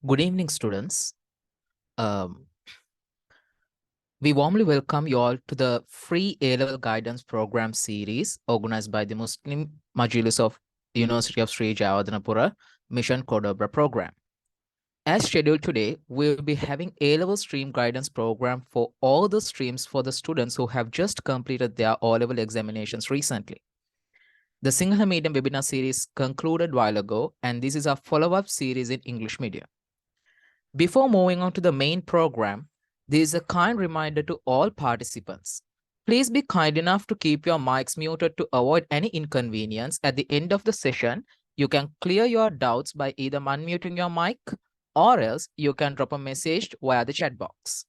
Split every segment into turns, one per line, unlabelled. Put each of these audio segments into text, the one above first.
Good evening, students. Um, we warmly welcome you all to the free A-level guidance program series organized by the Muslim Majlis of University of Sri Jayawardenepura Mission Cordobra program. As scheduled today, we will be having A-level stream guidance program for all the streams for the students who have just completed their O-level examinations recently. The Sinhala medium webinar series concluded a while ago, and this is our follow-up series in English medium. Before moving on to the main program, there is a kind reminder to all participants. Please be kind enough to keep your mics muted to avoid any inconvenience. At the end of the session, you can clear your doubts by either unmuting your mic or else you can drop a message via the chat box.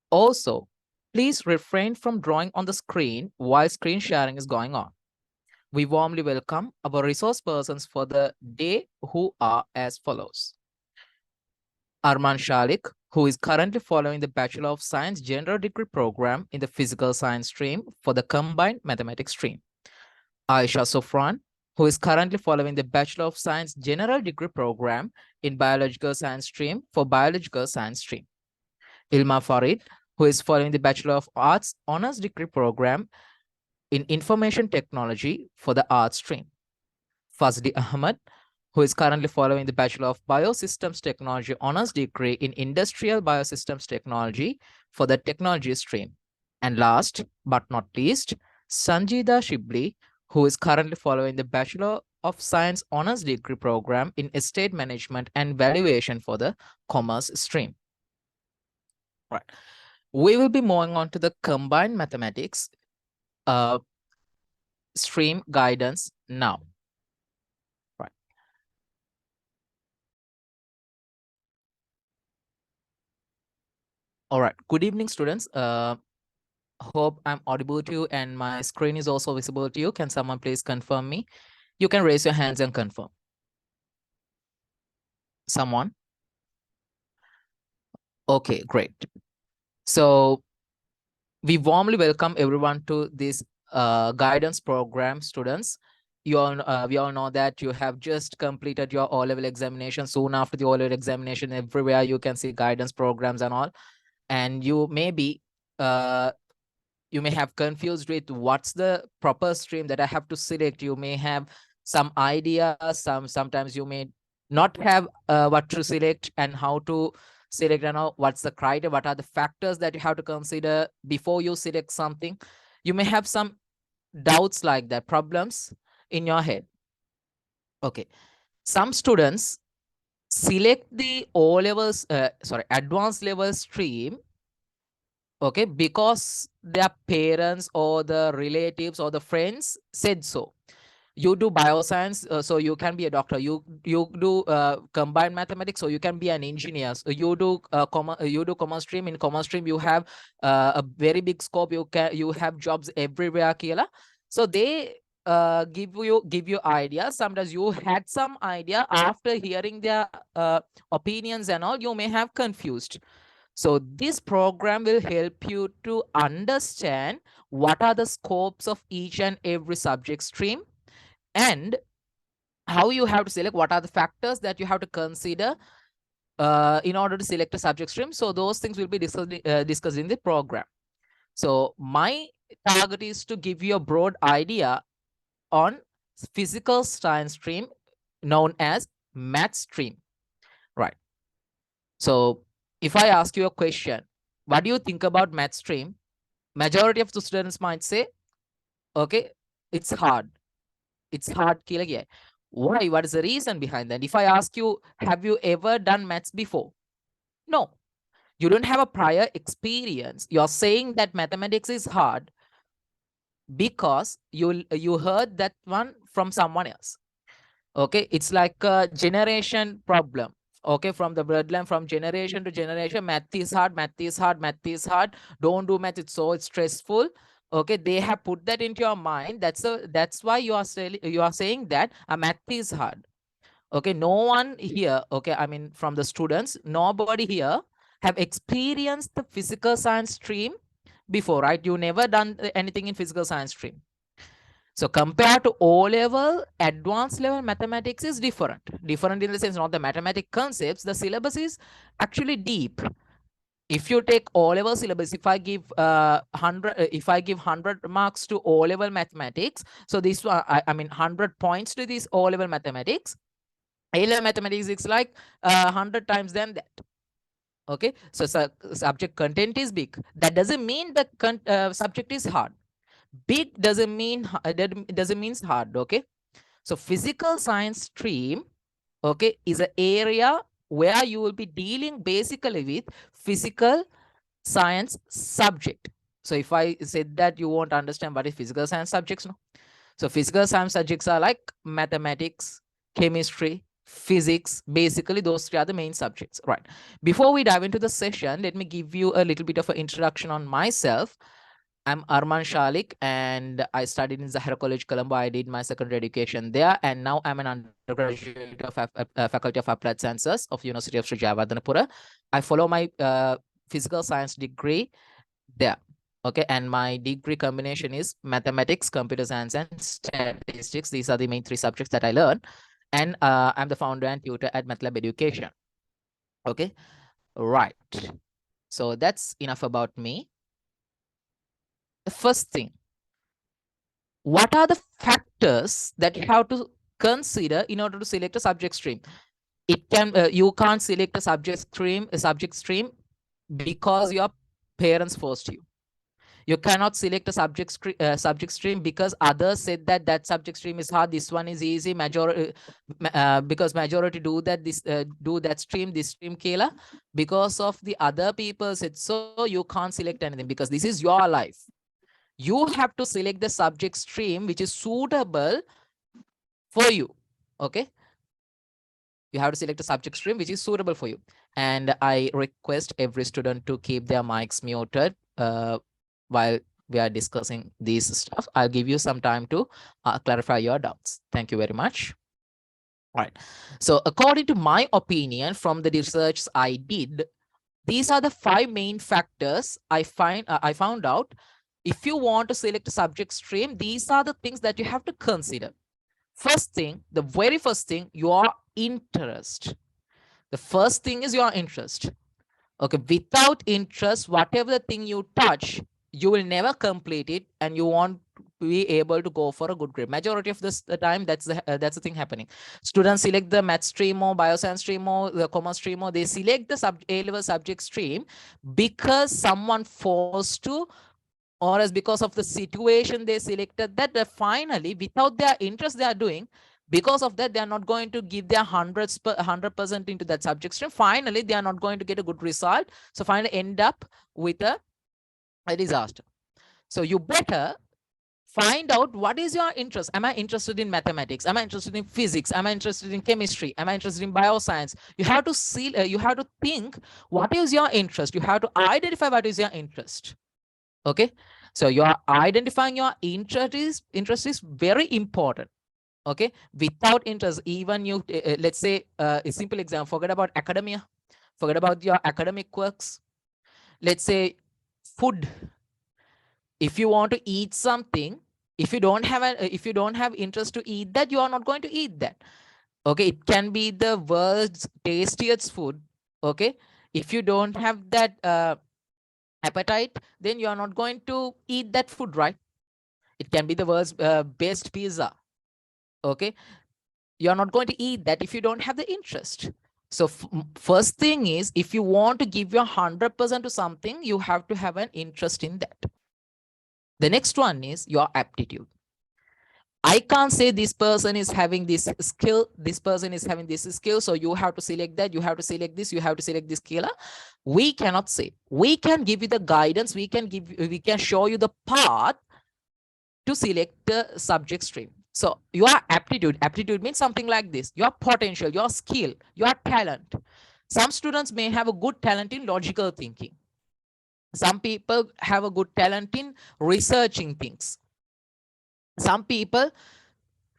Also, please refrain from drawing on the screen while screen sharing is going on. We warmly welcome our resource persons for the day who are as follows. Arman Shalik, who is currently following the Bachelor of Science General Degree program in the Physical Science stream for the Combined Mathematics stream. Aisha Sofran, who is currently following the Bachelor of Science General Degree program in Biological Science stream for Biological Science stream. Ilma Farid, who is following the Bachelor of Arts Honors Degree program in Information Technology for the Arts stream. Fazli Ahmad, who is currently following the Bachelor of Biosystems Technology Honors Degree in Industrial Biosystems Technology for the Technology stream. And last but not least, Sanjida Shibli, who is currently following the Bachelor of Science Honors Degree program in Estate Management and Valuation for the Commerce stream. Right. We will be moving on to the Combined Mathematics stream guidance now. All right. Good evening, students. Hope I'm audible to you and my screen is also visible to you. Can someone please confirm me? You can raise your hands and confirm. Someone? Okay, great. So we warmly welcome everyone to this guidance program, students. We all know that you have just completed your O-level examination. Soon after the O-level examination, everywhere you can see guidance programs and all. And you may be you may have confused with what's the proper stream that I have to select. You may have some idea, sometimes you may not have what to select and how to select, and what's the criteria, what are the factors that you have to consider before you select something. You may have some doubts like that, problems in your head. Okay, some students select the advanced level stream, okay, because their parents or the relatives or the friends said so. You do bioscience, so you can be a doctor. You do combined mathematics, so you can be an engineer. So you do commerce stream. In commerce stream, you have a very big scope. You have jobs everywhere, Kila. So they give you ideas. Sometimes you had some idea after hearing their opinions and all. You may have confused. So this program will help you to understand what are the scopes of each and every subject stream and how you have to select, what are the factors that you have to consider in order to select a subject stream. So those things will be discussed in the program. So my target is to give you a broad idea on physical science stream known as math stream, right? So if I ask you a question, what do you think about math stream? Majority of the students might say, okay, it's hard. It's hard. Why? What is the reason behind that? If I ask you, have you ever done maths before? No, you don't have a prior experience. You're saying that mathematics is hard because you heard that one from someone else. Okay, it's like a generation problem. Okay, from the bloodline, from generation to generation, math is hard, math is hard, math is hard. Don't do math, it's so stressful. Okay, they have put that into your mind. That's why you are saying that a math is hard. Okay, no one here, okay, I mean from the students, nobody here have experienced the physical science stream before, right? You never done anything in physical science stream. So compared to O-level, advanced level mathematics is different. Different in the sense, not the mathematic concepts, the syllabus is actually deep. If you take O-level syllabus, if I give 100 marks to O-level mathematics, so this one, I mean 100 points to this O-level mathematics, A-level mathematics is like 100 times than that. Okay, so subject content is big. That doesn't mean the subject is hard. Big doesn't mean hard. Okay, so physical science stream, okay, is an area where you will be dealing basically with physical science subject. So if I said that, you won't understand what is physical science subjects, no? So physical science subjects are like mathematics, chemistry, physics. Basically, those three are the main subjects, right? Before we dive into the session, let me give you a little bit of an introduction on myself. I'm Arman Shalik, and I studied in Zahra College, Colombo. I did my secondary education there, and now I'm an undergraduate of Faculty of Applied Sciences of University of Sri Jayawardenepura. I follow my physical science degree there. Okay, and my degree combination is mathematics, computer science, and statistics. These are the main three subjects that I learn. And I'm the founder and tutor at MATLAB Education. Okay, right. So that's enough about me. The first thing, what are the factors that you have to consider in order to select a subject stream? It can you can't select a subject stream because your parents forced you. You cannot select a subject stream because others said that that subject stream is hard, this one is easy, because majority do that stream, this stream Kela. Because of the other people said so, you can't select anything because this is your life. You have to select the subject stream which is suitable for you. Okay, you have to select a subject stream which is suitable for you. And I request every student to keep their mics muted while we are discussing these stuff. I'll give you some time to clarify your doubts. Thank you very much. All right. So according to my opinion from the research I did, these are the 5 main factors I found out. If you want to select a subject stream, these are the things that you have to consider. First thing, the very first thing, your interest. The first thing is your interest. Okay, without interest, whatever the thing you touch, you will never complete it, and you won't be able to go for a good grade. Majority of the time, that's the thing happening. Students select the math stream or bioscience stream or the commerce stream, or they select the A-level subject stream because someone forced to, or as because of the situation they selected that, finally, without their interest they are doing, because of that, they are not going to give their 100% into that subject stream. Finally, they are not going to get a good result. So finally end up with a disaster. So you better find out what is your interest. Am I interested in mathematics? Am I interested in physics? Am I interested in chemistry? Am I interested in bioscience? You have to see, you have to think what is your interest. You have to identify what is your interest. Okay, so you are identifying your interest is very important. Okay, without interest, even you let's say a simple example, forget about academia, forget about your academic works. Let's say food. If you want to eat something, if you don't have interest to eat that, you are not going to eat that. Okay, it can be the world's tastiest food. Okay, if you don't have that appetite, then you are not going to eat that food, right? It can be the world's best pizza. Okay, you are not going to eat that if you don't have the interest. So first thing is, if you want to give your 100% to something, you have to have an interest in that. The next one is your aptitude. I can't say this person is having this skill, this person is having this skill, so you have to select that, you have to select this, you have to select this skill. We cannot say. We can give you the guidance, we can show you the path to select the subject stream. So your aptitude means something like this: your potential, your skill, your talent. Some students may have a good talent in logical thinking. Some people have a good talent in researching things. Some people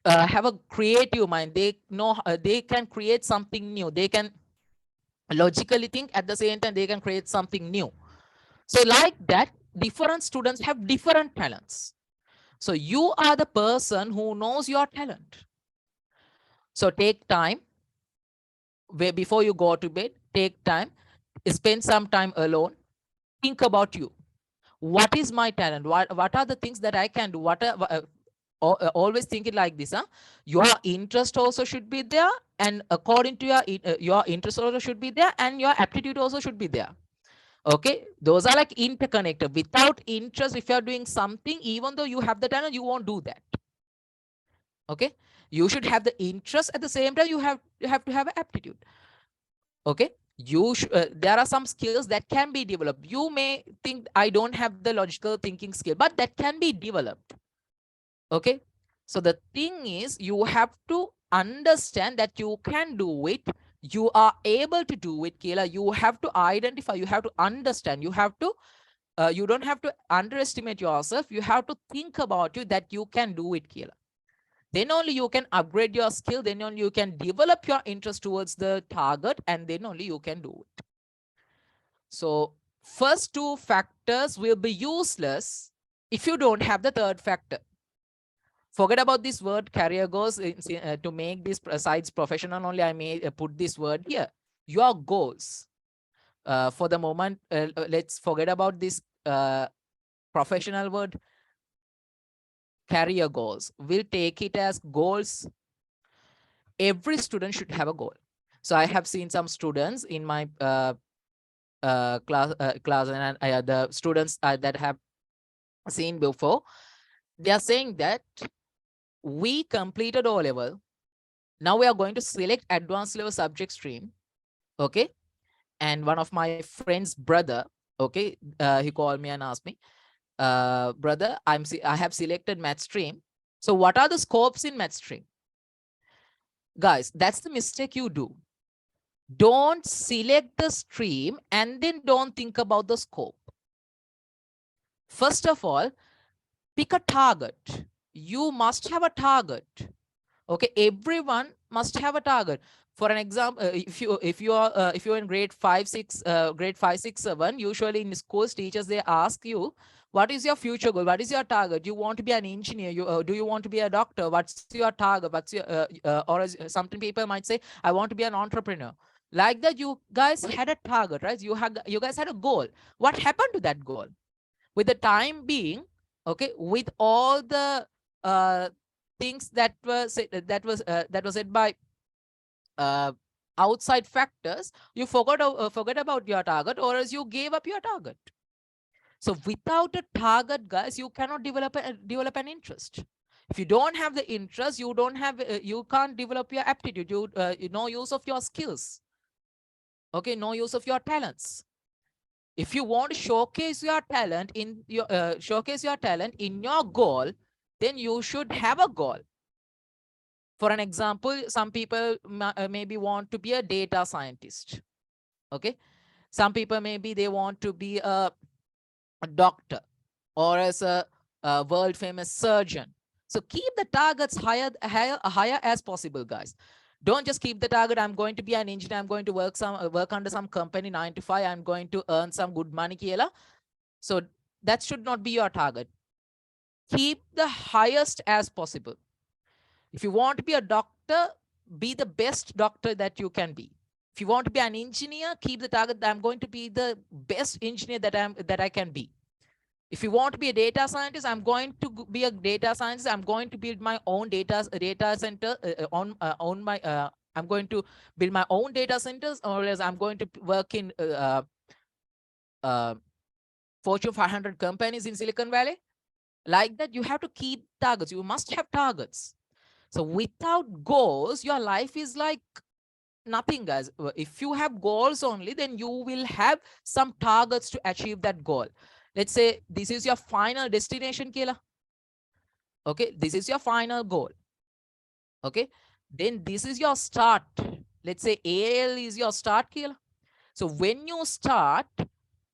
have a creative mind. They know they can create something new. They can logically think, at the same time they can create something new. So like that, different students have different talents. So you are the person who knows your talent. So take time where before you go to bed, take time, spend some time alone, think about you. What is my talent? What are the things that I can do? Always think it like this, huh? Your interest also should be there, and according to your interest also should be there, and your aptitude also should be there. Okay, those are like interconnected. Without interest, if you're doing something, even though you have the talent, you won't do that. Okay, you should have the interest, at the same time you have to have aptitude. Okay, there are some skills that can be developed. You may think I don't have the logical thinking skill, but that can be developed. Okay, so the thing is, you have to understand that you can do it. You are able to do it, Kayla. You have to identify, you have to understand, you have to you don't have to underestimate yourself. You have to think about you that you can do it, Kayla. Then only you can upgrade your skill, then only you can develop your interest towards the target, and then only you can do it. So first two factors will be useless if you don't have the third factor. Forget about this word career goals. To make this sides professional only, I may put this word here. Your goals. For the moment, let's forget about this professional word. Career goals. We'll take it as goals. Every student should have a goal. So I have seen some students in my class, and the students that have seen before, they are saying that we completed O level. Now we are going to select advanced level subject stream. Okay. And one of my friend's brother, okay, he called me and asked me, brother, I have selected math stream. So what are the scopes in math stream? Guys, that's the mistake you do. Don't select the stream and then don't think about the scope. First of all, pick a target. You must have a target. Okay, everyone must have a target. For an example, if you're in grade 5, 6, grade 5, 6, 7, usually in schools, teachers, they ask you, what is your future goal? What is your target? You want to be an engineer? Do you want to be a doctor? What's your target? What's your or as something people might say, I want to be an entrepreneur. Like that, you guys had a target, right? You guys had a goal. What happened to that goal? With the time being, okay, with all the things that were said, that was said by outside factors, you forgot about your target, or else you gave up your target. So without a target, guys, you cannot develop an interest. If you don't have the interest, you don't have you can't develop your aptitude. No use of your skills. Okay, no use of your talents. If you want to showcase your talent in your goal, then you should have a goal. For an example, some people maybe want to be a data scientist. Okay, some people maybe they want to be a doctor, or as a world famous surgeon. So keep the targets higher as possible, guys. Don't just keep the target, I'm going to be an engineer, I'm going to work under some company 9 to 5, I'm going to earn some good money, Kiela. So that should not be your target. Keep the highest as possible. If you want to be a doctor, be the best doctor that you can be. If you want to be an engineer, keep the target that I'm going to be the best engineer that I can be. If you want to be a data scientist, I'm going to be a data scientist. I'm going to build my own data center I'm going to build my own data centers, or else I'm going to work in Fortune 500 companies in Silicon Valley. Like that, you have to keep targets. You must have targets. So without goals, your life is like nothing, guys. If you have goals only, then you will have some targets to achieve that goal. Let's say this is your final destination, Kayla. Okay, this is your final goal. Okay, then this is your start. Let's say AL is your start, Kayla. So when you start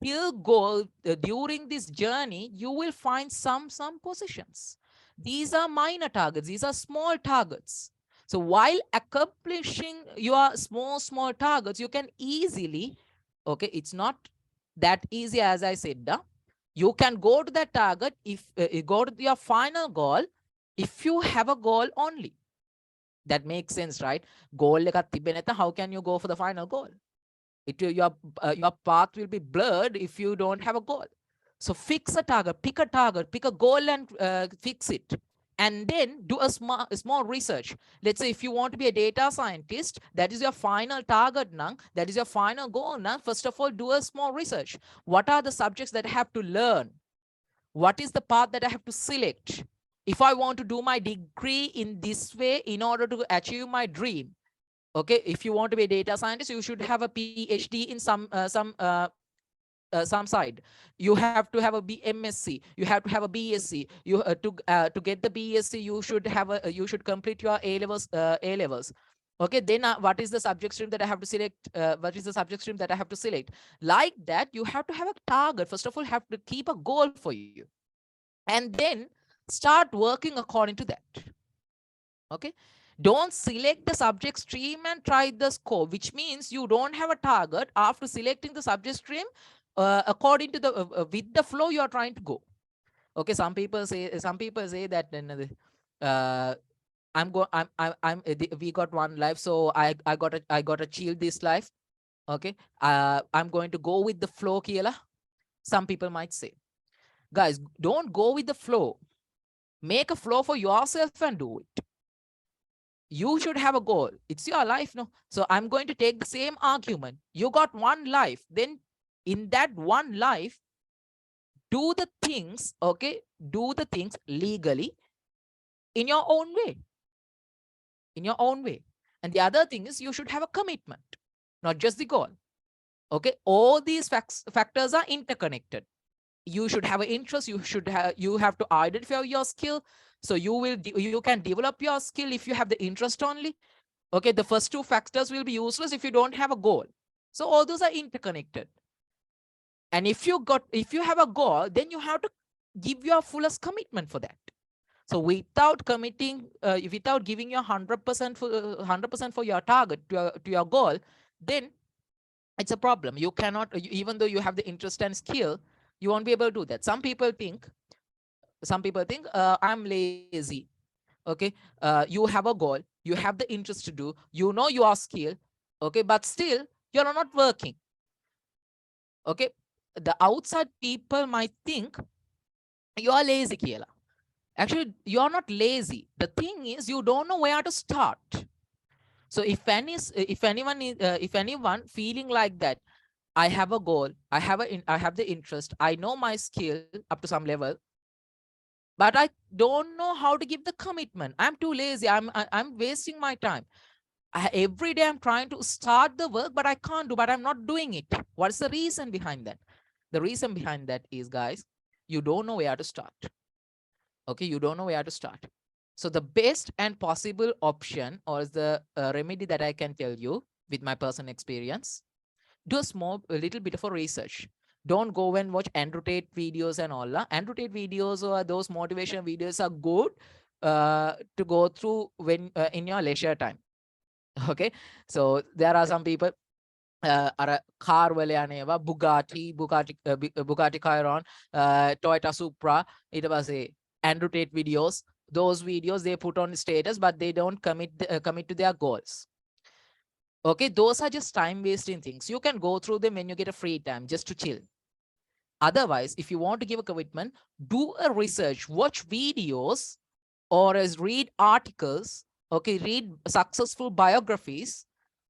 till goal, during this journey, you will find some positions. These are minor targets. These are small targets. So while accomplishing your small targets, you can easily, okay, it's not that easy as I said, You can go to that target if go to your final goal if you have a goal only. That makes sense, right? Goal එකක් තිබෙන්නේ නැත්නම් how can you go for the final goal? Your path will be blurred if you don't have a goal. So fix a target, pick a goal and fix it. And then do a small research. Let's say if you want to be a data scientist, that is your final target now, that is your final goal now. First of all, do a small research. What are the subjects that I have to learn? What is the path that I have to select? If I want to do my degree in this way in order to achieve my dream, okay, if you want to be a data scientist, you should have a PhD in some side. You have to have a MSc, you have to have a BSc. You to get the BSc, you should complete your A levels. Okay, then what is the subject stream that I have to select? What is the subject stream that I have to select? Like that, you have to have a target. First of all, have to keep a goal for you, and then start working according to that. Okay, don't select the subject stream and try the scope, which means you don't have a target after selecting the subject stream. According to the with the flow you are trying to go. Okay, some people say that we got one life, so I got to chill this life. Okay, I'm going to go with the flow kiela. Some people might say, guys, don't go with the flow. Make a flow for yourself and do it. You should have a goal. It's your life, no? So I'm going to take the same argument. You got one life. Then in that one life, do the things, okay? Do the things legally in your own way. In your own way. And the other thing is you should have a commitment, not just the goal. Okay? All these factors are interconnected. You should have an interest. You have to identify your skill. So you can develop your skill if you have the interest only. Okay, the first two factors will be useless if you don't have a goal. So all those are interconnected. And if you have a goal, then you have to give your fullest commitment for that. So without committing, without giving your 100% for your target to your goal, then it's a problem. You cannot, even though you have the interest and skill, you won't be able to do that. Some people think I'm lazy. Okay, you have a goal, you have the interest to do, you know your skill, okay, but still you're not working. Okay, the outside people might think you are lazy kiela. Actually, you are not lazy. The thing is, you don't know where to start. So if anyone feeling like that, I have a goal, I have the interest, I know my skill up to some level, but I don't know how to give the commitment. I'm too lazy. I'm wasting my time. Every day I'm trying to start the work, but I can't do, but I'm not doing it. What's the reason behind that? The reason behind that is, guys, you don't know where to start. Okay, you don't know where to start. So the best and possible option, or the remedy that I can tell you with my personal experience, do a little bit of a research. Don't go and watch Andrew Tate videos and all. Andrew Tate videos or those motivation videos are good to go through when in your leisure time. Okay, so there are some people car වල යන ඒවා Bugatti Chiron, Toyota Supra, ඊට පස්සේ Andrew Tate videos. Those videos they put on status, but they don't commit to their goals. Okay, those are just time wasting things. You can go through them when you get a free time just to chill. Otherwise, if you want to give a commitment, do a research, watch videos, or as read articles, okay, read successful biographies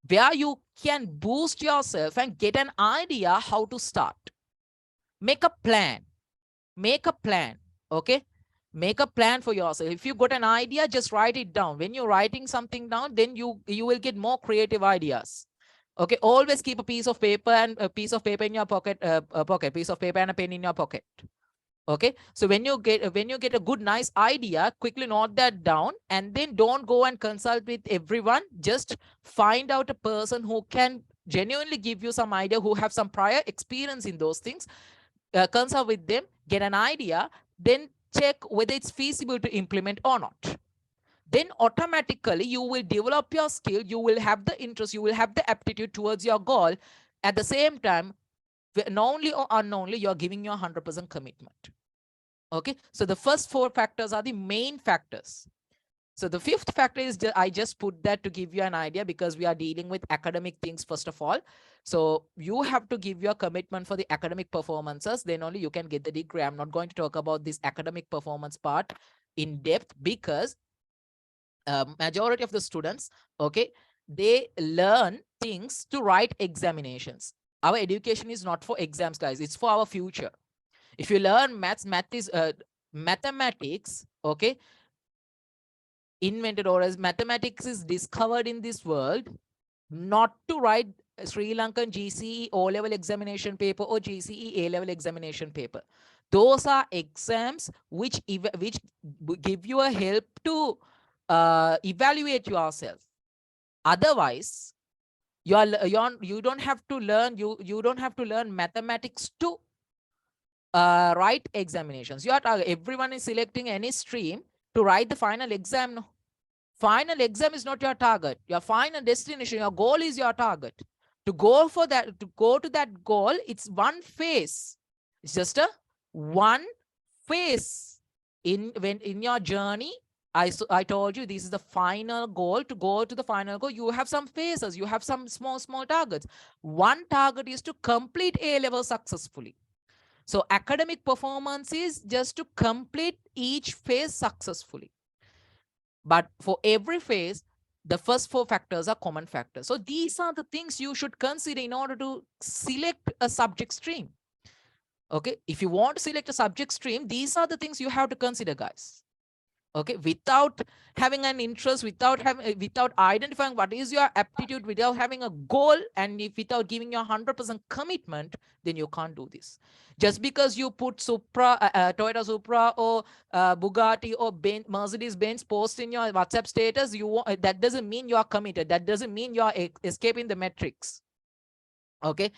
where you can boost yourself and get an idea how to start. Make a plan, okay? Make a plan for yourself. If you got an idea, just write it down. When you're writing something down, then you will get more creative ideas. Okay, always keep a piece of paper and a piece of paper in your pocket, piece of paper and a pen in your pocket. Okay, so when you get a good nice idea, quickly note that down, and then don't go and consult with everyone. Just find out a person who can genuinely give you some idea, who have some prior experience in those things. Consult with them, get an idea, then check whether it's feasible to implement or not. Then automatically you will develop your skill, you will have the interest, you will have the aptitude towards your goal. At the same time, knowingly or unknowingly, you're giving your 100% commitment. Okay, so the first 4 factors are the main factors. So the 5th factor is I just put that to give you an idea, because we are dealing with academic things first of all. So you have to give your commitment for the academic performances, then only you can get the degree. I'm not going to talk about this academic performance part in depth, because majority of the students, okay, they learn things to write examinations. Our education is not for exams, guys. It's for our future. If you learn math is mathematics, okay, invented, or as mathematics is discovered in this world, not to write Sri Lankan GCE O-level examination paper or GCE A-level examination paper. Those are exams which give you a help to evaluate yourself. Otherwise, you don't have to learn you don't have to learn mathematics to write examinations. Everyone is selecting any stream to write the final exam. No. Final exam is not your target. Your final destination, your goal is your target. To go for that, to go to that goal, it's one phase. It's just a one phase in your journey. I told you this is the final goal. To go to the final goal, you have some phases, you have some small targets. One target is to complete A-level successfully. So academic performance is just to complete each phase successfully. But for every phase, the first 4 factors are common factors. So these are the things you should consider in order to select a subject stream. Okay, if you want to select a subject stream, these are the things you have to consider, guys. Okay, without having an interest, without identifying what is your aptitude, without having a goal, and without giving your 100% commitment, then you can't do this. Just because you put Supra, Toyota Supra or Bugatti or Mercedes-Benz post in your WhatsApp status, that doesn't mean you are committed. That doesn't mean you are escaping the metrics. Okay,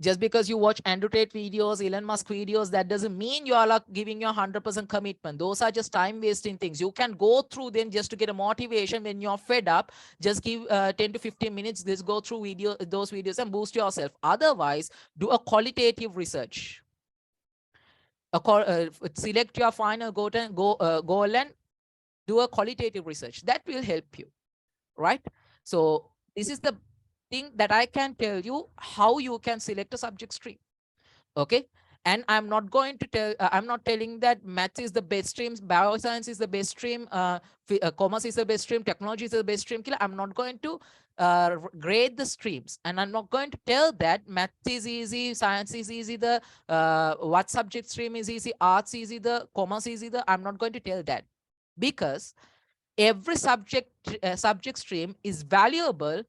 just because you watch Andrew Tate videos, Elon Musk videos, that doesn't mean you are like giving your 100% commitment. Those are just time wasting things. You can go through them just to get a motivation. When you're fed up, just give 10 to 15 minutes, just go through those videos and boost yourself. Otherwise, do a qualitative research. Select your final goal and do a qualitative research. That will help you, right? So this is the thing that I can tell you how you can select a subject stream. Okay, and I'm not going to tell I'm not telling that maths is the best stream, bioscience is the best stream, commerce is the best stream, technology is the best stream. I'm not going to grade the streams, and I'm not going to tell that math is easy, science is easy, the what subject stream is easy, arts is easy, the commerce is easy. I'm not going to tell that, because every subject stream is valuable,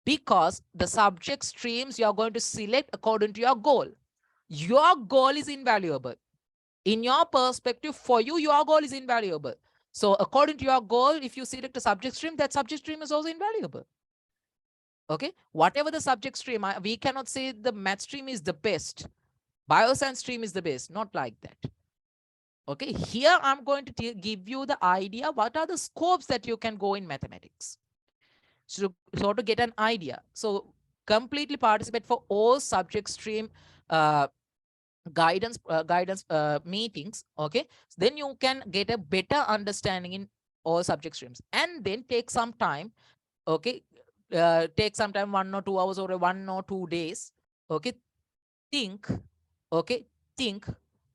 because the subject streams you are going to select according to your goal. Your goal is invaluable. In your perspective, for you, your goal is invaluable. So according to your goal, if you select a subject stream, that subject stream is also invaluable. Okay, whatever the subject stream, we cannot say the math stream is the best, bioscience stream is the best, not like that. Okay, here I'm going to give you the idea what are the scopes that you can go in mathematics. So to get an idea, so completely participate for all subject stream guidance meetings. Okay, so then you can get a better understanding in all subject streams, and then take some time. Okay, take some time, 1 or 2 hours or 1 or 2 days. Okay, think. Okay, think,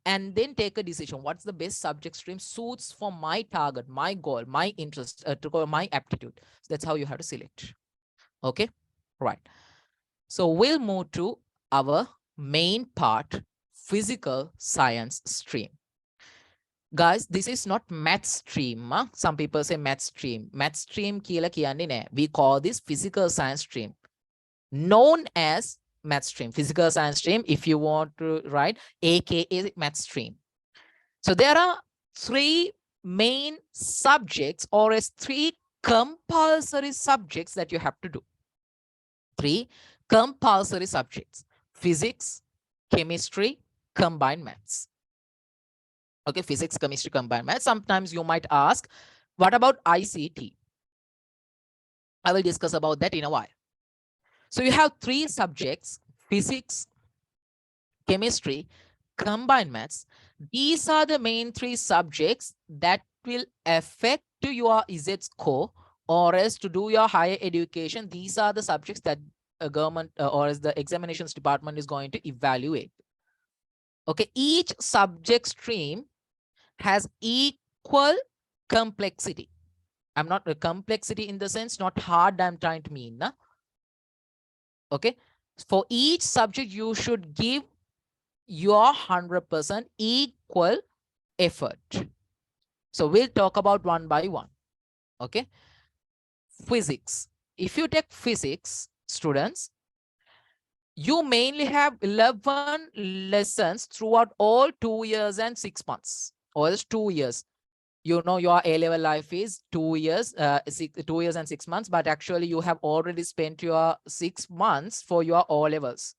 and then take a decision. What's the best subject stream suits for my target, my goal, my interest, my aptitude. So that's how you have to select. Okay, right. So we'll move to our main part, physical science stream. Guys, this is not math stream. Some people say math stream. Math stream kiyala kiyanne naha. We call this physical science stream, known as math stream, physical science stream, if you want to write, aka math stream. So there are 3 main subjects, or as 3 compulsory subjects that you have to do. 3 compulsory subjects: physics, chemistry, combined maths. Okay, physics, chemistry, combined maths. Sometimes you might ask, what about ICT? I will discuss about that in a while. So you have 3 subjects: physics, chemistry, combined maths. These are the main 3 subjects that will affect your Z score, or else to do your higher education. These are the subjects that a government or as the examinations department is going to evaluate. Okay, each subject stream has equal complexity. I'm not a complexity in the sense, not hard, I'm trying to mean. Nah? Okay, for each subject, you should give your 100% equal effort. So we'll talk about one by one. Okay, physics. If you take physics, students, you mainly have 11 lessons throughout all 2 years and 6 months, or else 2 years. You know your A-level life is 2 years, 2 years and 6 months, but actually you have already spent your 6 months for your O-levels.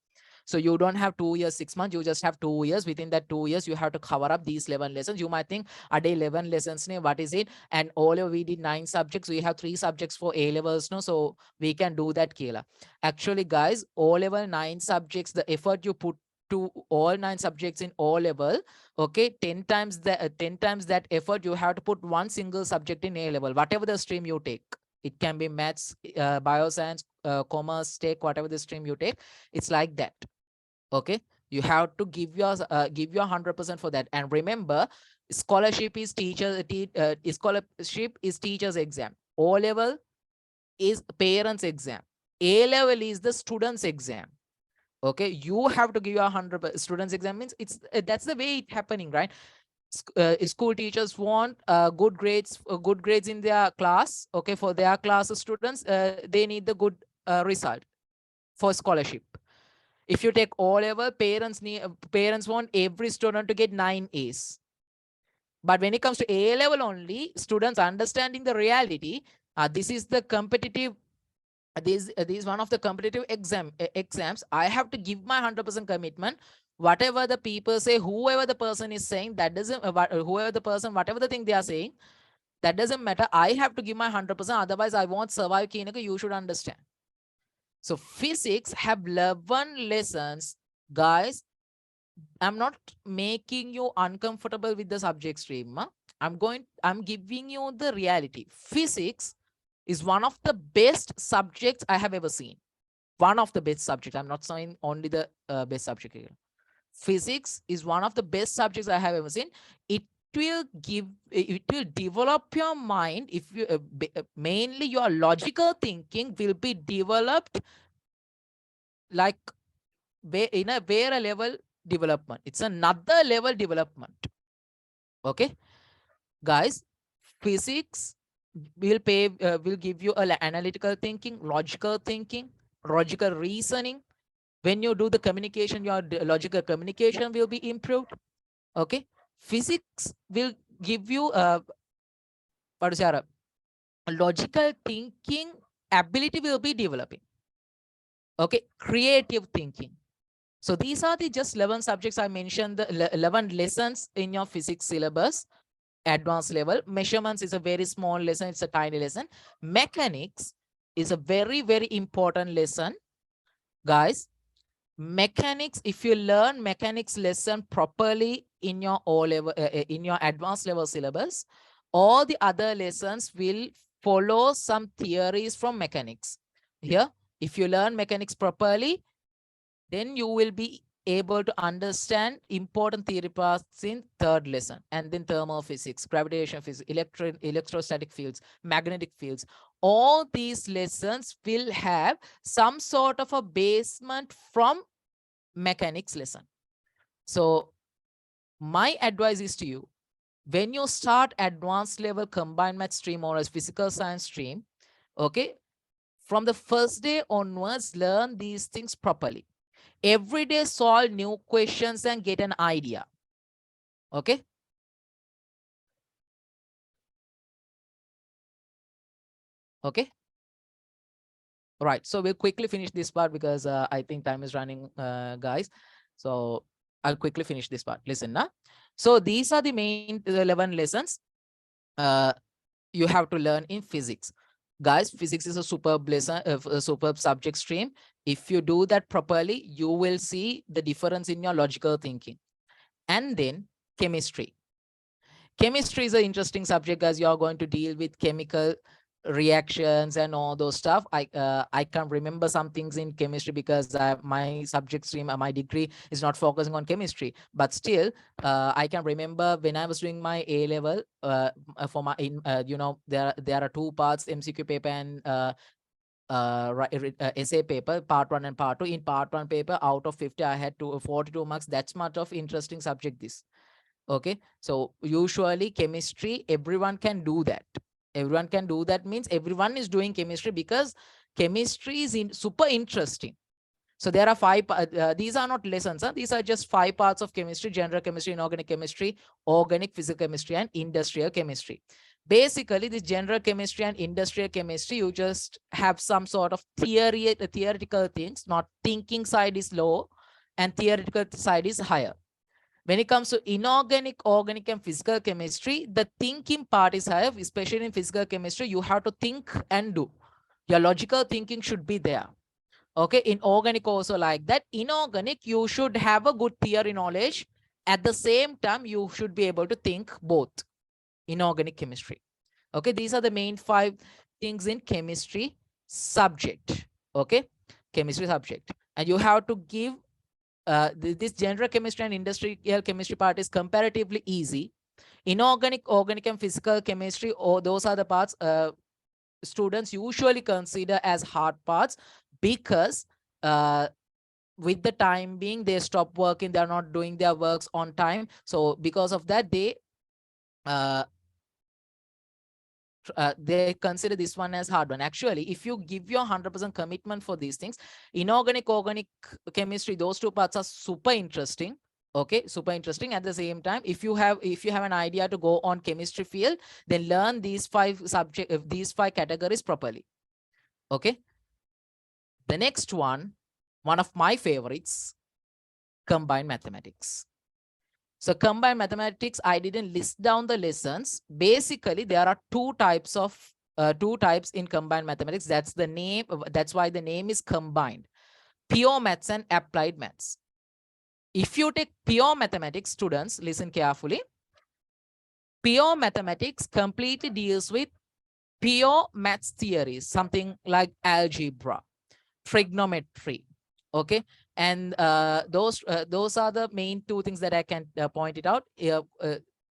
So you don't have 2 years, 6 months, you just have 2 years. Within that 2 years, you have to cover up these 11 lessons. You might think, are they 11 lessons? What is it? And O-level, we did 9 subjects. We have 3 subjects for A-levels. No, so we can do that, Kayla. Actually, guys, O-level 9 subjects, the effort you put to all 9 subjects in O-level, okay, 10 times that effort you have to put one single subject in A-level, whatever the stream you take. It can be maths, bioscience, commerce, tech, whatever the stream you take. It's like that. Okay, you have to give your 100% for that. And remember, scholarship is teacher's exam. O-level is parents' exam. A-level is the student's exam. Okay, you have to give your 100%. Students exam means it's that's the way it's happening, right? School teachers want good grades in their class. Okay, for their class of students, they need the good result for scholarship. If you take O-level, parents want every student to get 9 A's. But when it comes to A-level only, students understanding the reality, this is the competitive, this is one of the competitive exams. I have to give my 100% commitment. Whatever the people say, whoever the person is saying, that doesn't, whoever the person, whatever the thing they are saying, that doesn't matter. I have to give my 100%. Otherwise, I won't survive. You should understand. So physics have 11 lessons, guys. I'm not making you uncomfortable with the subject stream. I'm giving you the reality. Physics is one of the best subjects I have ever seen. One of the best subjects. I'm not saying only the best subject here. Physics is one of the best subjects I have ever seen. It will develop your mind. If you mainly your logical thinking will be developed like in a very level development. It's another level development. Okay, guys, physics will give you analytical thinking, logical reasoning. When you do the communication, your logical communication will be improved. Okay, physics will give you what is your logical thinking ability will be developing. Okay, creative thinking. So these are the just 11 subjects I mentioned, the 11 lessons in your physics syllabus, advanced level. Measurements is a very small lesson. It's a tiny lesson. Mechanics is a very, very important lesson. Guys, mechanics, if you learn mechanics lesson properly in your O-level, in your advanced level syllabus, all the other lessons will follow some theories from mechanics. Here, if you learn mechanics properly, then you will be able to understand important theory parts in third lesson, and then thermophysics, gravitational physics, electrostatic fields, magnetic fields. All these lessons will have some sort of a basement from mechanics lesson. So my advice is to you, when you start advanced level combined math stream or as physical science stream, okay, from the first day onwards, learn these things properly. Every day solve new questions and get an idea. Okay. Okay. Right. So we'll quickly finish this part because I think time is running, guys. So I'll quickly finish this part. Listen now. So these are the main 11 lessons you have to learn in physics. Guys, physics is a superb lesson, a superb subject stream. If you do that properly, you will see the difference in your logical thinking. And then chemistry. Chemistry is an interesting subject, as you are going to deal with chemical reactions and all those stuff. I can remember some things in chemistry because my subject stream, my degree is not focusing on chemistry, but still I can remember when I was doing my A level for my there are two parts, MCQ paper and essay paper, part 1 and part 2. In part 1 paper, out of 50 I had 42 marks. That's much of interesting subject this. Okay, so usually chemistry, everyone can do that. Everyone can do that means everyone is doing chemistry because chemistry is super interesting. So there are five, these are not lessons, these are just 5 parts of chemistry: general chemistry, inorganic chemistry, organic, physical chemistry, and industrial chemistry. Basically, this general chemistry and industrial chemistry, you just have some sort of theoretical things, not thinking side is low and theoretical side is higher. When it comes to inorganic, organic, and physical chemistry, the thinking part is higher. Especially in physical chemistry, you have to think and do. Your logical thinking should be there. Okay, in organic also like that. Inorganic, you should have a good theory knowledge. At the same time, you should be able to think both. Inorganic chemistry. Okay, these are the main 5 things in chemistry subject. Okay, chemistry subject. And you have to give this general chemistry and industrial chemistry part is comparatively easy. Inorganic, organic, and physical chemistry, or those are the parts students usually consider as hard parts, because with the time being, they stop working, they're not doing their works on time. So because of that, they consider this one as hard one. Actually, if you give your 100% commitment for these things, inorganic, organic chemistry, those 2 parts are super interesting. Okay, super interesting. At the same time, if you have an idea to go on chemistry field, then learn these 5 categories properly. Okay, the next one of my favorites, combined mathematics. So combined mathematics, I didn't list down the lessons. Basically, there are 2 types in combined mathematics. That's the name. That's why the name is combined: pure maths and applied maths. If you take pure mathematics, students, listen carefully. Pure mathematics completely deals with pure maths theories, something like algebra, trigonometry. Okay, and those are the main 2 things that I can point it out.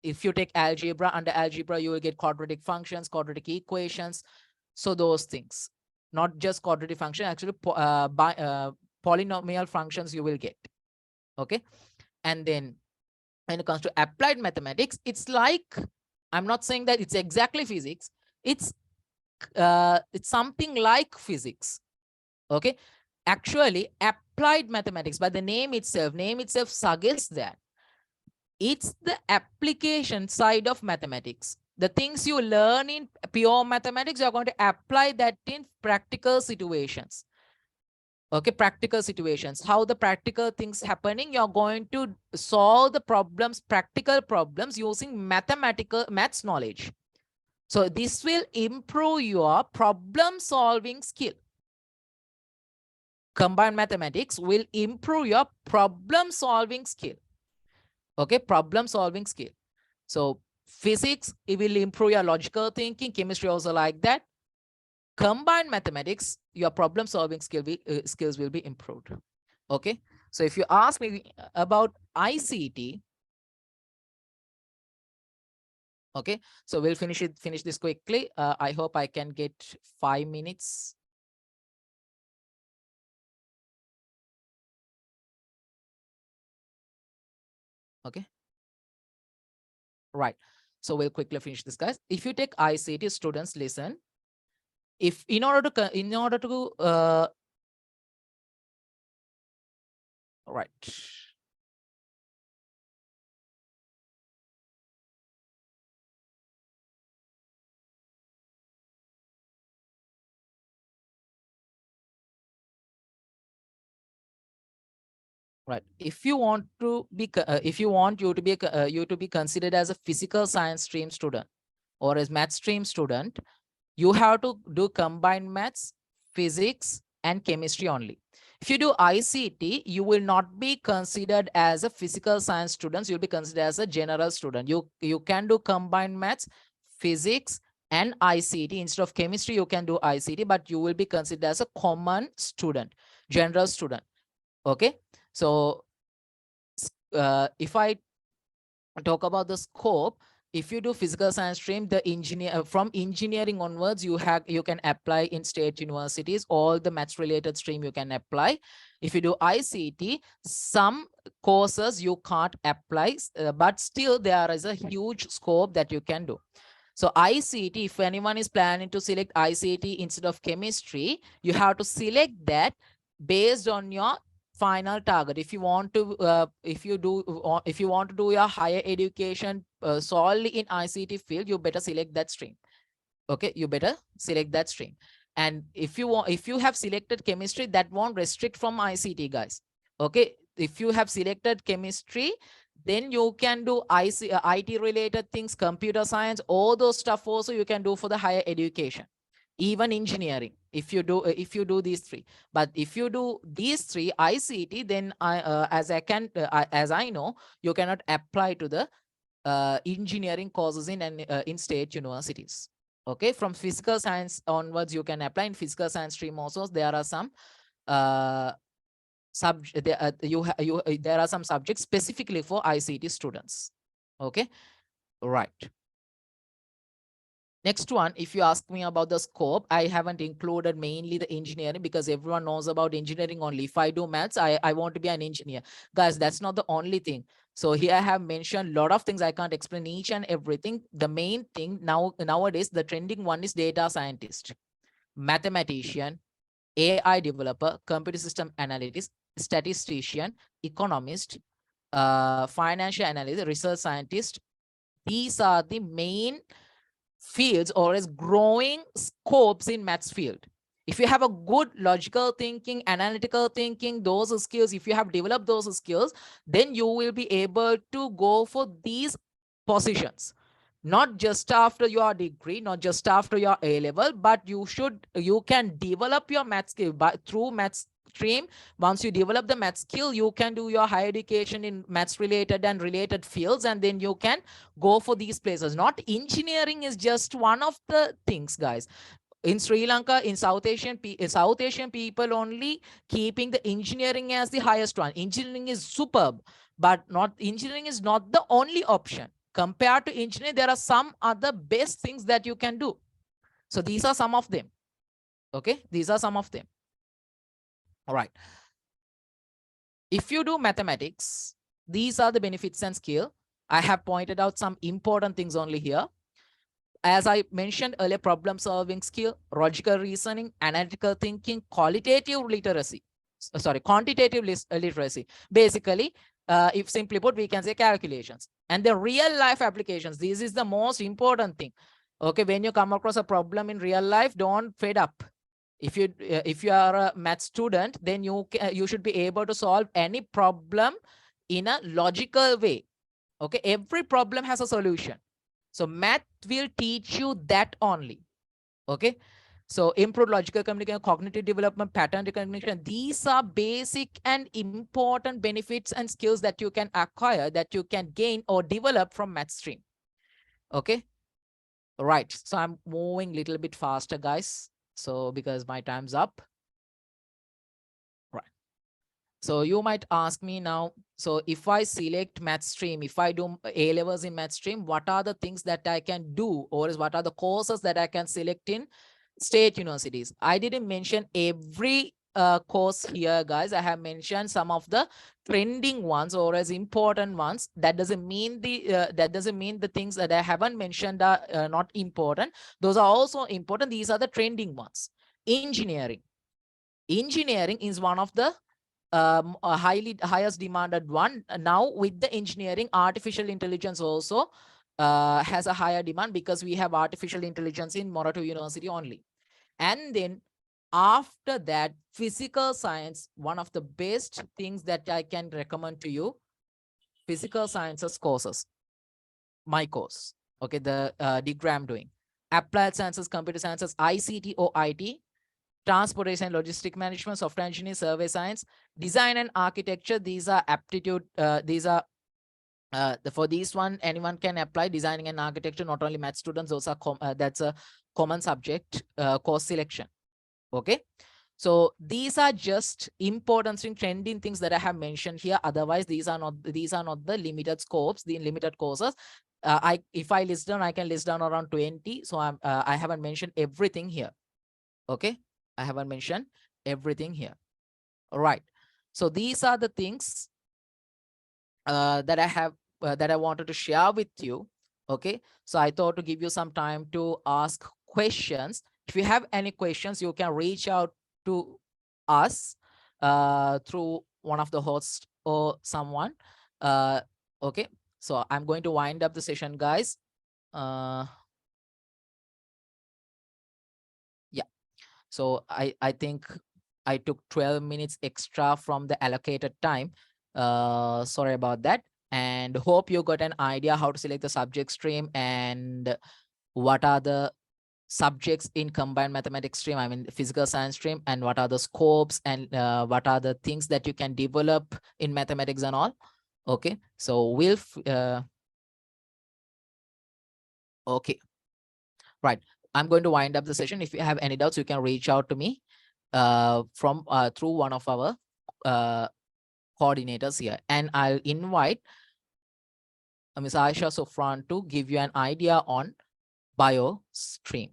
If you take algebra, under algebra you will get quadratic functions, quadratic equations. So those things, not just quadratic function, actually polynomial functions you will get. Okay, and then when it comes to applied mathematics, it's like, I'm not saying that it's exactly physics, it's something like physics. Okay, actually applied mathematics, by the name itself suggests that it's the application side of mathematics. The things you learn in pure mathematics, you're going to apply that in practical situations. Okay, practical situations, how the practical things happening, you're going to solve the problems, practical problems, using maths knowledge. So this will improve your problem solving skill. Combined mathematics will improve your problem solving skill. Okay, problem solving skill. So physics, it will improve your logical thinking. Chemistry also like that. Combined mathematics, your problem solving skills will be improved. Okay, so if you ask me about ICT, okay, so we'll finish this quickly. I hope I can get 5 minutes. Okay, right, so we'll quickly finish this, guys. If you take ICT, students, listen. If in order to right, right, if you want to be considered as a physical science stream student or as math stream student, you have to do combined maths, physics, and chemistry only. If you do ICT, you will not be considered as a physical science student. You'll be considered as a general student. You can do combined maths, physics, and ICT. Instead of chemistry, you can do ICT, but you will be considered as a common student, general student. Okay. So if I talk about the scope, if you do physical science stream, the from engineering onwards, you can apply in state universities. All the maths related stream you can apply. If you do ICT, some courses you can't apply, but still there is a huge scope that you can do. So ICT, if anyone is planning to select ICT instead of chemistry, you have to select that based on your final target. If you want to if you want to do your higher education solely in ICT field, you better select that stream. Okay, you better select that stream. And if you have selected chemistry, that won't restrict from ICT, guys. Okay, if you have selected chemistry, then you can do IT related things, computer science, all those stuff also you can do for the higher education, even engineering, if you do these three. But if you do these three ICT, then as I know, you cannot apply to the engineering courses in state universities. Okay, from physical science onwards, you can apply. In physical science stream also, there are some there are some subjects specifically for ICT students. Okay, right. Next one, if you ask me about the scope, I haven't included mainly the engineering because everyone knows about engineering only. If I do maths, I want to be an engineer. Guys, that's not the only thing. So here I have mentioned a lot of things. I can't explain each and everything. The main thing nowadays, the trending one is data scientist, mathematician, AI developer, computer system analyst, statistician, economist, financial analyst, research scientist. These are the main fields or as growing scopes in maths field. If you have a good logical thinking, analytical thinking, those skills, if you have developed those skills, then you will be able to go for these positions. Not just after your degree, not just after your A level, but you can develop your math skill through maths stream. Once you develop the math skill, you can do your higher education in maths related and related fields, and then you can go for these places. Not engineering is just one of the things, guys. In Sri Lanka, in South Asian people only keeping the engineering as the highest one. Engineering is superb, but engineering is not the only option. Compared to engineering, there are some other best things that you can do. So these are some of them. Okay, these are some of them. All right. If you do mathematics, these are the benefits and skill. I have pointed out some important things only here. As I mentioned earlier, problem solving skill, logical reasoning, analytical thinking, quantitative literacy. Basically, if simply put, we can say calculations and the real life applications. This is the most important thing. Okay, when you come across a problem in real life, don't fed up. If you are a math student, then you should be able to solve any problem in a logical way. Okay, every problem has a solution. So math will teach you that only. Okay. So improved logical communication, cognitive development, pattern recognition. These are basic and important benefits and skills that you can acquire, that you can gain or develop from math stream. Okay. Right. So I'm moving a little bit faster, guys. So because my time's up. Right. So you might ask me now, so if I select math stream, if I do A levels in math stream, what are the things that I can do, or what are the courses that I can select in state universities? I didn't mention every course here, guys. I have mentioned some of the trending ones or as important ones. That doesn't mean the things that I haven't mentioned are not important. Those are also important. These are the trending ones. Engineering is one of the highest demanded one. Now with the engineering, artificial intelligence also has a higher demand because we have artificial intelligence in Morato University only. And then after that, physical science, one of the best things that I can recommend to you, physical sciences courses, my course. Okay, the degree I'm doing. applied sciences, computer sciences, ICT or IT, transportation, logistic management, software engineering, survey science, design and architecture. These are aptitude. These are for these one, anyone can apply designing and architecture. Not only math students, those are that's a common subject course selection. Okay. So these are just important trending things that I have mentioned here. Otherwise, these are not the limited scopes, the limited courses. If I list down, I can list down around 20. So I haven't mentioned everything here. Okay, I haven't mentioned everything here. All right. So these are the things that I have that I wanted to share with you. Okay, so I thought to give you some time to ask questions. If you have any questions, you can reach out to us through one of the hosts or someone. Okay, so I'm going to wind up the session, guys. Yeah, so I think I took 12 minutes extra from the allocated time. Sorry about that, and hope you got an idea how to select the subject stream and what are the subjects in combined mathematics stream, I mean physical science stream, and what are the scopes and what are the things that you can develop in mathematics and all. Okay, so we'll okay, right, I'm going to wind up the session. If you have any doubts, you can reach out to me from through one of our coordinators here, and I'll invite Ms. Aisha Sofran to give you an idea on bio stream.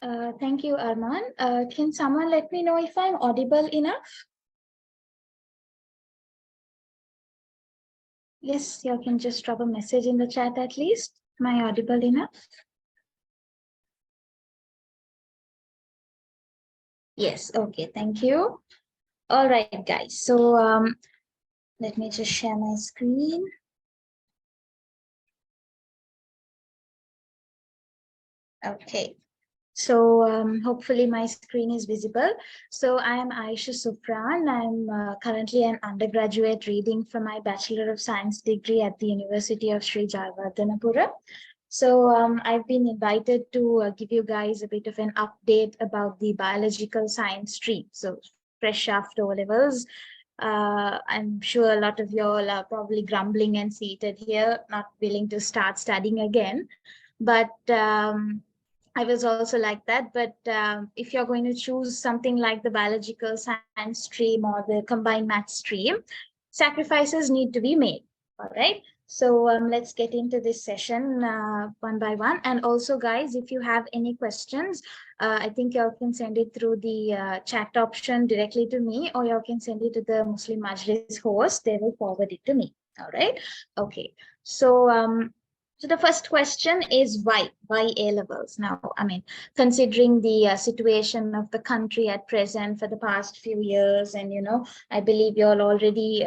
Thank you, Arman. Can someone let me know if I'm audible enough? Yes, you can just drop a message in the chat at least. Am I audible enough? Yes, okay, thank you. All right, guys. So let me just share my screen. Okay. So hopefully my screen is visible. So I am Aisha Sofran. I'm currently an undergraduate reading for my Bachelor of Science degree at the University of Sri Jayawardhanapura. So I've been invited to give you guys a bit of an update about the biological science stream. So fresh after O-levels, I'm sure a lot of y'all are probably grumbling and seated here, not willing to start studying again. But I was also like that. But if you're going to choose something like the biological science stream or the combined math stream, sacrifices need to be made. All right. So let's get into this session one by one. And also, guys, if you have any questions, I think you can send it through the chat option directly to me, or you can send it to the Muslim Majlis host. They will forward it to me. All right. Okay. So the first question is why A-levels? Now, I mean, considering the situation of the country at present for the past few years, and I believe you all already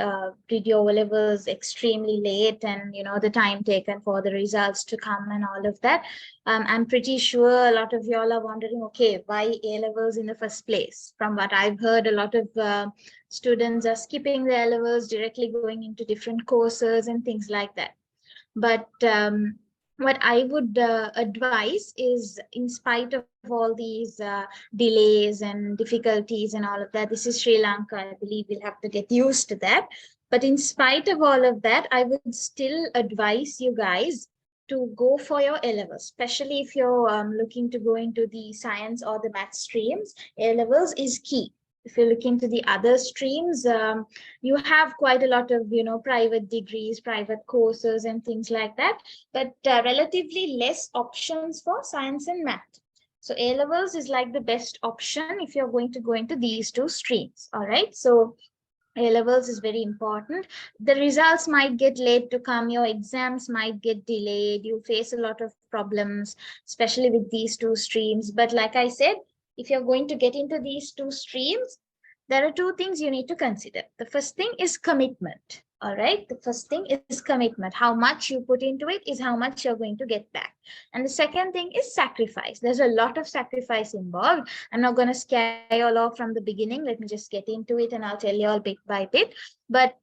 did your O-levels extremely late, and the time taken for the results to come and all of that. I'm pretty sure a lot of y'all are wondering, okay, why A-levels in the first place? From what I've heard, a lot of students are skipping the A-levels, directly going into different courses and things like that. But what I would advise is, in spite of all these delays and difficulties and all of that, this is Sri Lanka. I believe we'll have to get used to that. But in spite of all of that, I would still advise you guys to go for your A-levels, especially if you're looking to go into the science or the math streams. A-levels is key. If you look into the other streams, you have quite a lot of, private degrees, private courses and things like that, but relatively less options for science and math. So A-levels is like the best option if you're going to go into these two streams. All right. So A-levels is very important. The results might get late to come. Your exams might get delayed. You face a lot of problems, especially with these two streams. But like I said, if you're going to get into these two streams, there are two things you need to consider. The first thing is commitment. All right. The first thing is commitment. How much you put into it is how much you're going to get back. And the second thing is sacrifice. There's a lot of sacrifice involved. I'm not going to scare you all off from the beginning. Let me just get into it and I'll tell you all bit by bit. But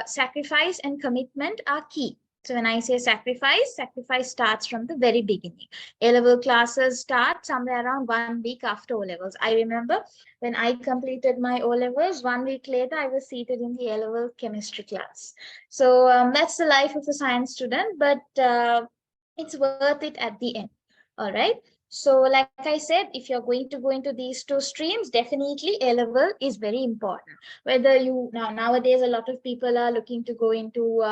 sacrifice and commitment are key. So when I say sacrifice, sacrifice starts from the very beginning. A-level classes start somewhere around 1 week after O-levels. I remember when I completed my O-levels, 1 week later, I was seated in the A-level chemistry class. So that's the life of a science student, but it's worth it at the end. All right. So like I said, if you're going to go into these two streams, definitely A-level is very important. Whether you nowadays, a lot of people are looking to go into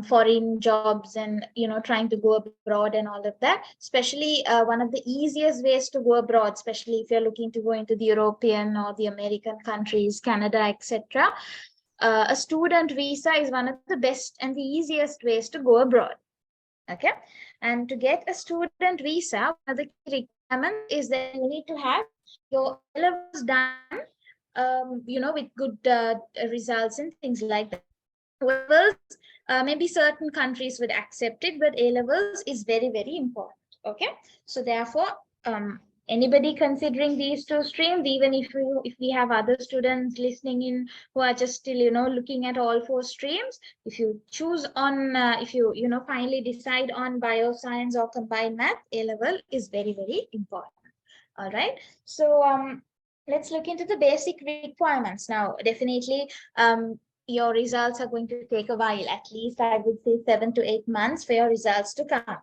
foreign jobs and trying to go abroad and all of that. Especially one of the easiest ways to go abroad, especially if you're looking to go into the European or the American countries, Canada, etc. A student visa is one of the best and the easiest ways to go abroad. Okay, and to get a student visa, one of the key requirements is that you need to have your A-levels done, with good results and things like that. A-levels, maybe certain countries would accept it, but A-levels is very, very important. Okay, so therefore, anybody considering these two streams, even if we have other students listening in who are just still looking at all four streams, if you choose on if you finally decide on bioscience or combined math, A-level is very, very important. All right, so let's look into the basic requirements now. Definitely, your results are going to take a while, at least I would say 7 to 8 months for your results to come.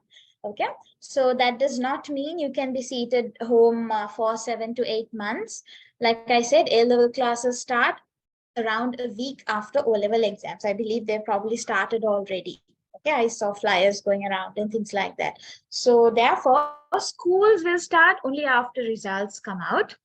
Okay, so that does not mean you can be seated home for 7 to 8 months. Like I said, A-level classes start around a week after O-level exams. I believe they probably started already. Okay, I saw flyers going around and things like that. So therefore, schools will start only after results come out,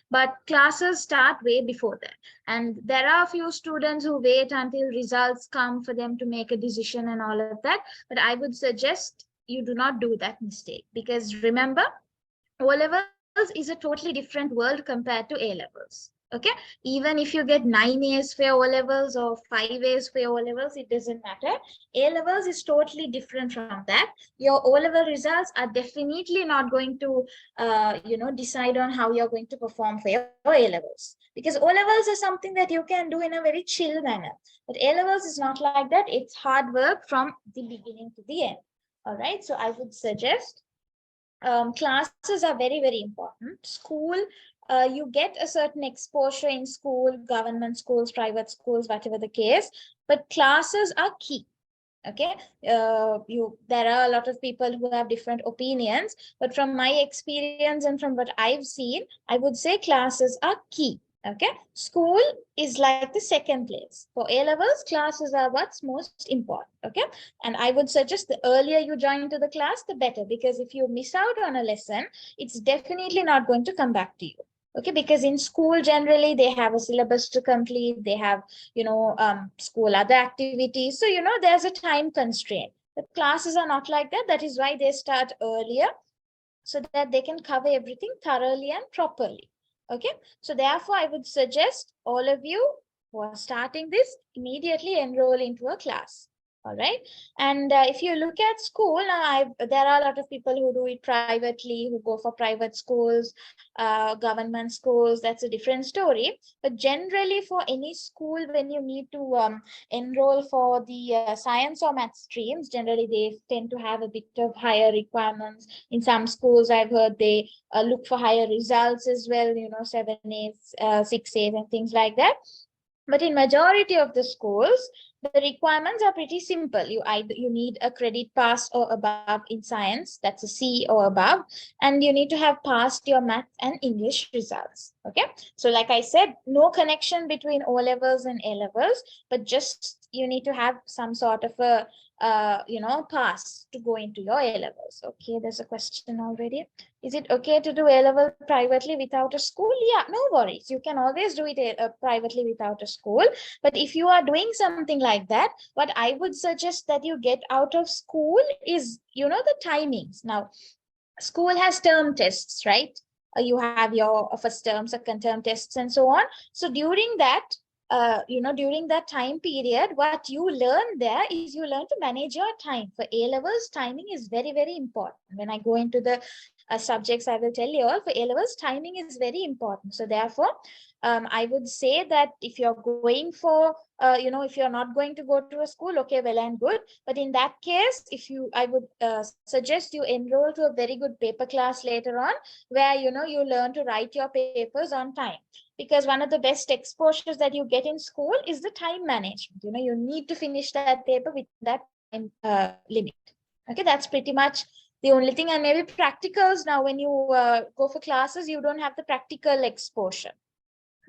but classes start way before that. And there are a few students who wait until results come for them to make a decision and all of that. But I would suggest you do not do that mistake, because remember, O-levels is a totally different world compared to A-levels. Okay, even if you get 9 A's for your O-levels or 5 A's for your O-levels, it doesn't matter. A-levels is totally different from that. Your O-level results are definitely not going to, decide on how you're going to perform for your A-levels. Because O-levels is something that you can do in a very chill manner. But A-levels is not like that. It's hard work from the beginning to the end. All right, so I would suggest classes are very, very important. School, you get a certain exposure in school, government schools, private schools, whatever the case, but classes are key. Okay, there are a lot of people who have different opinions, but from my experience and from what I've seen, I would say classes are key. Okay, school is like the second place. For A-levels, classes are what's most important. Okay, and I would suggest the earlier you join to the class, the better, because if you miss out on a lesson, it's definitely not going to come back to you. Okay, because in school generally they have a syllabus to complete, they have school other activities, so there's a time constraint. The classes are not like that. That is why they start earlier, so that they can cover everything thoroughly and properly. Okay, so therefore I would suggest all of you who are starting this, immediately enroll into a class. All right, and if you look at school now, there are a lot of people who do it privately, who go for private schools, government schools. That's a different story. But generally, for any school, when you need to enroll for the science or math streams, generally they tend to have a bit of higher requirements. In some schools, I've heard they look for higher results as well, 7 A's, 6 A's and things like that. But in majority of the schools, the requirements are pretty simple. You need a credit pass or above in science, that's a C or above, and you need to have passed your math and English results. Okay, so like I said, no connection between O-levels and A-levels, but just you need to have some sort of a pass to go into your A-levels. Okay, there's a question already. Is it okay to do A-level privately without a school? Yeah, no worries. You can always do it privately without a school. But if you are doing something like that, what I would suggest that you get out of school is, the timings. Now, school has term tests, right? You have your first term, second term tests and so on. So during that, during that time period, what you learn there is you learn to manage your time. For A-levels, timing is very, very important. When I go into the subjects I will tell you all, for A-levels, timing is very important. So therefore, I would say that if you're going for, if you're not going to go to a school, okay, well and good. But in that case, I would suggest you enroll to a very good paper class later on, where, you learn to write your papers on time. Because one of the best exposures that you get in school is the time management. You need to finish that paper with that time limit. Okay, that's pretty much the only thing. And maybe practicals. Now, when you go for classes, you don't have the practical exposure.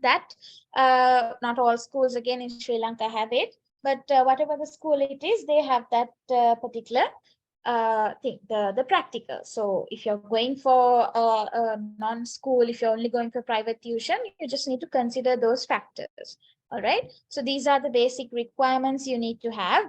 That not all schools again in Sri Lanka have it, but whatever the school it is, they have that particular thing, the practical. So if you're going for a non-school, if you're only going for private tuition, you just need to consider those factors. All right. So these are the basic requirements you need to have.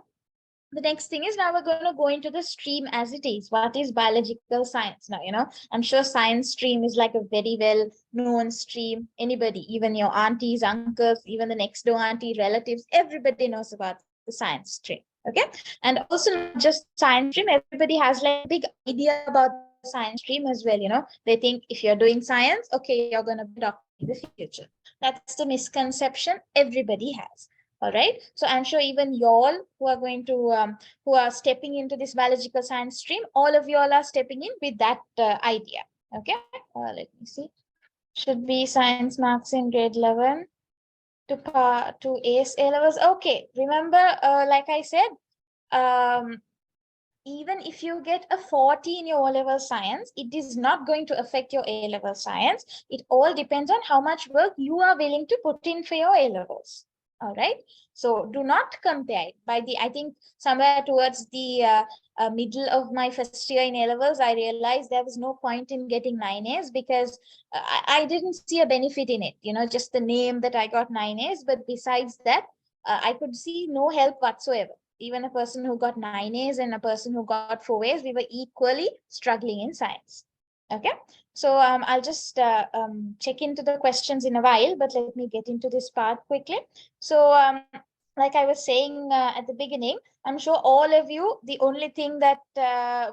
The next thing is, now we're going to go into the stream as it is. What is biological science? Now, I'm sure science stream is like a very well known stream. Anybody, even your aunties, uncles, even the next door auntie, relatives, everybody knows about the science stream. Okay. And also not just science stream, everybody has like a big idea about the science stream as well. They think if you're doing science, okay, you're going to be a doctor in the future. That's the misconception everybody has. All right. So I'm sure even y'all who are going to, who are stepping into this biological science stream, all of y'all are stepping in with that idea. Okay. Let me see. Should be science marks in grade 11 to ace A-levels. Okay. Remember, like I said, even if you get a 40 in your O-level science, it is not going to affect your A-level science. It all depends on how much work you are willing to put in for your A-levels. All right. So do not compare it. I think somewhere towards the middle of my first year in A-levels, I realized there was no point in getting 9As because I didn't see a benefit in it. Just the name that I got 9As. But besides that, I could see no help whatsoever. Even a person who got 9As and a person who got 4As, we were equally struggling in science. Okay. So I'll just check into the questions in a while, but let me get into this part quickly. So like I was saying at the beginning, I'm sure all of you, the only thing that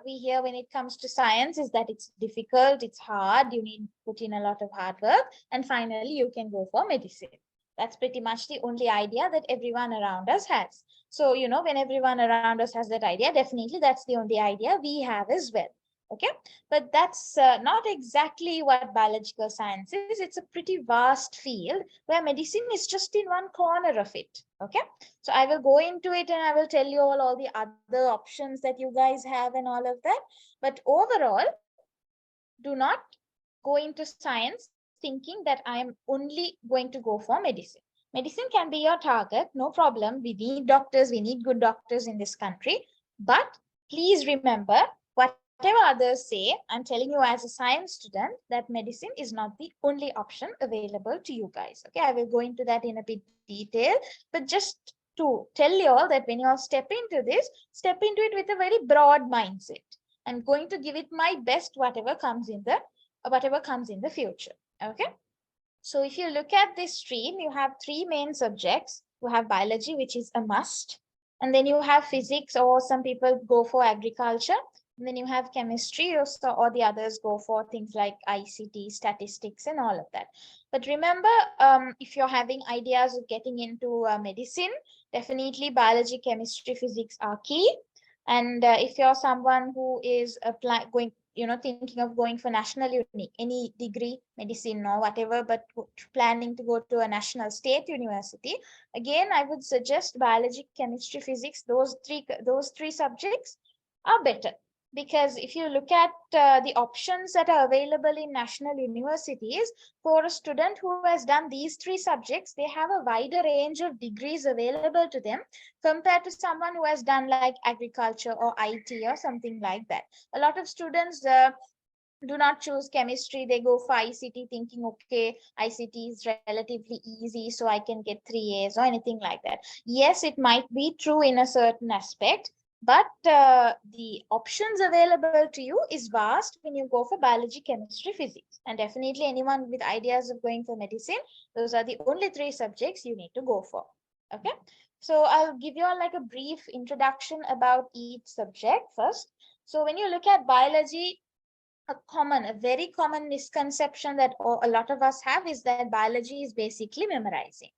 we hear when it comes to science is that it's difficult, it's hard, you need to put in a lot of hard work, and finally you can go for medicine. That's pretty much the only idea that everyone around us has. So, when everyone around us has that idea, definitely that's the only idea we have as well. Okay, but that's not exactly what biological science is. It's a pretty vast field where medicine is just in one corner of it. Okay, so I will go into it and I will tell you all the other options that you guys have and all of that. But overall, do not go into science thinking that I am only going to go for medicine. Medicine can be your target, no problem. We need doctors, we need good doctors in this country. But please remember, whatever others say, I'm telling you as a science student that medicine is not the only option available to you guys. Okay, I will go into that in a bit detail, but just to tell you all that when you all step into this, step into it with a very broad mindset. I'm going to give it my best, whatever comes in the future. Okay. So if you look at this stream, you have three main subjects. You have biology, which is a must. And then you have physics, or some people go for agriculture. And then you have chemistry, or the others go for things like ICT, statistics, and all of that. But remember, if you're having ideas of getting into medicine, definitely biology, chemistry, physics are key. And if you're someone who is thinking of going for national uni, any degree, medicine or whatever, but planning to go to a national state university, again, I would suggest biology, chemistry, physics, those three subjects are better. Because if you look at the options that are available in national universities, for a student who has done these three subjects, they have a wider range of degrees available to them compared to someone who has done like agriculture or IT or something like that. A lot of students do not choose chemistry, they go for ICT thinking, okay, ICT is relatively easy, so I can get 3As or anything like that. Yes, it might be true in a certain aspect, but the options available to you is vast when you go for biology, chemistry, physics. And definitely anyone with ideas of going for medicine, those are the only three subjects you need to go for. Okay, so I'll give you all like a brief introduction about each subject first. So when you look at biology, a very common misconception that a lot of us have is that biology is basically memorizing.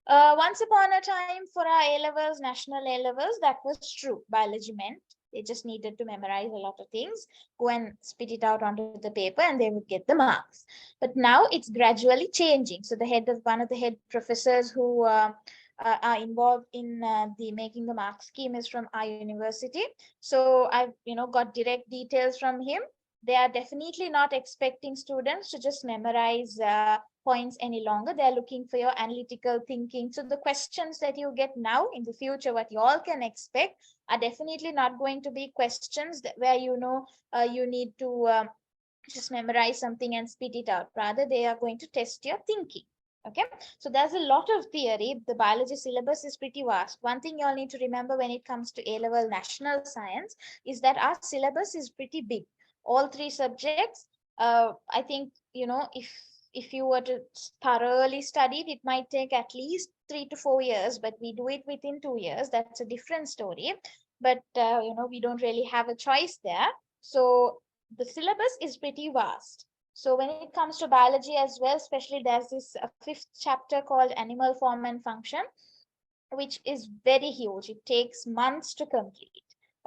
Once upon a time for our A-levels, national A-levels, that was true. Biology meant they just needed to memorize a lot of things, go and spit it out onto the paper and they would get the marks. But now it's gradually changing. So one of the head professors who are involved in the making the mark scheme is from our university. So I've got direct details from him. They are definitely not expecting students to just memorize points any longer. They're looking for your analytical thinking. So the questions that you get now in the future, what you all can expect, are definitely not going to be questions where you need to just memorize something and spit it out. Rather, they are going to test your thinking. Okay, so there's a lot of theory. The biology syllabus is pretty vast. One thing you all need to remember when it comes to A-level national science is that our syllabus is pretty big. All 3 subjects. I think, if you were to thoroughly study it, it might take at least 3 to 4 years, but we do it within 2 years. That's a different story. But, we don't really have a choice there. So the syllabus is pretty vast. So when it comes to biology as well, especially there's this 5th chapter called animal form and function, which is very huge. It takes months to complete.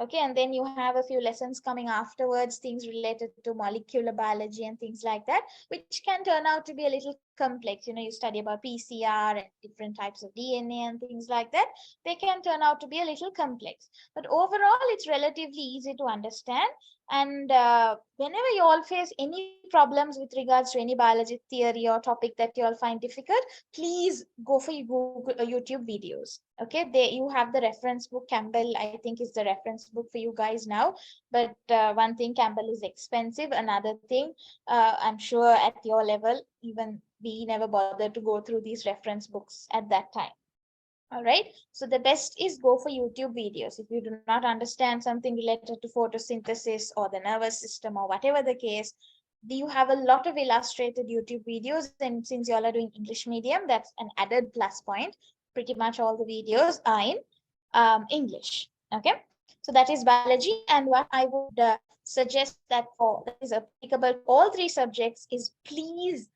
Okay, and then you have a few lessons coming afterwards, things related to molecular biology and things like that, which can turn out to be a little complex. You study about PCR and different types of DNA and things like that. They can turn out to be a little complex. But overall, it's relatively easy to understand. And whenever you all face any problems with regards to any biology theory or topic that you all find difficult, please go for YouTube videos. Okay, you have the reference book. Campbell, I think, is the reference book for you guys now. But one thing, Campbell is expensive. Another thing, I'm sure at your level, even we never bothered to go through these reference books at that time. All right, so the best is go for YouTube videos. If you do not understand something related to photosynthesis or the nervous system or whatever the case, you have a lot of illustrated YouTube videos. And since you all are doing English medium, that's an added plus point. Pretty much all the videos are in English. Okay, so that is biology. And what I would suggest that is applicable to all 3 subjects is please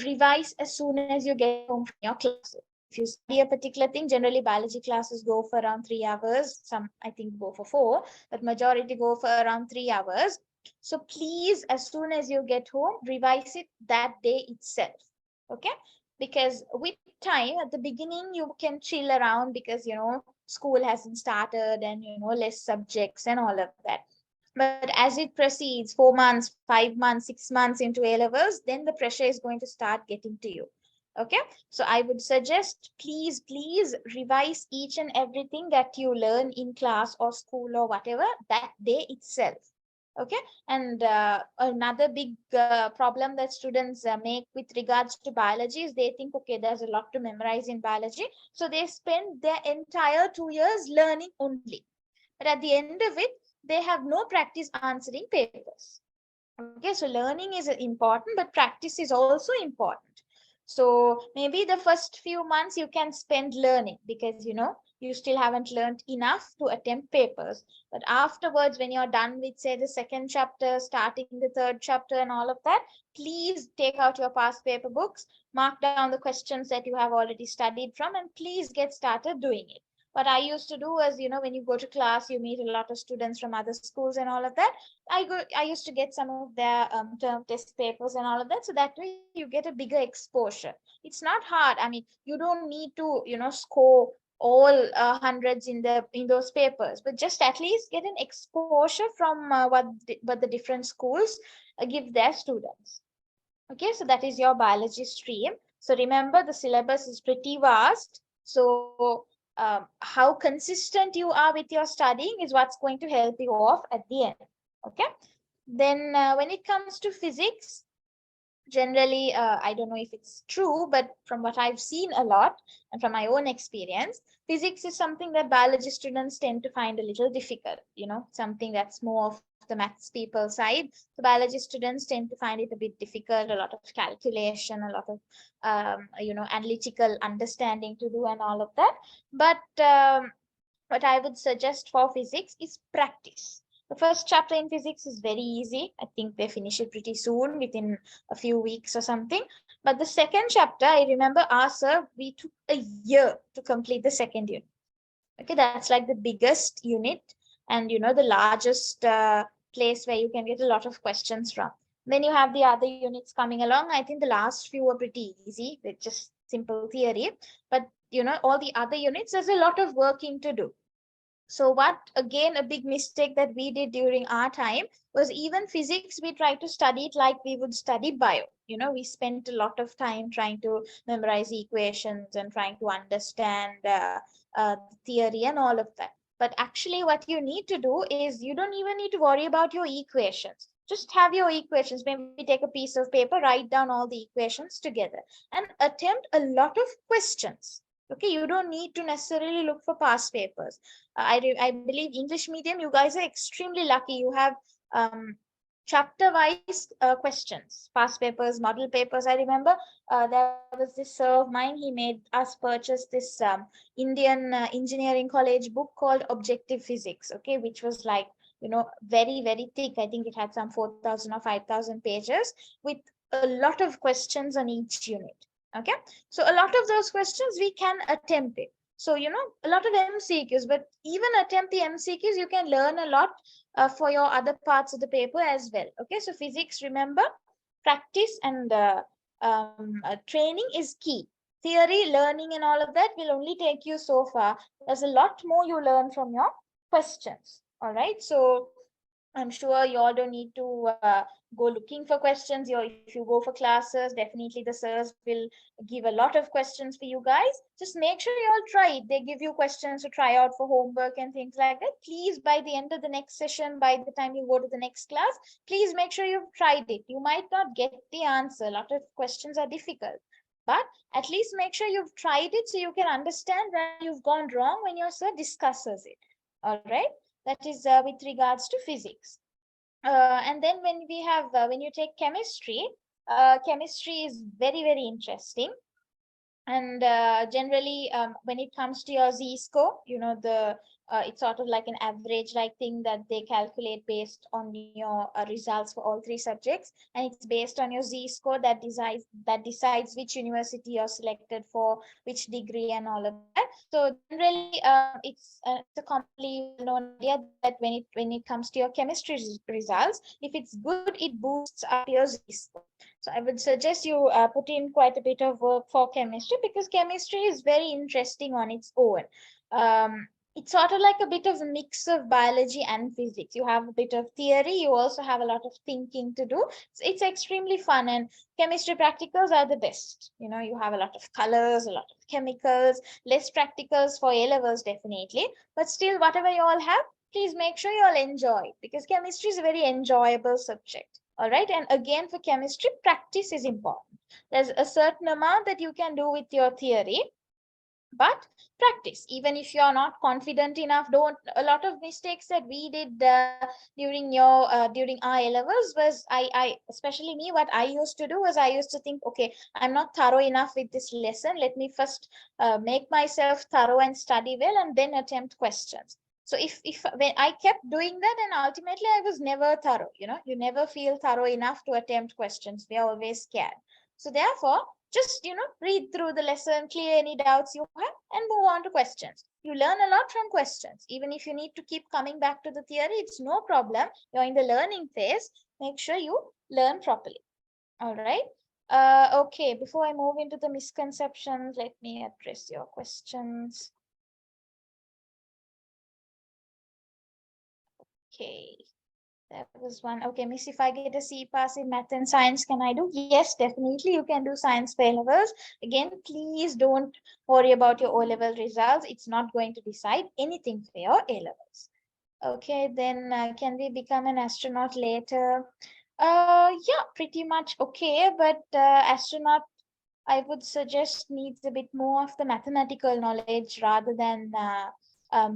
revise as soon as you get home from your classes. If you study a particular thing, generally biology classes go for around 3 hours. Some, I think, go for 4, but majority go for around 3 hours. So please, as soon as you get home, revise it that day itself. Okay? Because with time, at the beginning, you can chill around because, school hasn't started and, less subjects and all of that. But as it proceeds, 4 months, 5 months, 6 months into A-levels, then the pressure is going to start getting to you. Okay, so I would suggest, please revise each and everything that you learn in class or school or whatever that day itself. Okay, and another big problem that students make with regards to biology is they think, okay, there's a lot to memorize in biology. So they spend their entire 2 years learning only. But at the end of it, they have no practice answering papers. Okay, so learning is important, but practice is also important. So maybe the first few months you can spend learning because, you still haven't learned enough to attempt papers. But afterwards, when you're done with, say, the 2nd chapter, starting the 3rd chapter and all of that, please take out your past paper books, mark down the questions that you have already studied from, and please get started doing it. What I used to do was, when you go to class, you meet a lot of students from other schools and all of that. I used to get some of their term test papers and all of that. So that way you get a bigger exposure. It's not hard. I mean, you don't need to, score all hundreds in those papers, but just at least get an exposure from what the different schools give their students. Okay, so that is your biology stream. So remember, the syllabus is pretty vast. So how consistent you are with your studying is what's going to help you off at the end. Okay, then when it comes to physics, generally, I don't know if it's true, but from what I've seen a lot and from my own experience, physics is something that biology students tend to find a little difficult, something that's more of the maths people side. The biology students tend to find it a bit difficult, a lot of calculation, a lot of, analytical understanding to do and all of that. But what I would suggest for physics is practice. The first chapter in physics is very easy. I think they finish it pretty soon, within a few weeks or something. But the second chapter, I remember our sir, we took a year to complete the second unit. Okay, that's like the biggest unit and the largest place where you can get a lot of questions from. Then you have the other units coming along. I think the last few were pretty easy with just simple theory. But all the other units, there's a lot of working to do. So what, again, a big mistake that we did during our time was even physics, we tried to study it like we would study bio. We spent a lot of time trying to memorize equations and trying to understand theory and all of that. But actually what you need to do is you don't even need to worry about your equations. Just have your equations, maybe take a piece of paper, write down all the equations together and attempt a lot of questions. Okay, you don't need to necessarily look for past papers. I believe English medium, you guys are extremely lucky. You have chapter wise questions, past papers, model papers. I remember there was this sir of mine, he made us purchase this Indian engineering college book called Objective Physics, okay, which was like, very, very thick. I think it had some 4,000 or 5,000 pages with a lot of questions on each unit. Okay, so a lot of those questions we can attempt it. So, a lot of MCQs, but even attempt the MCQs, you can learn a lot for your other parts of the paper as well. Okay, so physics, remember, practice and training is key. Theory, learning and all of that will only take you so far. There's a lot more you learn from your questions. All right, so I'm sure you all don't need to go looking for questions. If you go for classes, definitely the sirs will give a lot of questions for you guys. Just make sure you all try it. They give you questions to try out for homework and things like that. Please, by the end of the next session, by the time you go to the next class, please make sure you've tried it. You might not get the answer. A lot of questions are difficult. But at least make sure you've tried it so you can understand where you've gone wrong when your sir discusses it. All right. That is with regards to physics. And then when we have, when you take chemistry, chemistry is very, very interesting. And generally, when it comes to your Z-score, it's sort of like an average like thing that they calculate based on your results for all three subjects, and it's based on your Z-score that decides which university you're selected for, which degree, and all of that. So generally, it's a commonly known idea that when it comes to your chemistry results, if it's good, it boosts up your Z-score. So I would suggest you put in quite a bit of work for chemistry, because chemistry is very interesting on its own. It's sort of like a bit of a mix of biology and physics. You have a bit of theory, you also have a lot of thinking to do. So it's extremely fun, and chemistry practicals are the best. You have a lot of colors, a lot of chemicals, less practicals for A-levels definitely, but still whatever you all have, please make sure you all enjoy it, because chemistry is a very enjoyable subject. All right, and again for chemistry, practice is important. There's a certain amount that you can do with your theory, but practice. Even if you're not confident enough, don't. A lot of mistakes that we did during our A-levels was, I especially me, what I used to do was I used to think, okay, I'm not thorough enough with this lesson. Let me first make myself thorough and study well, and then attempt questions. So when I kept doing that, and ultimately I was never thorough. You never feel thorough enough to attempt questions. We are always scared. So therefore, just read through the lesson, clear any doubts you have, and move on to questions. You learn a lot from questions. Even if you need to keep coming back to the theory, it's no problem. You're in the learning phase. Make sure you learn properly. All right. Okay, before I move into the misconceptions, let me address your questions. Okay, that was one. Okay, Miss, if I get a C pass in math and science, can I do? Yes, definitely you can do science for A-levels. Again, please don't worry about your O-level results. It's not going to decide anything for your A-levels. Okay, then can we become an astronaut later? Yeah, pretty much okay, but astronaut, I would suggest, needs a bit more of the mathematical knowledge rather than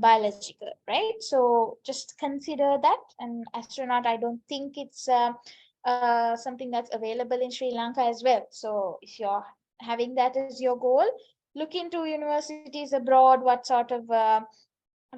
biological, right? So just consider that. And astronaut, I don't think it's something that's available in Sri Lanka as well. So if you're having that as your goal, look into universities abroad, what sort of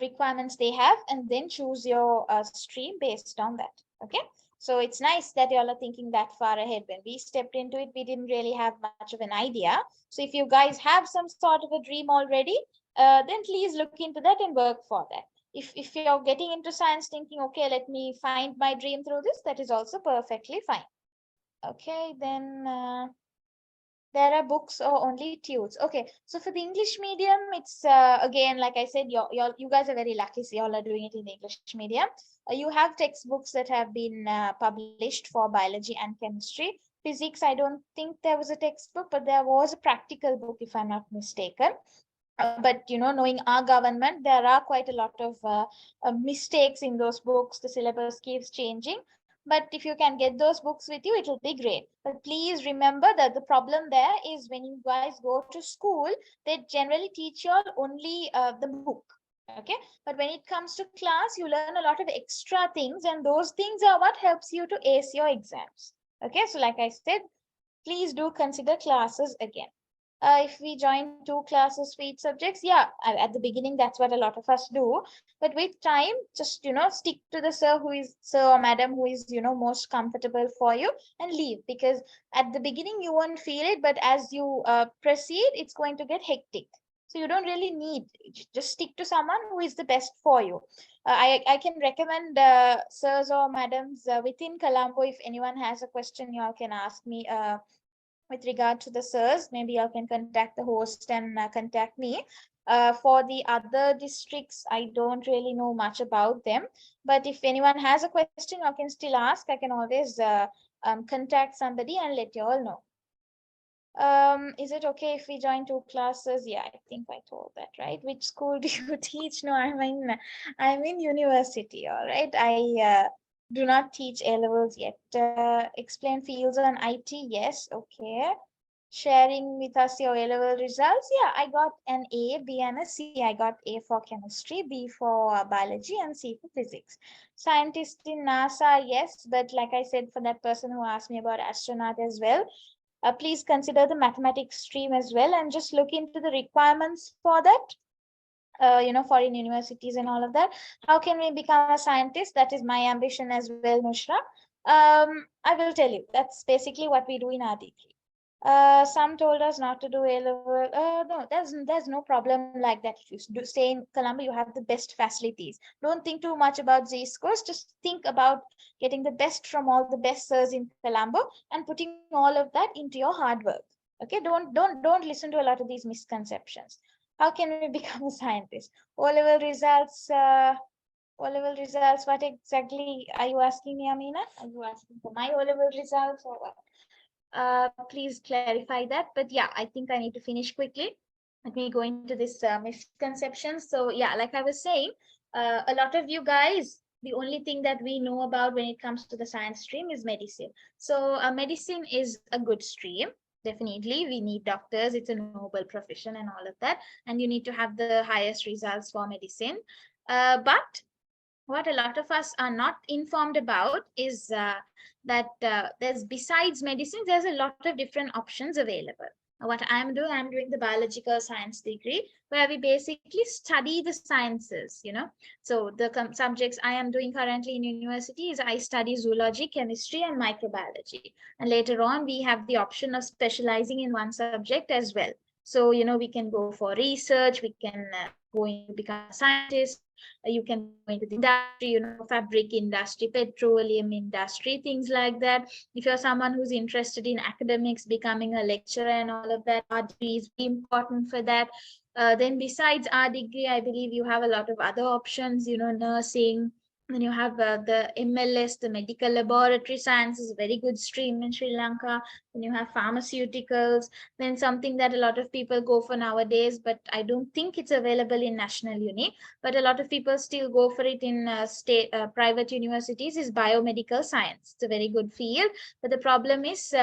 requirements they have, and then choose your stream based on that. Okay. So it's nice that y'all are thinking that far ahead. When we stepped into it, we didn't really have much of an idea. So if you guys have some sort of a dream already, then please look into that and work for that. If you're getting into science thinking, okay, let me find my dream through this, that is also perfectly fine. Okay, then there are books or only tunes. Okay, so for the English medium, it's again, like I said, you guys are very lucky. So y'all are doing it in the English medium. You have textbooks that have been published for biology and chemistry. Physics, I don't think there was a textbook, but there was a practical book, if I'm not mistaken. But knowing our government, there are quite a lot of mistakes in those books. The syllabus keeps changing. But if you can get those books with you, it will be great. But please remember that the problem there is when you guys go to school, they generally teach you all only the book. Okay. But when it comes to class, you learn a lot of extra things, and those things are what helps you to ace your exams. Okay. So like I said, please do consider classes again. If we join 2 classes for each subjects, yeah, at the beginning, that's what a lot of us do. But with time, just, stick to the sir or madam who is, most comfortable for you, and leave, because at the beginning, you won't feel it. But as you proceed, it's going to get hectic. So you don't really need, just stick to someone who is the best for you. I can recommend sirs or madams within Colombo. If anyone has a question, you all can ask me with regard to the sirs. Maybe you can contact the host and contact me. For the other districts, I don't really know much about them. But if anyone has a question, you can still ask. I can always contact somebody and let you all know. Is it okay if we join 2 classes? Yeah, I think I told that, right? Which school do you teach? No, I'm in university. All right. I do not teach A levels yet. Explain fields on IT. Yes. Okay. Sharing with us your A level results. Yeah, I got an A, B, and a C. I got A for chemistry, B for biology, and C for physics. Scientist in NASA. Yes. But like I said, for that person who asked me about astronaut as well, please consider the mathematics stream as well, and just look into the requirements for that. Foreign universities and all of that. How can we become a scientist? That is my ambition as well, Nushra. I will tell you. That's basically what we do in our degree. Some told us not to do A level. No, there's no problem like that. If you stay in Colombo, you have the best facilities. Don't think too much about Z scores. Just think about getting the best from all the best sirs in Colombo and putting all of that into your hard work. Okay, don't listen to a lot of these misconceptions. How can we become a scientist? O-level results. O-level results. What exactly are you asking me, Amina? Are you asking for my O-level results or what? Please clarify that. But yeah, I think I need to finish quickly. Let me go into this misconception. So yeah, like I was saying, a lot of you guys, the only thing that we know about when it comes to the science stream is medicine. So medicine is a good stream. Definitely, we need doctors. It's a noble profession and all of that. And you need to have the highest results for medicine. But what a lot of us are not informed about is that there's, besides medicine, there's a lot of different options available. What I'm doing the biological science degree, where we basically study the sciences. So the subjects I am doing currently in university is I study zoology, chemistry, and microbiology. And later on, we have the option of specializing in one subject as well. So, we can go for research, we can go into become a scientist, you can go into the industry, fabric industry, petroleum industry, things like that. If you're someone who's interested in academics, becoming a lecturer and all of that, our degree is important for that. Then besides our degree, I believe you have a lot of other options, nursing. Then you have the MLS, the medical laboratory science is a very good stream in Sri Lanka. Then you have pharmaceuticals. Then something that a lot of people go for nowadays, but I don't think it's available in National Uni, but a lot of people still go for it in private universities, is biomedical science. It's a very good field. But the problem is,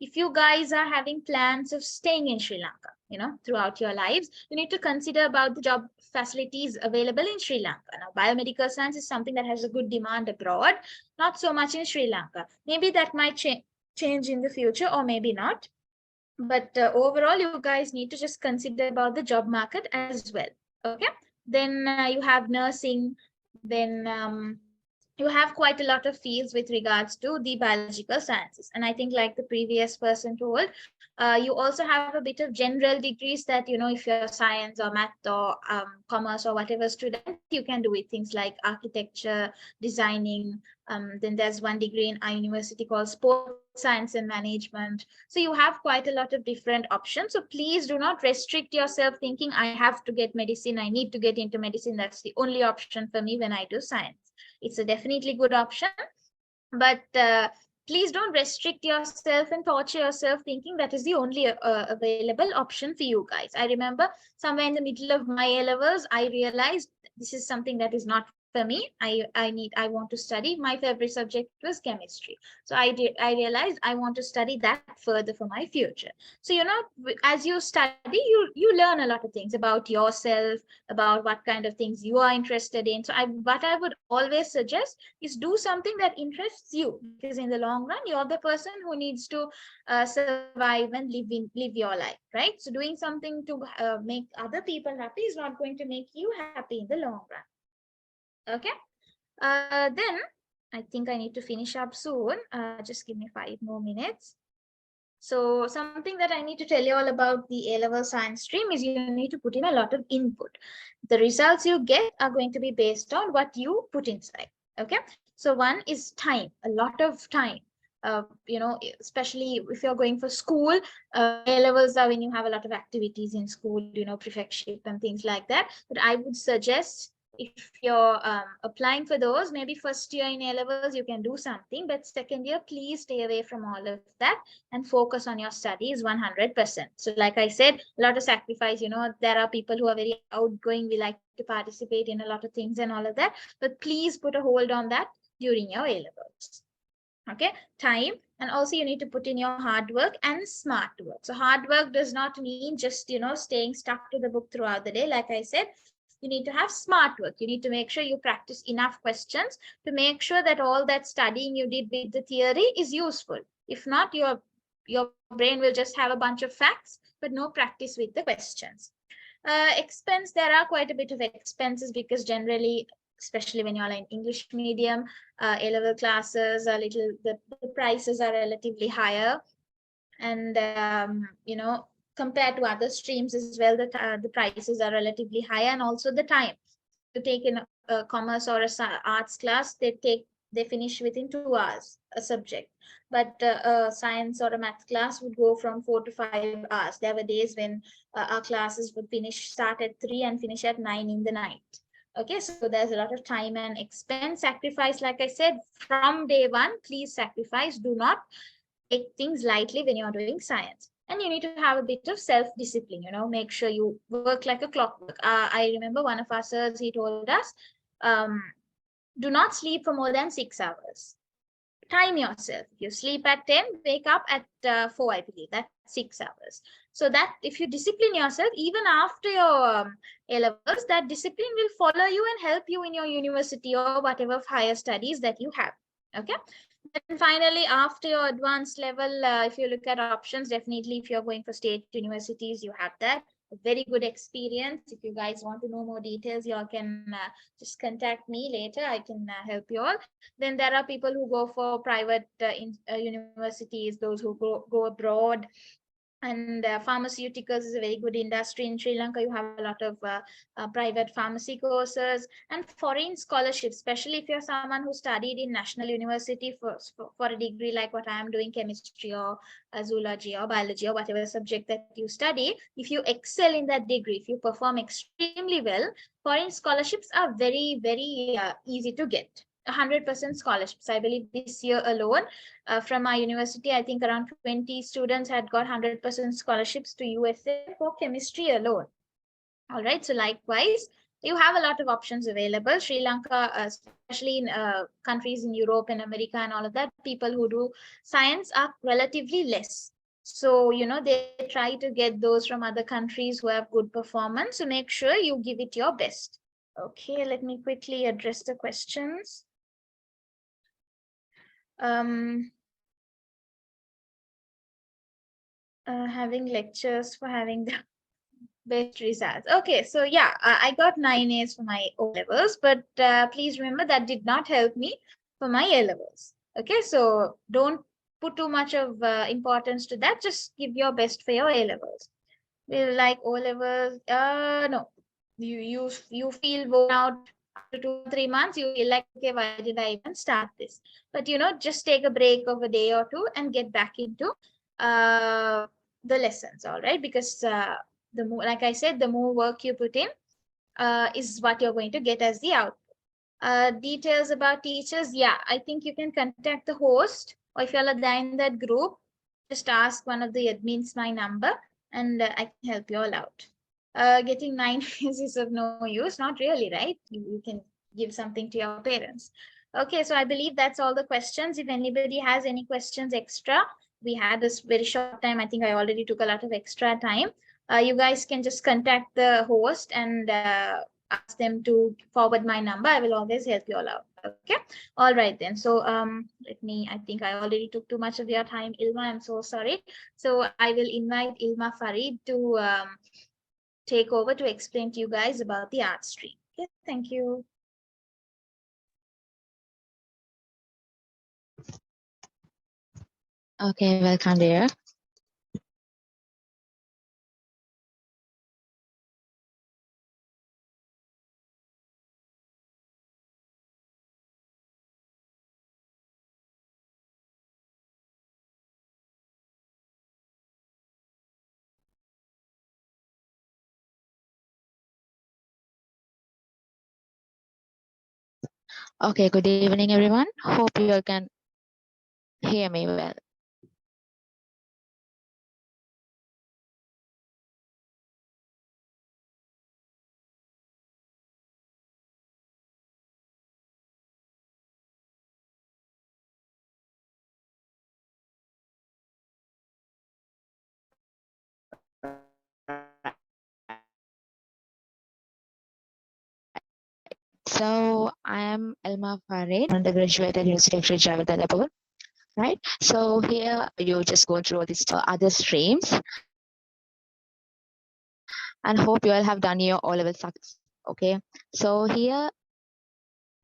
if you guys are having plans of staying in Sri Lanka, throughout your lives, you need to consider about the job facilities available in Sri Lanka. Now, biomedical science is something that has a good demand abroad, not so much in Sri Lanka. Maybe that might change in the future, or maybe not. But overall, you guys need to just consider about the job market as well. Okay. Then you have nursing. Then you have quite a lot of fields with regards to the biological sciences. And I think like the previous person told, you also have a bit of general degrees that, if you're science or math or commerce or whatever student, you can do it. Things like architecture, designing. Then there's one degree in our university called sports science and management. So you have quite a lot of different options. So please do not restrict yourself thinking, I have to get medicine, I need to get into medicine. That's the only option for me when I do science. It's a definitely good option, but please don't restrict yourself and torture yourself thinking that is the only available option for you guys. I remember somewhere in the middle of my A levels, I realized this is something that is not for me. I want to study. My favorite subject was chemistry. So I realized I want to study that further for my future. So as you study, you learn a lot of things about yourself, about what kind of things you are interested in. So what I would always suggest is do something that interests you, because in the long run you're the person who needs to survive and live your life, right? So doing something to make other people happy is not going to make you happy in the long run. Okay. Then I think I need to finish up soon. Just give me 5 more minutes. So something that I need to tell you all about the A-level science stream is you need to put in a lot of input. The results you get are going to be based on what you put inside. Okay. So one is time, a lot of time. Especially if you're going for school, A-levels are when you have a lot of activities in school, prefectship and things like that. But I would suggest, if you're applying for those, maybe first year in A-levels, you can do something, but second year, please stay away from all of that and focus on your studies 100%. So like I said, a lot of sacrifice, there are people who are very outgoing. We like to participate in a lot of things and all of that, but please put a hold on that during your A-levels. Okay, time. And also you need to put in your hard work and smart work. So hard work does not mean just, staying stuck to the book throughout the day. Like I said, you need to have smart work. You need to make sure you practice enough questions to make sure that all that studying you did with the theory is useful. If not, your brain will just have a bunch of facts, but no practice with the questions. Expense, there are quite a bit of expenses because generally, especially when you're in English medium, A-level classes are the prices are relatively higher. And, compared to other streams as well, the prices are relatively higher, and also the time. If you take in a commerce or arts class, they finish within 2 hours a subject. But a science or a math class would go from 4 to 5 hours. There were days when our classes would start at 3 and finish at 9 in the night. Okay, so there's a lot of time and expense sacrifice. Like I said, from day one, please sacrifice. Do not take things lightly when you're doing science. And you need to have a bit of self-discipline, make sure you work like a clockwork. I remember one of our sirs, he told us, um, do not sleep for more than 6 hours. Time yourself. If you sleep at 10, wake up at 4, I believe. That's 6 hours. So that if you discipline yourself, even after your A-levels, that discipline will follow you and help you in your university or whatever higher studies that you have. Okay. Then finally, after your advanced level, if you look at options, definitely if you're going for state universities, you have that. A very good experience. If you guys want to know more details, you all can just contact me later. I can help you all. Then there are people who go for private universities, those who go abroad. And pharmaceuticals is a very good industry in Sri Lanka. You have a lot of private pharmacy courses and foreign scholarships, especially if you're someone who studied in national university for a degree like what I am doing, chemistry or zoology or biology or whatever subject that you study. If you excel in that degree, if you perform extremely well, foreign scholarships are very, very easy to get. 100% scholarships. I believe this year alone, from our university, I think around 20 students had got 100% scholarships to USA for chemistry alone. All right. So likewise, you have a lot of options available. Sri Lanka, especially in countries in Europe and America and all of that, people who do science are relatively less. So, they try to get those from other countries who have good performance. So make sure you give it your best. Okay, let me quickly address the questions. Having lectures for having the Best results. Okay, so yeah, I got 9 A's for my O levels, but please remember that did not help me for my A levels. Okay, so don't put too much of importance to that. Just give your best for your A levels. Will like O levels, no, you feel worn out after 2 or 3 months. You feel like, okay, why did I even start this? But just take a break of a day or two and get back into uh the lessons. All right, because the more, like I said, the more work you put in is what you're going to get as the output. Details about teachers, yeah, I think you can contact the host, or if you're there in that group, just ask one of the admins my number, and I can help you all out. Getting 9 is of no use, not really, right? You can give something to your parents. Okay, so I believe that's all the questions. If anybody has any questions extra, we had this very short time. I think I already took a lot of extra time. You guys can just contact the host and ask them to forward my number. I will always help you all out. Okay. All right then. So I think I already took too much of your time, Ilma. I'm so sorry. So I will invite Ilma Farid to take over to explain to you guys about the art stream. Okay, thank you.
Okay, welcome dear. Okay, good evening everyone. Hope you all can hear me well. So I am Elma Farid, undergraduate at University of Sri Jagadalapur. Right. So here you just go through these other streams, and hope you all have done your O-level success. Okay. So here,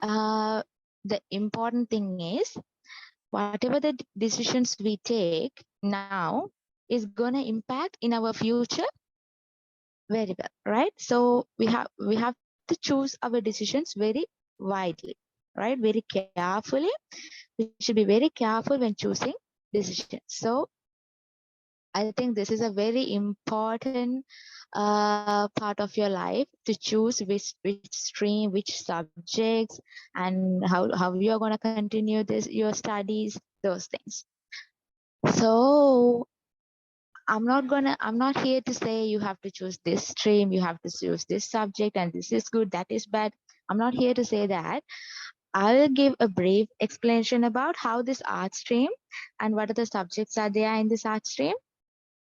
the important thing is whatever the decisions we take now is gonna impact in our future very well, right? So we have to choose our decisions very widely, right? Very carefully. We should be very careful when choosing decisions. So I think this is a very important part of your life to choose which stream, which subjects, and how you are gonna continue your studies, those things. So I'm not here to say you have to choose this stream, you have to choose this subject, and this is good, that is bad. I'm not here to say that. I'll give a brief explanation about how this art stream and what are the subjects are there in this art stream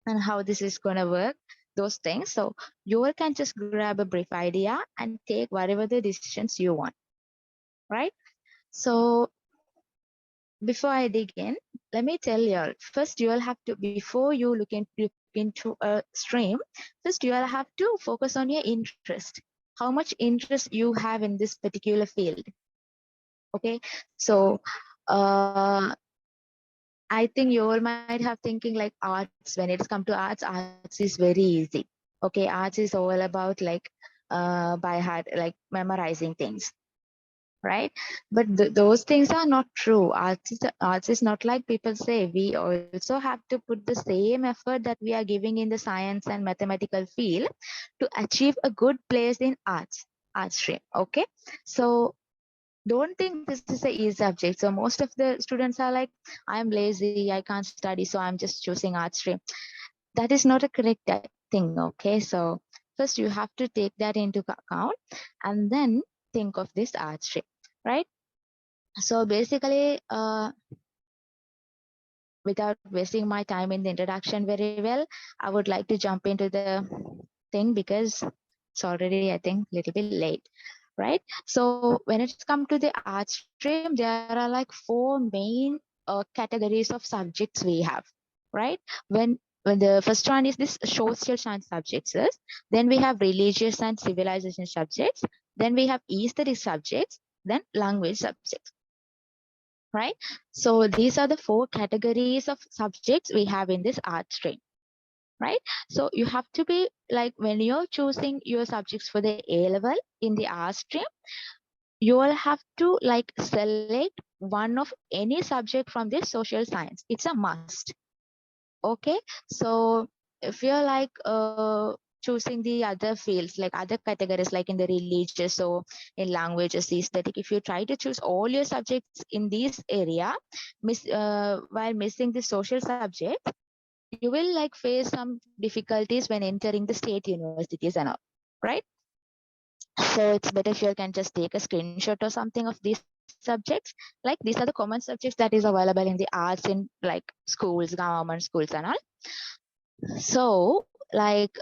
and how this is going to work, those things. So you all can just grab a brief idea and take whatever the decisions you want, right? So before I dig in, let me tell you all, first you all have to, before you look into a stream, first you all have to focus on your interest, how much interest you have in this particular field. Okay, so I think you all might have thinking like arts. When it's come to arts is very easy. Okay, arts is all about like by heart, like memorizing things, right? But those things are not true. Arts is not like people say. We also have to put the same effort that we are giving in the science and mathematical field to achieve a good place in art stream. Okay, so don't think this is an easy subject. So most of the students are like, I'm lazy, I can't study, so I'm just choosing art stream. That is not a correct thing. Okay, so first you have to take that into account and then think of this art stream, right? So basically, without wasting my time in the introduction very well, I would like to jump into the thing because it's already, I think, a little bit late, right? So when it's come to the art stream, there are like four main categories of subjects we have, right? When the first one is this social science subjects. Then we have religious and civilization subjects. Then we have aesthetic subjects. Then language subjects. Right? So these are the 4 categories of subjects we have in this art stream. Right? So you have to be like, when you're choosing your subjects for the A level in the art stream, you will have to like select one of any subject from this social science. It's a must. Okay, so if you're like choosing the other fields, like other categories, like in the religious or in languages, aesthetic, if you try to choose all your subjects in this area, while missing the social subject, you will like face some difficulties when entering the state universities and all, right? So it's better if you can just take a screenshot or something of these subjects. Like these are the common subjects that is available in the arts in like schools, government schools and all. So like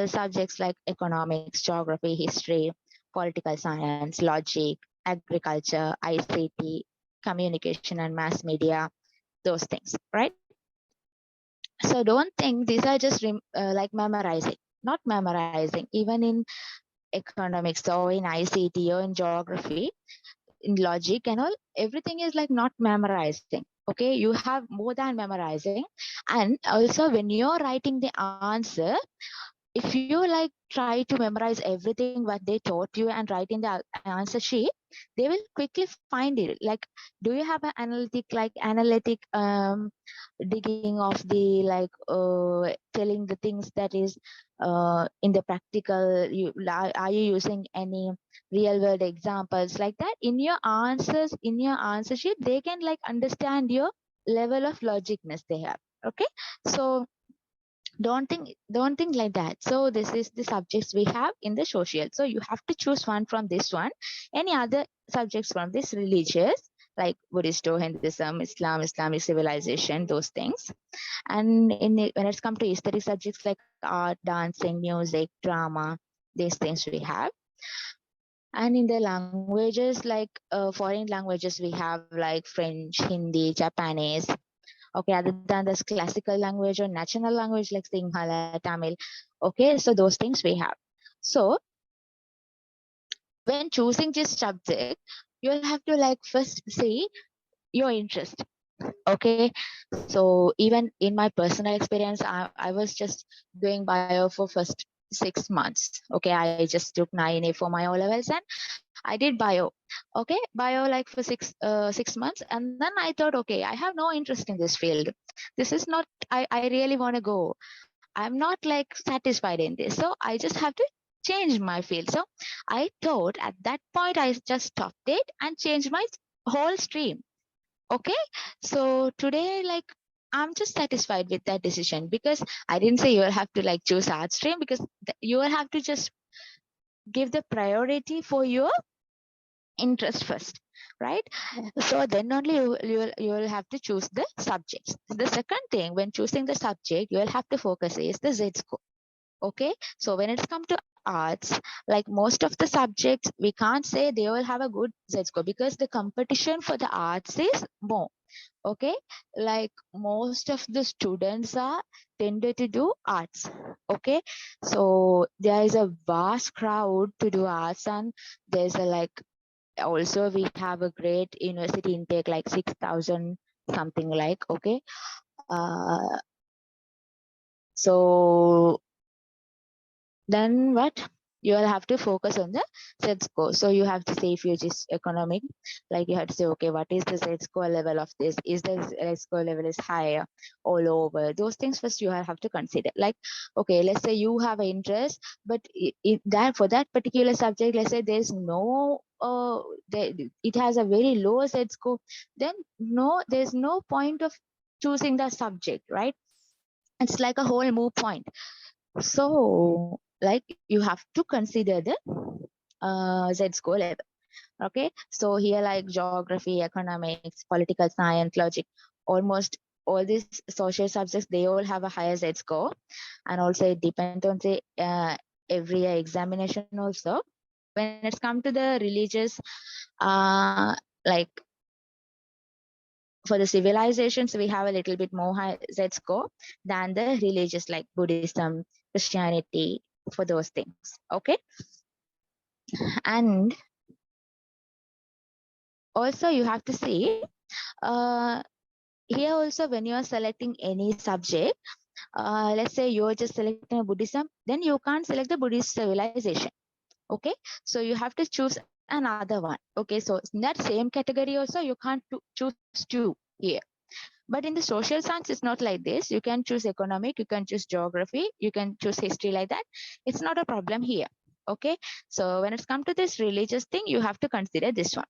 subjects like economics, geography, history, political science, logic, agriculture, ICT, communication and mass media, those things, right? So don't think these are just like memorizing, not memorizing. Even in economics or in ICT or in geography, in logic and all, everything is like not memorizing. Okay, you have more than memorizing. And also when you're writing the answer, if you like try to memorize everything what they taught you and write in the answer sheet, they will quickly find it. Like, do you have an analytic digging of the like telling the things that is in the practical, are you using any real world examples like that in your answers, in your answer sheet? They can like understand your level of logicness they have. Okay, so don't think like that. So this is the subjects we have in the social. So you have to choose one from this one. Any other subjects from this religious, like Buddhist or Hinduism, Islam, Islamic civilization, those things. And when it's come to aesthetic subjects like art, dancing, music, drama, these things we have. And in the languages, like foreign languages, we have like French, Hindi, Japanese. Okay, other than this classical language or national language like Sinhala, Tamil. Okay, so those things we have. So when choosing this subject, you'll have to like first see your interest. Okay, so even in my personal experience, I was just doing bio for first 6 months. Okay, I just took 9A for my O levels and I did bio. Okay, bio like for 6 months, and then I thought, okay, I have no interest in this field. This is not, I really want to go. I'm not like satisfied in this, so I just have to change my field. So I thought at that point I just stopped it and changed my whole stream. Okay, so today like I'm just satisfied with that decision, because I didn't say you will have to like choose art stream, because you will have to just give the priority for your interest first, right? So then only you will have to choose the subjects. The second thing, when choosing the subject, you will have to focus is the Z score. Okay, so when it's come to arts, like most of the subjects, we can't say they will have a good Z score, because the competition for the arts is more. Okay, like most of the students are tended to do arts. Okay, so there is a vast crowd to do arts, and there's a like, also we have a great university intake like 6,000 something like. Okay, uh, so then what, you will have to focus on the Z score. So you have to say, if you just economic, like you have to say, okay, what is the Z score level of this? Is the Z score level is higher all over? Those things first you have to consider. Like, okay, let's say you have an interest, but that for that particular subject, let's say there's no it has a very low Z score, then no, there's no point of choosing the subject, right? It's like a whole moot point. So like you have to consider the Z score level. Okay, so here like geography, economics, political science, logic, almost all these social subjects, they all have a higher Z score. And also it depends on the every year examination also. When it's come to the religious, like for the civilizations, we have a little bit more high Z score than the religious like Buddhism, Christianity, for those things. Okay. And also you have to see uh, here also when you are selecting any subject, let's say you're just selecting a Buddhism, then you can't select the Buddhist civilization. Okay. So you have to choose another one. Okay. So in that same category also, you can't choose two here. But in the social science, it's not like this. You can choose economic, you can choose geography, you can choose history like that. It's not a problem here. Okay. So when it's come to this religious thing, you have to consider this one.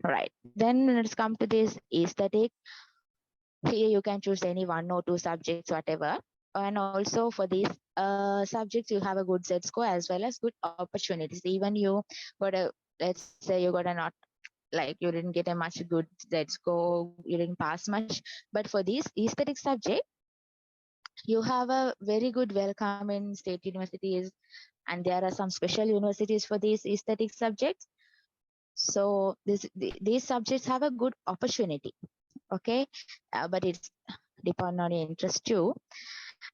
Right. Then when it's come to this aesthetic, here you can choose any one or two subjects, whatever. And also for these subjects, you have a good Z score as well as good opportunities. Even you got a, let's say you got a not like you didn't get a much good Z score, you didn't pass much. But for these aesthetic subject, you have a very good welcome in state universities, and there are some special universities for these aesthetic subjects. So these subjects have a good opportunity. Okay. But it's depend on your interest too.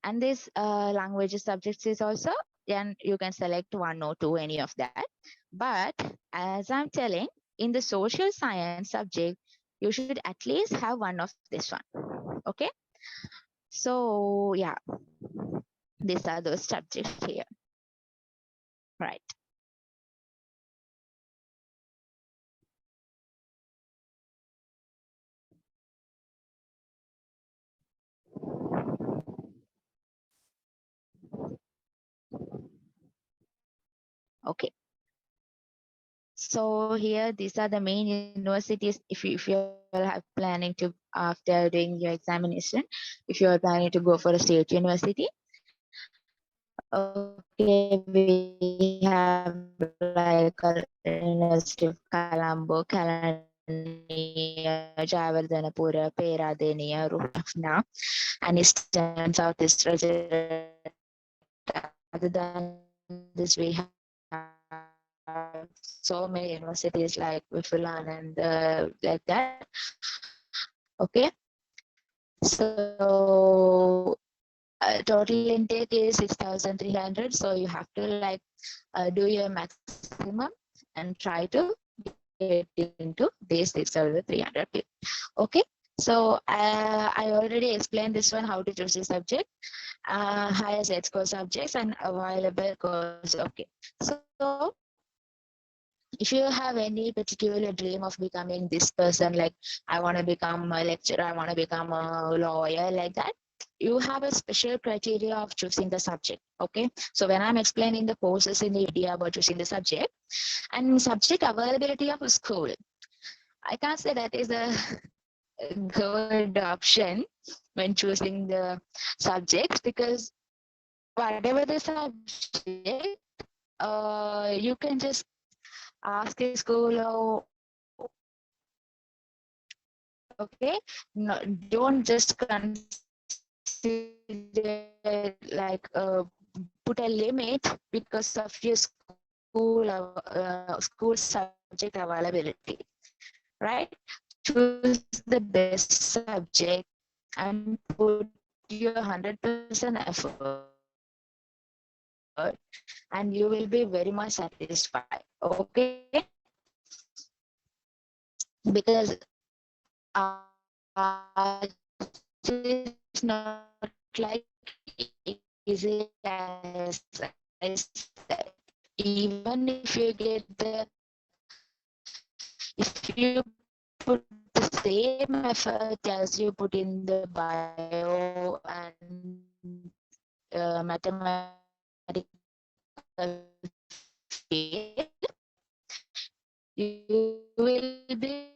And this languages subjects is also, then you can select one or two, any of that. But as I'm telling, in the social science subject, you should at least have one of this one. Okay. So yeah, these are those subjects here. Right. Okay. So here, these are the main universities. If you are planning to, after doing your examination, if you are planning to go for a state university, okay, we have like a University of Colombo, Kelaniya, Jayawardhanapura, Peradeniya, Rupafna, and Eastern Southeast Raja. Other than this, we have so many universities like Wifulan and like that. Okay. So total intake is 6,300. So you have to like do your maximum and try to get into these 6,300 people. Okay. So I already explained this one, how to choose a subject, higher Z score subjects and available course. Okay. So if you have any particular dream of becoming this person, like I want to become a lecturer, I want to become a lawyer, like that, you have a special criteria of choosing the subject. Okay. So when I'm explaining the courses in the video about choosing the subject and subject availability of a school, I can't say that is a good option when choosing the subjects, because whatever the subject, you can just ask a school or okay, no, don't just consider like put a limit because of your school subject availability, right? Choose the best subject and put your 100% effort, and you will be very much satisfied. Okay. Because it's not like easy as I said. Even if you get the, if you put the same effort as you put in the bio and mathematical field, you will be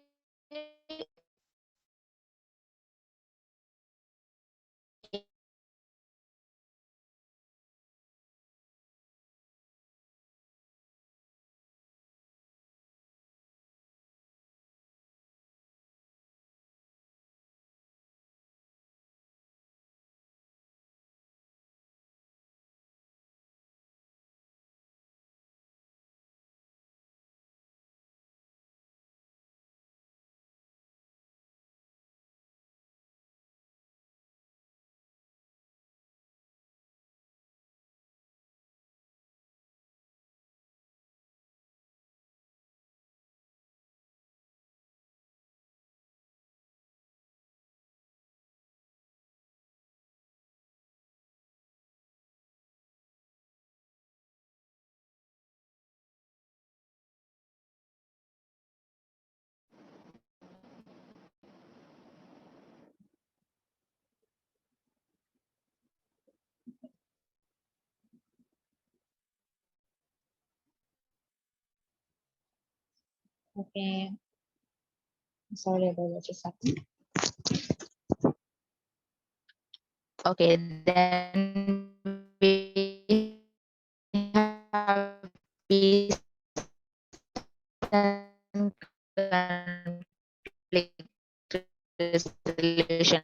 Okay. Sorry about that. Just happened. Okay, then we have peace and conflict resolution.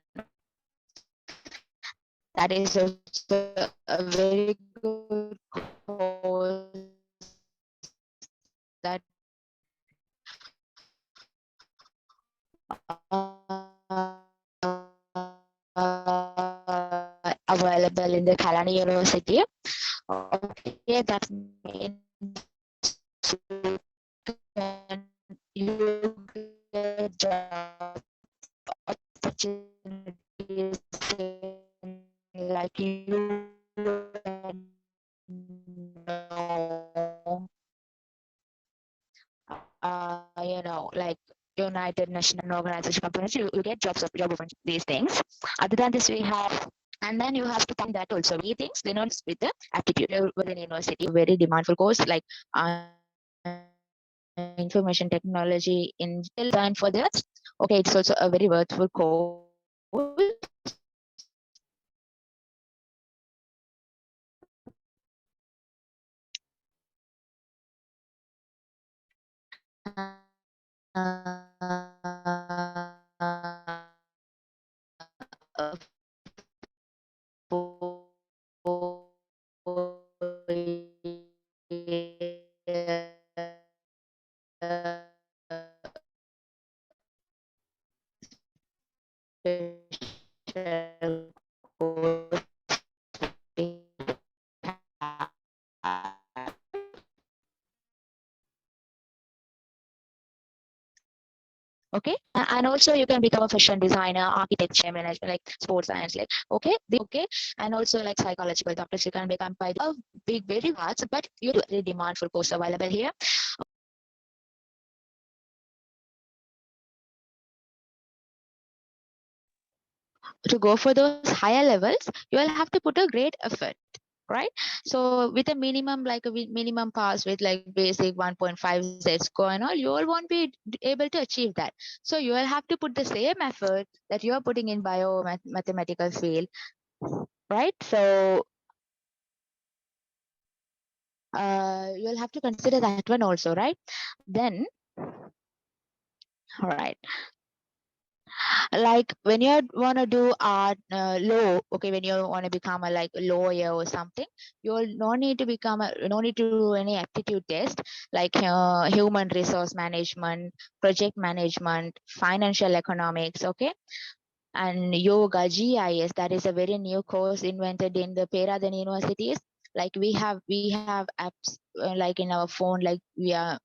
That is also a very good course that available in the Kalani University. Okay, that means you get job opportunities like you know, like United Nations Organization components, you get job opportunities, these things. Other than this, we have, and then you have to find that also. We things, they know with the aptitude within university, very demandful course like information technology in design for that. Okay, it's also a very worthwhile course. Okay, and also you can become a fashion designer, architecture, management, like sports science, like okay, and also like psychological doctors you can become by a big, very vast, but you very demand for course available here. To go for those higher levels, you will have to put a great effort, right? So with a minimum, like a minimum pass with like basic 1.5 Z score and all, you all won't be able to achieve that. So you will have to put the same effort that you are putting in mathematical field, right? So you'll have to consider that one also, right? Then, all right, like when you want to do art law, okay, when you want to become a like lawyer or something, you'll no need to no need to do any aptitude test like human resource management, project management, financial economics, okay, and yoga GIS. That is a very new course invented in the Peradhan universities. Like we have apps like in our phone, like we are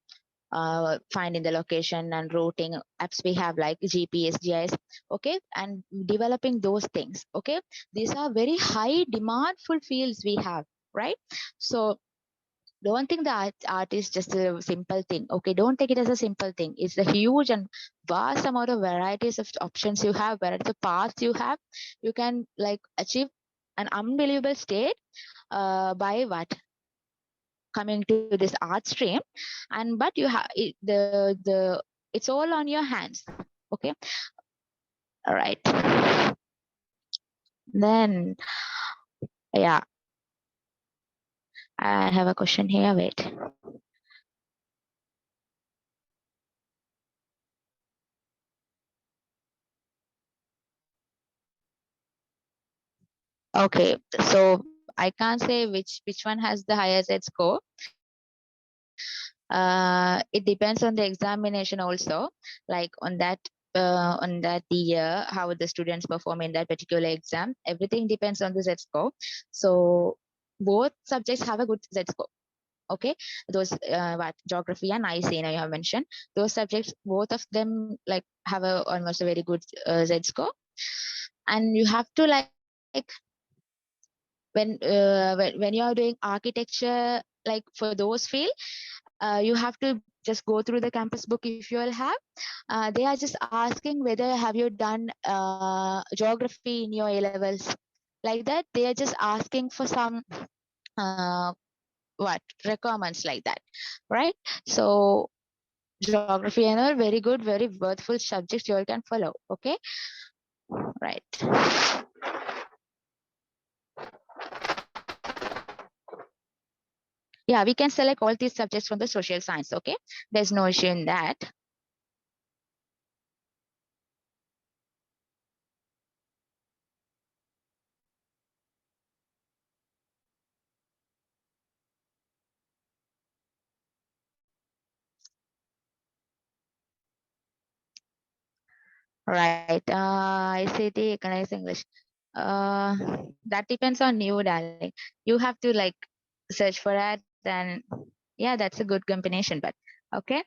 finding the location and routing apps. We have like GPS, GIS, okay, and developing those things, okay. These are very high demandful fields we have, right? So don't think that art is just a simple thing, okay. Don't take it as a simple thing. It's a huge and vast amount of varieties of options you have, varieties of paths you have. You can like achieve an unbelievable state by what coming to this art stream, and but you have the it's all on your hands, okay. All right, then yeah, I have a question here, wait. Okay, so I can't say which one has the highest Z score. It depends on the examination also, like on that year how the students perform in that particular exam. Everything depends on the Z score. So both subjects have a good Z score, okay. Those what geography and IC now you have mentioned, those subjects, both of them like have a almost a very good Z score. And you have to like when you are doing architecture, like for those field, you have to just go through the campus book if you all have. They are just asking whether have you done geography in your A levels, like that. They are just asking for some what requirements like that, right? So geography and all, very good, very worthful subjects you all can follow. Okay, right. Yeah, we can select all these subjects from the social science. Okay, there's no issue in that. Right. ICT, economics, English. That depends on you, darling. You have to like search for that, and yeah, that's a good combination. But okay,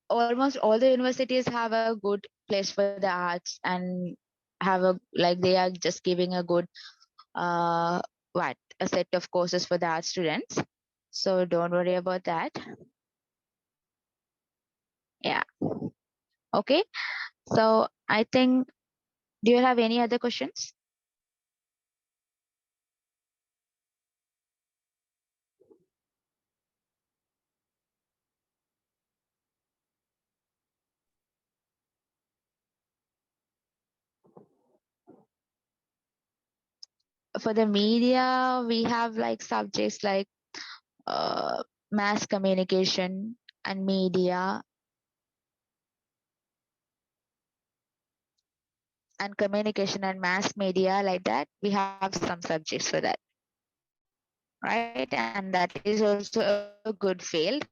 almost all the universities have a good place for the arts and have a like they are just giving a good a set of courses for the art students. So don't worry about that. Yeah. Okay. So I think, do you have any other questions? For the media, we have like subjects like mass communication and media and communication and mass media, like that. We have some subjects for that, right? And that is also a good field.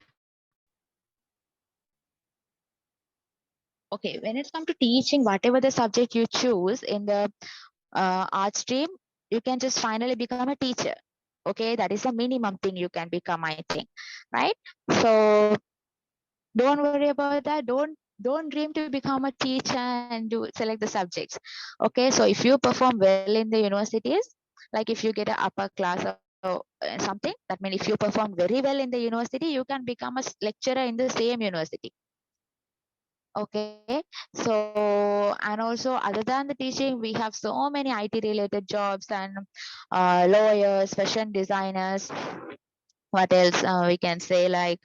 Okay, when it's come to teaching, whatever the subject you choose in the art stream, you can just finally become a teacher. Okay, that is the minimum thing you can become, I think, right? So don't worry about that. Don't dream to become a teacher and do select the subjects. Okay, so if you perform well in the universities, like if you get an upper class or something, that means if you perform very well in the university, you can become a lecturer in the same university. Okay, so and also other than the teaching, we have so many IT related jobs and lawyers, fashion designers. What else we can say, like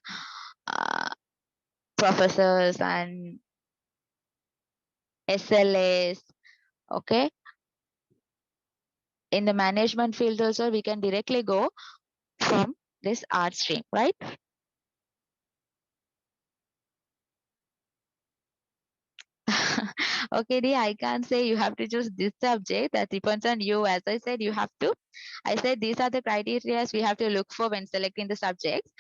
uh, professors and SLAs. Okay, in the management field also, we can directly go from this art stream, right? Okay, Dee, I can't say you have to choose this subject. That depends on you. As I said, you have to. I said these are the criteria we have to look for when selecting the subjects.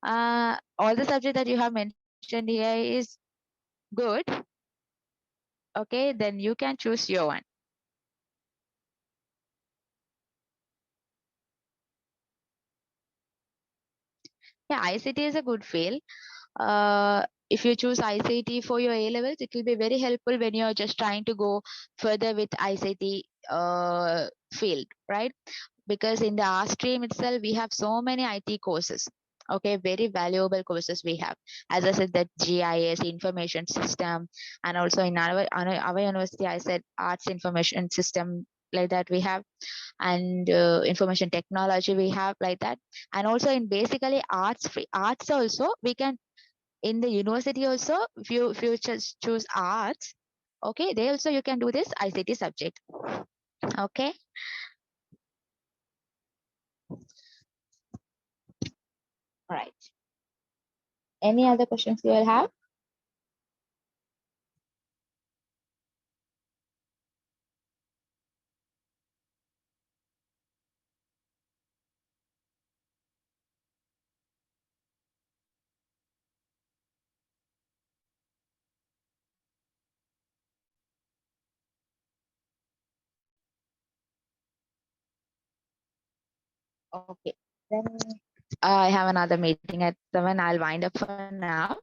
All the subject that you have mentioned here is good. Okay, then you can choose your one. Yeah, ICT is a good field. If you choose ICT for your A levels, it will be very helpful when you're just trying to go further with ICT field, right? Because in the R stream itself, we have so many IT courses. Okay, very valuable courses we have. As I said, that GIS, information system, and also in our university, I said arts information system, like that we have, and information technology we have, like that. And also in basically arts also, we can in the university also, if you just choose arts, okay, they also you can do this ICT subject. Okay, all right. Any other questions you will have? Okay, then I have another meeting at 7. I'll wind up for now.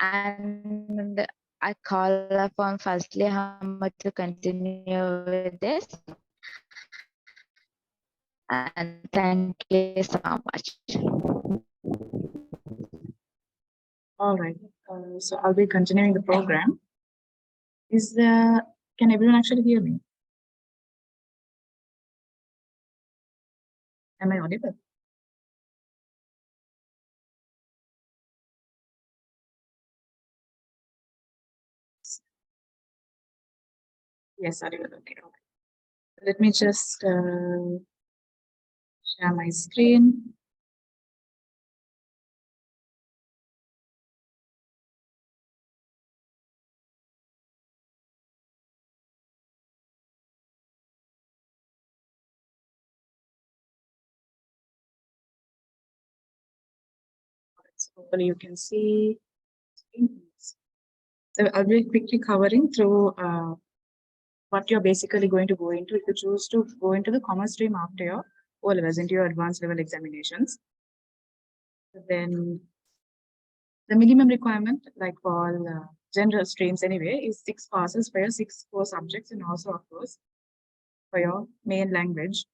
And I call upon firstly Hamad to continue with this. And thank you so much.
All right. So I'll be continuing the program. Can everyone actually hear me? Am I audible? Yes, audible. Okay. Let me just share my screen. So hopefully you can see. So I'll be quickly covering through what you're basically going to go into if you choose to go into the commerce stream after your O-levels, into your advanced level examinations. Then the minimum requirement, like for all general streams anyway, is 6 passes for your 6 core subjects, and also of course for your main language.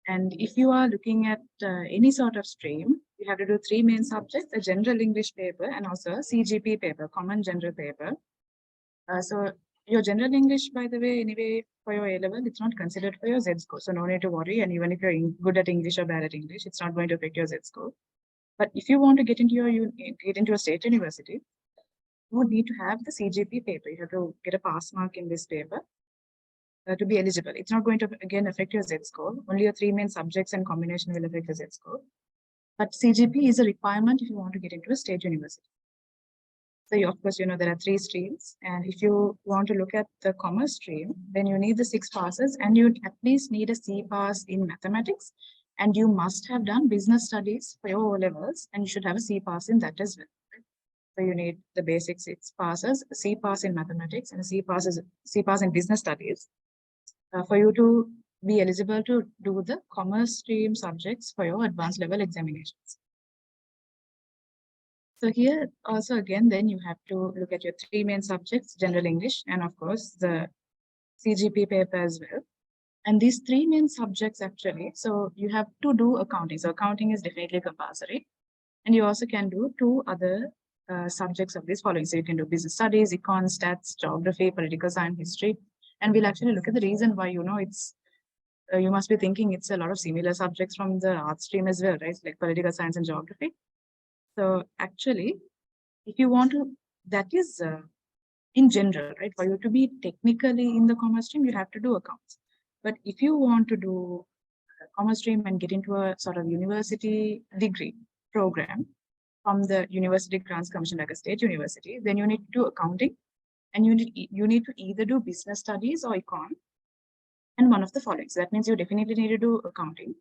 And if you are looking at any sort of stream, you have to do 3 main subjects: a general English paper and also a CGP paper, common general paper. So your general English, by the way, anyway, for your A-level, it's not considered for your Z-score. So no need to worry. And even if you're good at English or bad at English, it's not going to affect your Z-score. But if you want to get into a state university, you would need to have the CGP paper. You have to get a pass mark in this paper to be eligible. It's not going to, again, affect your Z-score. Only your 3 main subjects and combination will affect your Z-score. But CGP is a requirement if you want to get into a state university. So of course, there are 3 streams. And if you want to look at the commerce stream, then you need the 6 passes, and you at least need a C pass in mathematics. And you must have done business studies for your O-levels, and you should have a C pass in that as well. So you need the basic 6 passes, a C pass in mathematics, and a C pass in business studies for you to be eligible to do the commerce stream subjects for your advanced level examinations. So here also again, then you have to look at your 3 main subjects, general English, and of course the CGP paper as well. And these 3 main subjects actually, so you have to do accounting. So accounting is definitely compulsory. And you also can do 2 other subjects of this following. So you can do business studies, econ, stats, geography, political science, history. And we'll actually look at the reason why, it's, you must be thinking it's a lot of similar subjects from the art stream as well, right? Like political science and geography. So actually, if you want to, that is in general, right? For you to be technically in the commerce stream, you have to do accounts. But if you want to do commerce stream and get into a sort of university degree program from the University Grants Commission, like a state university, then you need to do accounting, and you need to either do business studies or econ, and one of the following. So that means you definitely need to do accounting.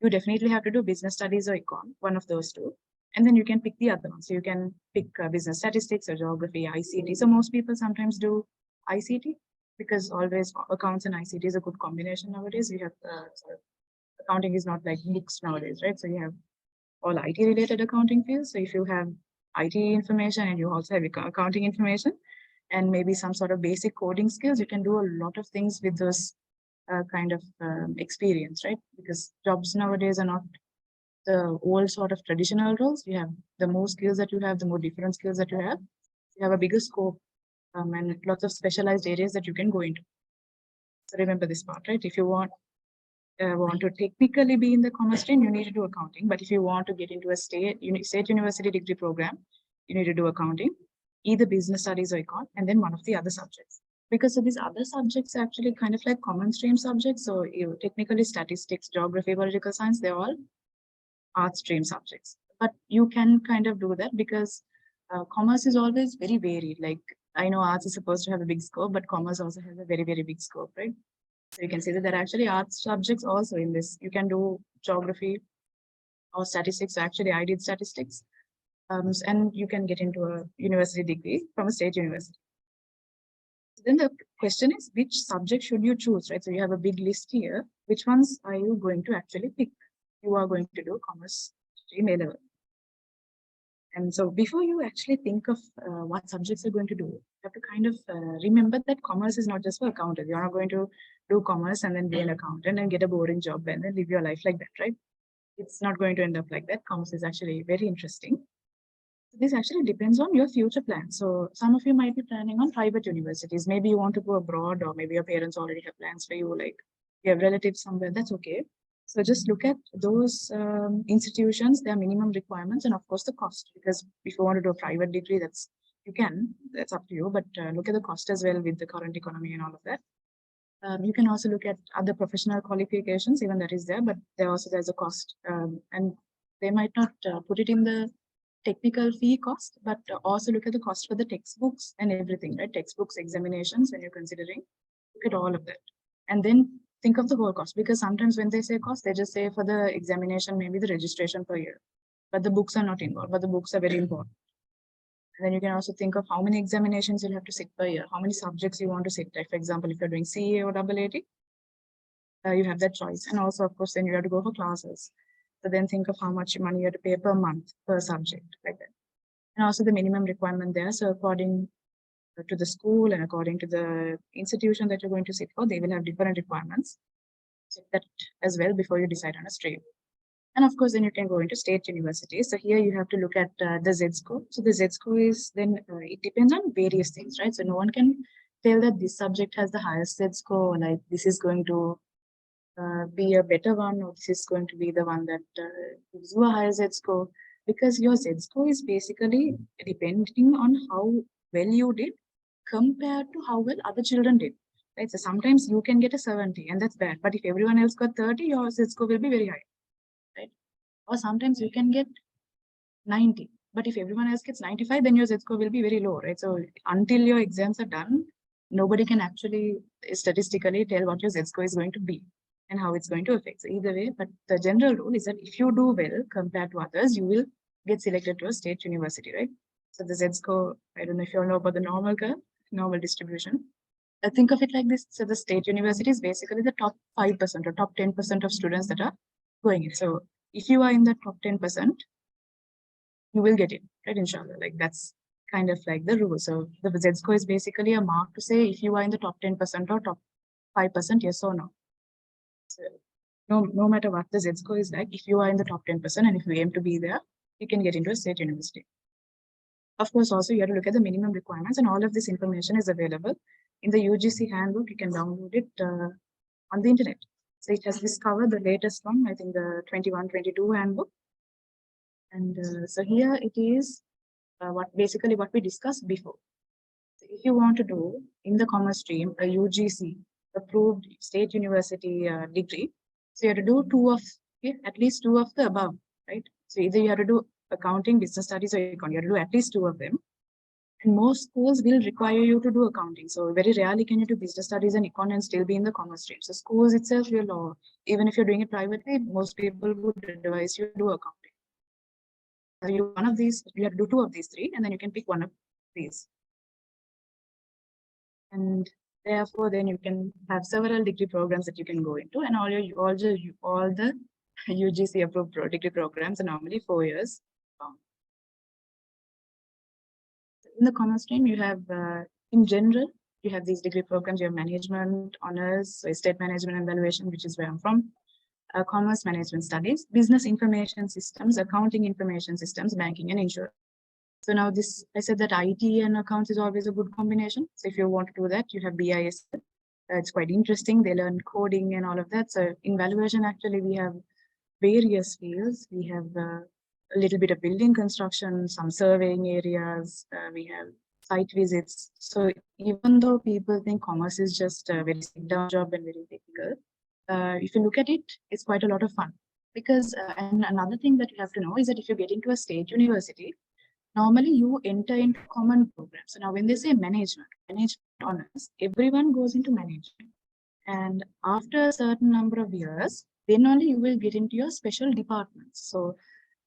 You definitely have to do business studies or econ, one of those 2. And then you can pick the other one. So you can pick business statistics or geography, ICT. So most people sometimes do ICT because always accounts and ICT is a good combination nowadays. You have accounting is not like books nowadays, right? So you have all IT related accounting fields. So if you have IT information and you also have accounting information and maybe some sort of basic coding skills, you can do a lot of things with those kind of experience, right? Because jobs nowadays are not the old sort of traditional roles. You have the more skills that you have, the more different skills that you have a bigger scope and lots of specialized areas that you can go into. So remember this part, right? If you want to technically be in the commerce stream, you need to do accounting. But if you want to get into a state university degree program, you need to do accounting, either business studies or econ, and then one of the other subjects. Because so these other subjects are actually kind of like common stream subjects. So technically statistics, geography, political science, they're all art stream subjects. But you can kind of do that because commerce is always very varied. Like I know arts is supposed to have a big scope, but commerce also has a very, very big scope, right? So you can see that there are actually art subjects also in this. You can do geography or statistics. Actually, I did statistics. And you can get into a university degree from a state university. Then the question is, which subject should you choose, right? So you have a big list here. Which ones are you going to actually pick? You are going to do commerce stream A-level. And so before you actually think of what subjects you're going to do, you have to kind of remember that commerce is not just for accountants. You're not going to do commerce and then be an accountant and get a boring job and then live your life like that, right? It's not going to end up like that. Commerce is actually very interesting. This actually depends on your future plans. So some of you might be planning on private universities. Maybe you want to go abroad, or maybe your parents already have plans for you, like you have relatives somewhere. That's okay. So just look at those institutions, their minimum requirements, and of course the cost. Because if you want to do a private degree, that's up to you. But look at the cost as well with the current economy and all of that. You can also look at other professional qualifications, even that is there, but there's a cost, and they might not put it in the technical fee cost, but also look at the cost for the textbooks and everything, right? Textbooks, examinations, when you're considering, look at all of that. And then think of the whole cost, because sometimes when they say cost, they just say for the examination, maybe the registration per year, but the books are not involved, but the books are very important. And then you can also think of how many examinations you'll have to sit per year, how many subjects you want to sit. Like, for example, if you're doing CA or AAT, you have that choice. And also, of course, then you have to go for classes. So then think of how much money you have to pay per month per subject, like that. And also the minimum requirement there. So according to the school and according to the institution that you're going to sit for, they will have different requirements. Check that as well before you decide on a stream. And of course, then you can go into state universities. So here you have to look at the Z-score. So the Z-score is then, it depends on various things, right? So no one can tell that this subject has the highest Z-score, like this is going to be a better one, or this is going to be the one that gives you a higher Z-score, because your Z-score is basically depending on how well you did compared to how well other children did. Right? So sometimes you can get a 70 and that's bad, but if everyone else got 30, your Z-score will be very high. Right? Or sometimes you can get 90, but if everyone else gets 95, then your Z-score will be very low, right? So until your exams are done, nobody can actually statistically tell what your Z-score is going to be and how it's going to affect. So either way, but the general rule is that if you do well compared to others, you will get selected to a state university, right? So the Z-score, I don't know if you all know about the normal curve, normal distribution. Think of it like this. So the state university is basically the top 5% or top 10% of students that are going in. So if you are in the top 10%, you will get it, right? Inshallah, like that's kind of like the rule. So the Z-score is basically a mark to say if you are in the top 10% or top 5%, yes or no. So no matter what the Z-score is like, if you are in the top 10% and if you aim to be there, you can get into a state university. Of course, also you have to look at the minimum requirements, and all of this information is available in the UGC handbook. You can download it on the internet. So it has discovered the latest one, I think the 21-22 handbook. And so here it is what we discussed before. So if you want to do in the commerce stream a UGC approved state university degree, so you have to do at least two of the above, right? So either you have to do accounting, business studies, or econ. You have to do at least two of them. And most schools will require you to do accounting. So very rarely can you do business studies and econ and still be in the commerce stream. So schools itself will, even if you're doing it privately, most people would advise you to do accounting. So you have to do two of these three, and then you can pick one of these. And therefore, then you can have several degree programs that you can go into, and all the UGC approved degree programs are normally 4 years long. In the commerce stream, you have, in general, you have these degree programs. You have management, honors, estate management and valuation, which is where I'm from. Commerce management studies, business information systems, accounting information systems, banking and insurance. So now this, I said that IT and accounts is always a good combination. So if you want to do that, you have BIS. It's quite interesting. They learn coding and all of that. So in valuation, actually, we have various fields. We have a little bit of building construction, some surveying areas. We have site visits. So even though people think commerce is just a very sit-down job and very difficult, if you look at it, it's quite a lot of fun. Because, and another thing that you have to know is that if you get into a state university, normally you enter into common programs. So now when they say management honors, everyone goes into management. And after a certain number of years, then only you will get into your special departments. So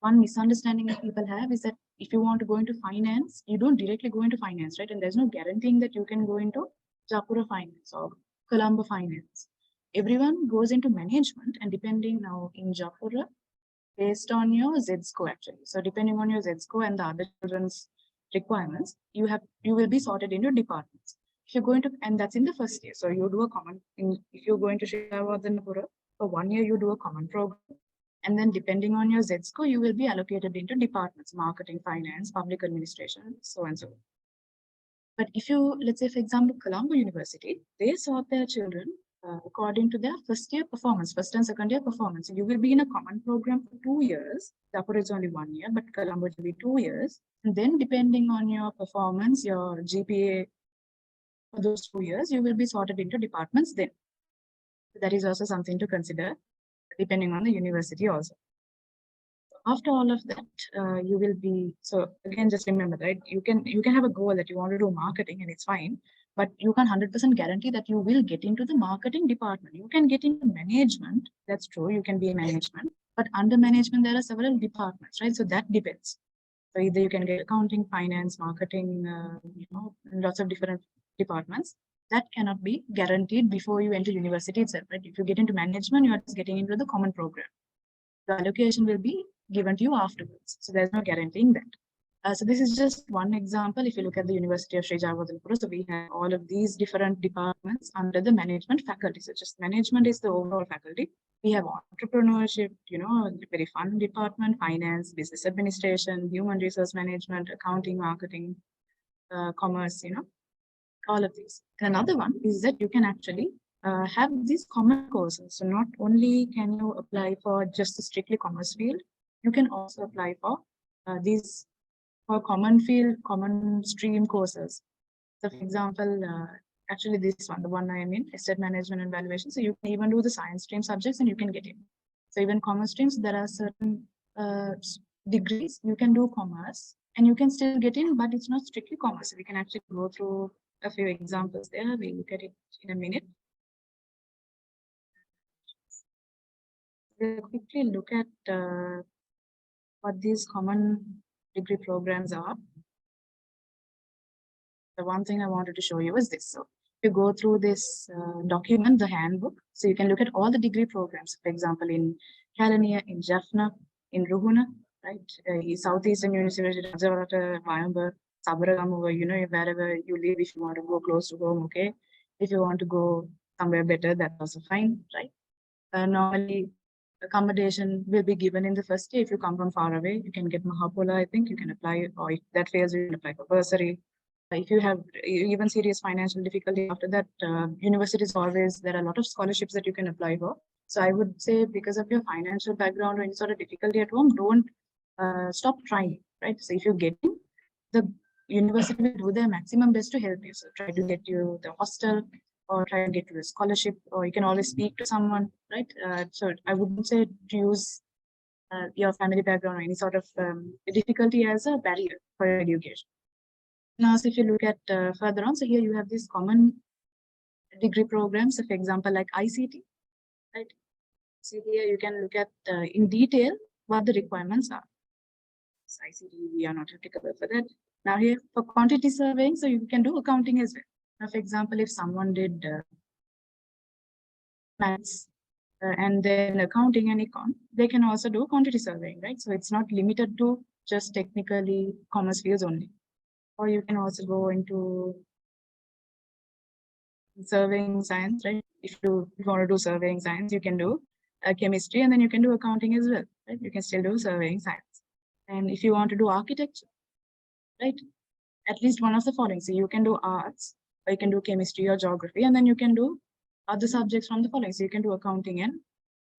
one misunderstanding that people have is that if you want to go into finance, you don't directly go into finance, right? And there's no guaranteeing that you can go into Japura finance or Colombo finance. Everyone goes into management, and depending now in Japura, based on your Z-score actually. So depending on your Z-score and the other children's requirements, you will be sorted into departments. If you're going to, and that's in the first year. So you do a common, if you're going to Shivardhanapura, for 1 year, you do a common program. And then depending on your Z-score, you will be allocated into departments, marketing, finance, public administration, so and so on. But if you, let's say, for example, Colombo University, they sort their children according to their first year performance, first and second year performance. You will be in a common program for 2 years. Japura is only 1 year, but Colombo will be 2 years. And then depending on your performance, your GPA for those 2 years, you will be sorted into departments then. That is also something to consider, depending on the university also. After all of that, you will be, so again, just remember, right? You can have a goal that you want to do marketing and it's fine, but you can't 100% guarantee that you will get into the marketing department. You can get into management. That's true. You can be in management, but under management, there are several departments, right? So that depends. So either you can get accounting, finance, marketing, lots of different departments. That cannot be guaranteed before you enter university itself, right? If you get into management, you are just getting into the common program. The allocation will be given to you afterwards. So there's no guaranteeing that. So this is just one example. If you look at the University of Sri Jayewardenepura, so we have all of these different departments under the management faculty. So just management is the overall faculty. We have entrepreneurship, very fun department, finance, business administration, human resource management, accounting, marketing, commerce, all of these. And another one is that you can actually have these common courses. So not only can you apply for just the strictly commerce field, you can also apply for these for common field, common stream courses. So for example, actually this one, the one I am in, asset management and valuation. So you can even do the science stream subjects and you can get in. So even commerce streams, there are certain degrees you can do commerce and you can still get in, but it's not strictly commerce. We can actually go through a few examples there. We'll look at it in a minute. We'll quickly look at what these common degree programs are. The one thing I wanted to show you is this. So if you go through this document, the handbook, so you can look at all the degree programs. For example, in Kelaniya, in Jaffna, in Ruhuna, right? Southeastern University, Rajavarata, Mayamba, Sabaragamu, wherever you live, if you want to go close to home, okay. If you want to go somewhere better, that's also fine, right? Normally, accommodation will be given in the first year. If you come from far away, you can get Mahapola, I think you can apply, or if that fails, you can apply for bursary. If you have even serious financial difficulty after that, universities always, there are a lot of scholarships that you can apply for. So I would say because of your financial background or any sort of difficulty at home, don't stop trying, right? So if you get in, the university will do their maximum best to help you. So try to get you the hostel, or try to get to a scholarship, or you can always speak to someone, right? So I wouldn't say to use your family background or any sort of difficulty as a barrier for your education. Now, so if you look at further on, so here you have these common degree programs, so for example, like ICT, right? So here you can look at in detail what the requirements are. So ICT, we are not applicable for that. Now here for quantity surveying, so you can do accounting as well. Now, for example, if someone did maths and then accounting and econ, they can also do quantity surveying, right? So it's not limited to just technically commerce fields only. Or you can also go into surveying science, right? If you want to do surveying science, you can do chemistry, and then you can do accounting as well, right? You can still do surveying science. And if you want to do architecture, right? At least one of the following. So you can do arts, or you can do chemistry or geography, and then you can do other subjects from the following. So you can do accounting and,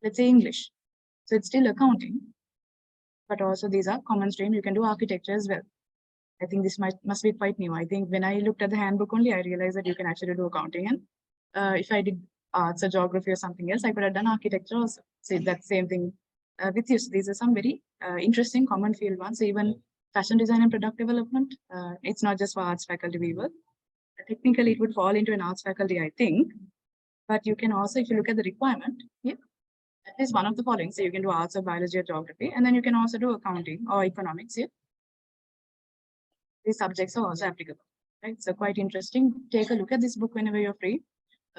let's say, English. So it's still accounting, but also these are common stream. You can do architecture as well. I think this must be quite new. I think when I looked at the handbook only, I realized that you can actually do accounting. And if I did arts or geography or something else, I could have done architecture also. So that's same thing with you. So these are some very interesting common field ones. So even fashion design and product development, it's not just for arts faculty weaver. Technically, it would fall into an arts faculty, I think. But you can also, if you look at the requirement, yeah, at least one of the following. So you can do arts or biology or geography, and then you can also do accounting or economics. Yeah. These subjects are also applicable, right? So quite interesting. Take a look at this book whenever you're free,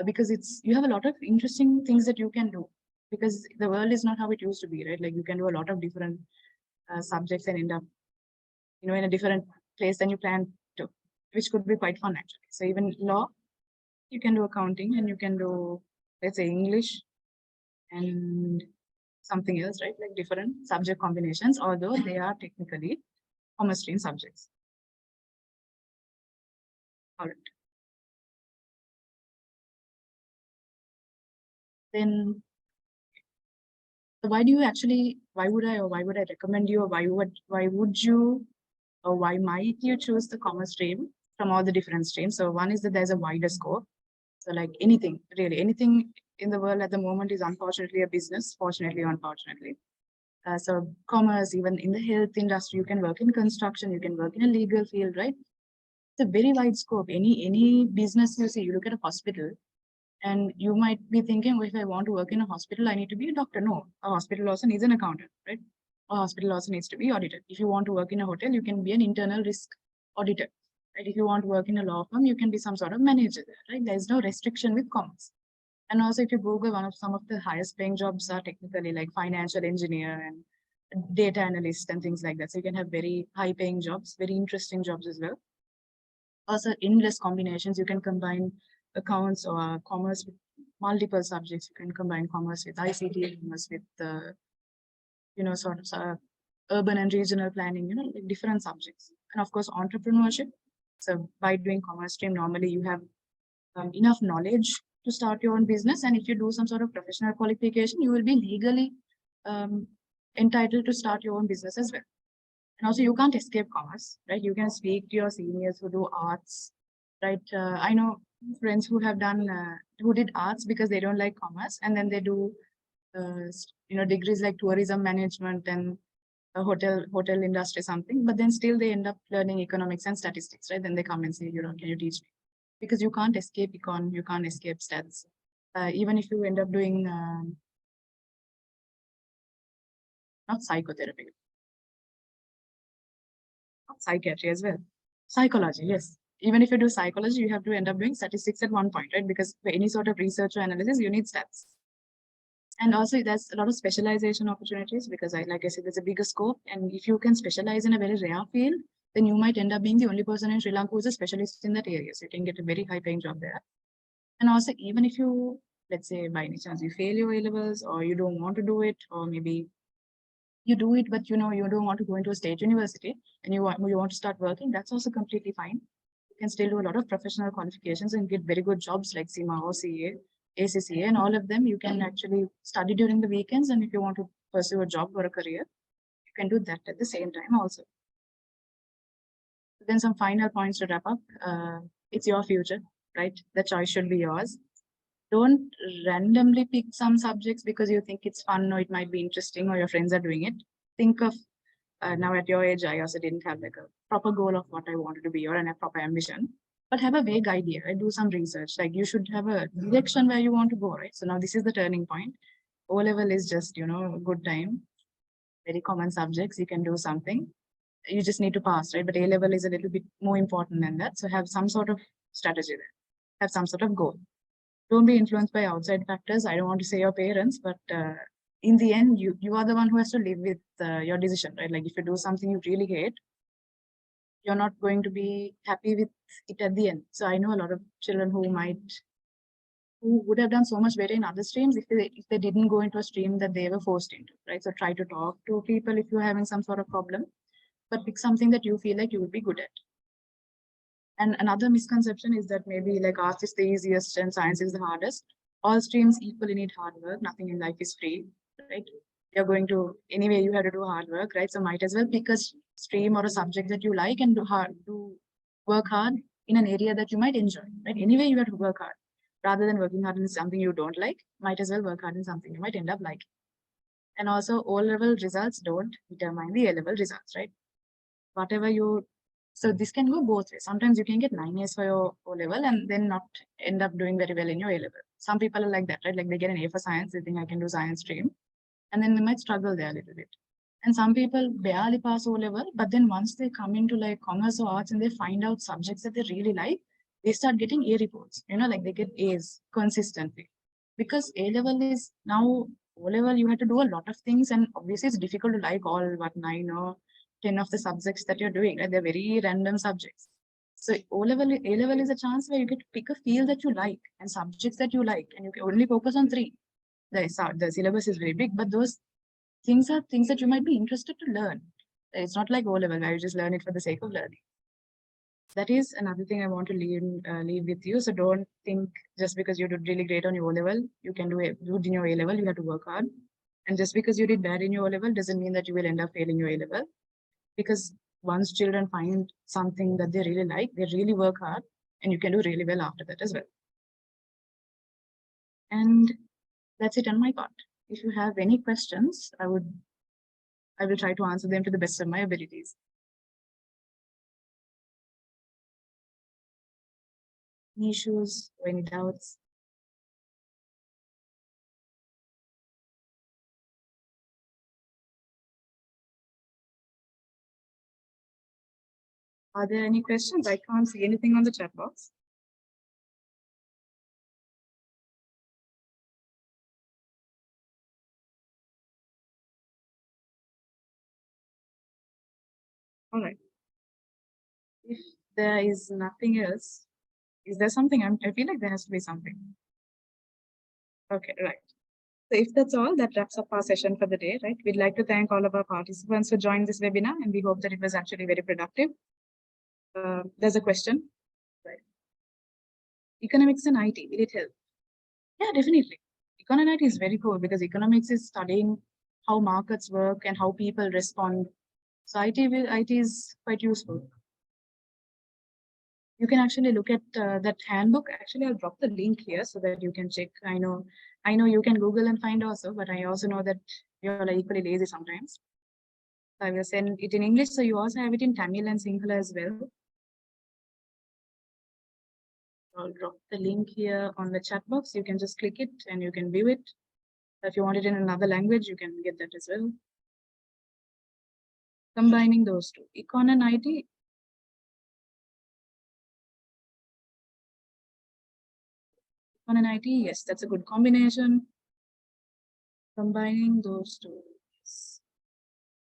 because you have a lot of interesting things that you can do, because the world is not how it used to be, right? Like you can do a lot of different subjects and end up, in a different place than you planned to, which could be quite fun actually. So even law, you can do accounting, and you can do, let's say, English and something else, right? Like different subject combinations, although they are technically commerce stream subjects. All right. Then why would I recommend you, or why would you, or why might you choose the commerce stream from all the different streams. So one is that there's a wider scope. So like anything, really anything in the world at the moment is unfortunately a business, fortunately or unfortunately. So commerce, even in the health industry, you can work in construction, you can work in a legal field, right? It's a very wide scope. Any business you see, you look at a hospital and you might be thinking, well, if I want to work in a hospital, I need to be a doctor. No, a hospital also needs an accountant, right? A hospital also needs to be audited. If you want to work in a hotel, you can be an internal risk auditor, right? If you want to work in a law firm, you can be some sort of manager there, right? There's no restriction with commerce. And also, if you Google, some of the highest paying jobs are technically like financial engineer and data analyst and things like that. So you can have very high paying jobs, very interesting jobs as well. Also, endless combinations. You can combine accounts or commerce with multiple subjects. You can combine commerce with ICT, commerce with sort of urban and regional planning, like different subjects. And of course, entrepreneurship. So by doing commerce stream, normally you have enough knowledge to start your own business. And if you do some sort of professional qualification, you will be legally entitled to start your own business as well. And also you can't escape commerce, right? You can speak to your seniors who do arts, right? I know friends who have done, who did arts because they don't like commerce, and then they do, degrees like tourism management and hotel industry something, but then still they end up learning economics and statistics, right? Then they come and say, can you teach me? Because you can't escape econ, you can't escape stats. Even if you end up doing, not psychotherapy, not psychiatry as well, psychology, yes. Even if you do psychology, you have to end up doing statistics at one point, right? Because for any sort of research or analysis, you need stats. And also there's a lot of specialization opportunities because like I said, there's a bigger scope. And if you can specialize in a very rare field, then you might end up being the only person in Sri Lanka who's a specialist in that area. So you can get a very high paying job there. And also, even if you, let's say by any chance you fail your A-levels or you don't want to do it, or maybe you do it, but you don't want to go into a state university and you want to start working, that's also completely fine. You can still do a lot of professional qualifications and get very good jobs like CIMA or CA, ACCA, and all of them. You can actually study during the weekends. And if you want to pursue a job or a career, you can do that at the same time also. Then some final points to wrap up. It's your future, right? The choice should be yours. Don't randomly pick some subjects because you think it's fun or it might be interesting or your friends are doing it. Think of, now at your age, I also didn't have like a proper goal of what I wanted to be or a proper ambition, but have a vague idea, right? Do some research. Like you should have a direction where you want to go, right? So now this is the turning point. O-level is just, a good time, very common subjects. You can do something. You just need to pass, right? But A-level is a little bit more important than that. So have some sort of strategy there, have some sort of goal. Don't be influenced by outside factors. I don't want to say your parents, but in the end, you are the one who has to live with your decision, right? Like if you do something you really hate, you're not going to be happy with it at the end. So I know a lot of children who would have done so much better in other streams if they didn't go into a stream that they were forced into, right? So try to talk to people if you're having some sort of problem, but pick something that you feel like you would be good at. And another misconception is that maybe like arts is the easiest and science is the hardest. All streams equally need hard work. Nothing in life is free, right? You're going to, anyway, you have to do hard work, right? So might as well pick a stream or a subject that you like and work hard in an area that you might enjoy, right? Anyway, you have to work hard. Rather than working hard in something you don't like, might as well work hard in something you might end up liking. And also O-level results don't determine the A-level results, right? Whatever you, so this can go both ways. Sometimes you can get 9 A's for your O-level and then not end up doing very well in your A-level. Some people are like that, right? Like they get an A for science, they think I can do science stream, and then they might struggle there a little bit. And some people barely pass O-level, but then once they come into like commerce or arts and they find out subjects that they really like, they start getting A reports, like they get A's consistently. Because A-level is now, O-level, you have to do a lot of things, and obviously it's difficult to like all 9 or 10 of the subjects that you're doing, right? They're very random subjects. So A-level is a chance where you get to pick a field that you like and subjects that you like, and you can only focus on 3. The syllabus is very big, but those things are things that you might be interested to learn. It's not like O-level where you just learn it for the sake of learning. That is another thing I want to leave with you. So don't think just because you did really great on your O-level, you can do good in your A-level, you have to work hard. And just because you did bad in your O-level doesn't mean that you will end up failing your A-level. Because once children find something that they really like, they really work hard, and you can do really well after that as well. And that's it on my part. If you have any questions, I will try to answer them to the best of my abilities. Any issues or any doubts? Are there any questions? I can't see anything on the chat box. All right. If there is nothing else, is there something? I feel like there has to be something. Okay, right. So if that's all, that wraps up our session for the day, right? We'd like to thank all of our participants for joining this webinar, and we hope that it was actually very productive. There's a question, right? Economics and IT, will it help? Yeah, definitely. Econ and IT is very cool because economics is studying how markets work and how people respond. So IT is quite useful. You can actually look at that handbook. Actually, I'll drop the link here so that you can check. I know you can Google and find also, but I also know that you're like equally lazy sometimes. So I will send it in English, so you also have it in Tamil and Sinhala as well. I'll drop the link here on the chat box. You can just click it and you can view it. If you want it in another language, you can get that as well. Combining those two, Econ and IT. Econ and IT, yes, that's a good combination. Combining those two. Yes.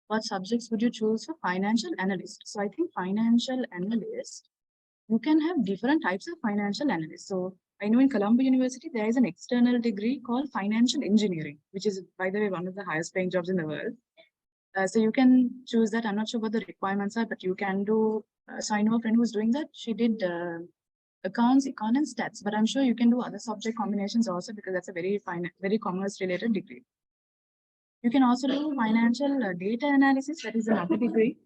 What subjects would you choose for financial analyst? So I think financial analyst, you can have different types of financial analysts. So I know in Colombo University, there is an external degree called financial engineering, which is, by the way, one of the highest paying jobs in the world. So you can choose that. I'm not sure what the requirements are, but you can do. So I know a friend who's doing that. She did accounts, econ, and stats, but I'm sure you can do other subject combinations also because that's a very commerce related degree. You can also do financial data analysis. That is another degree.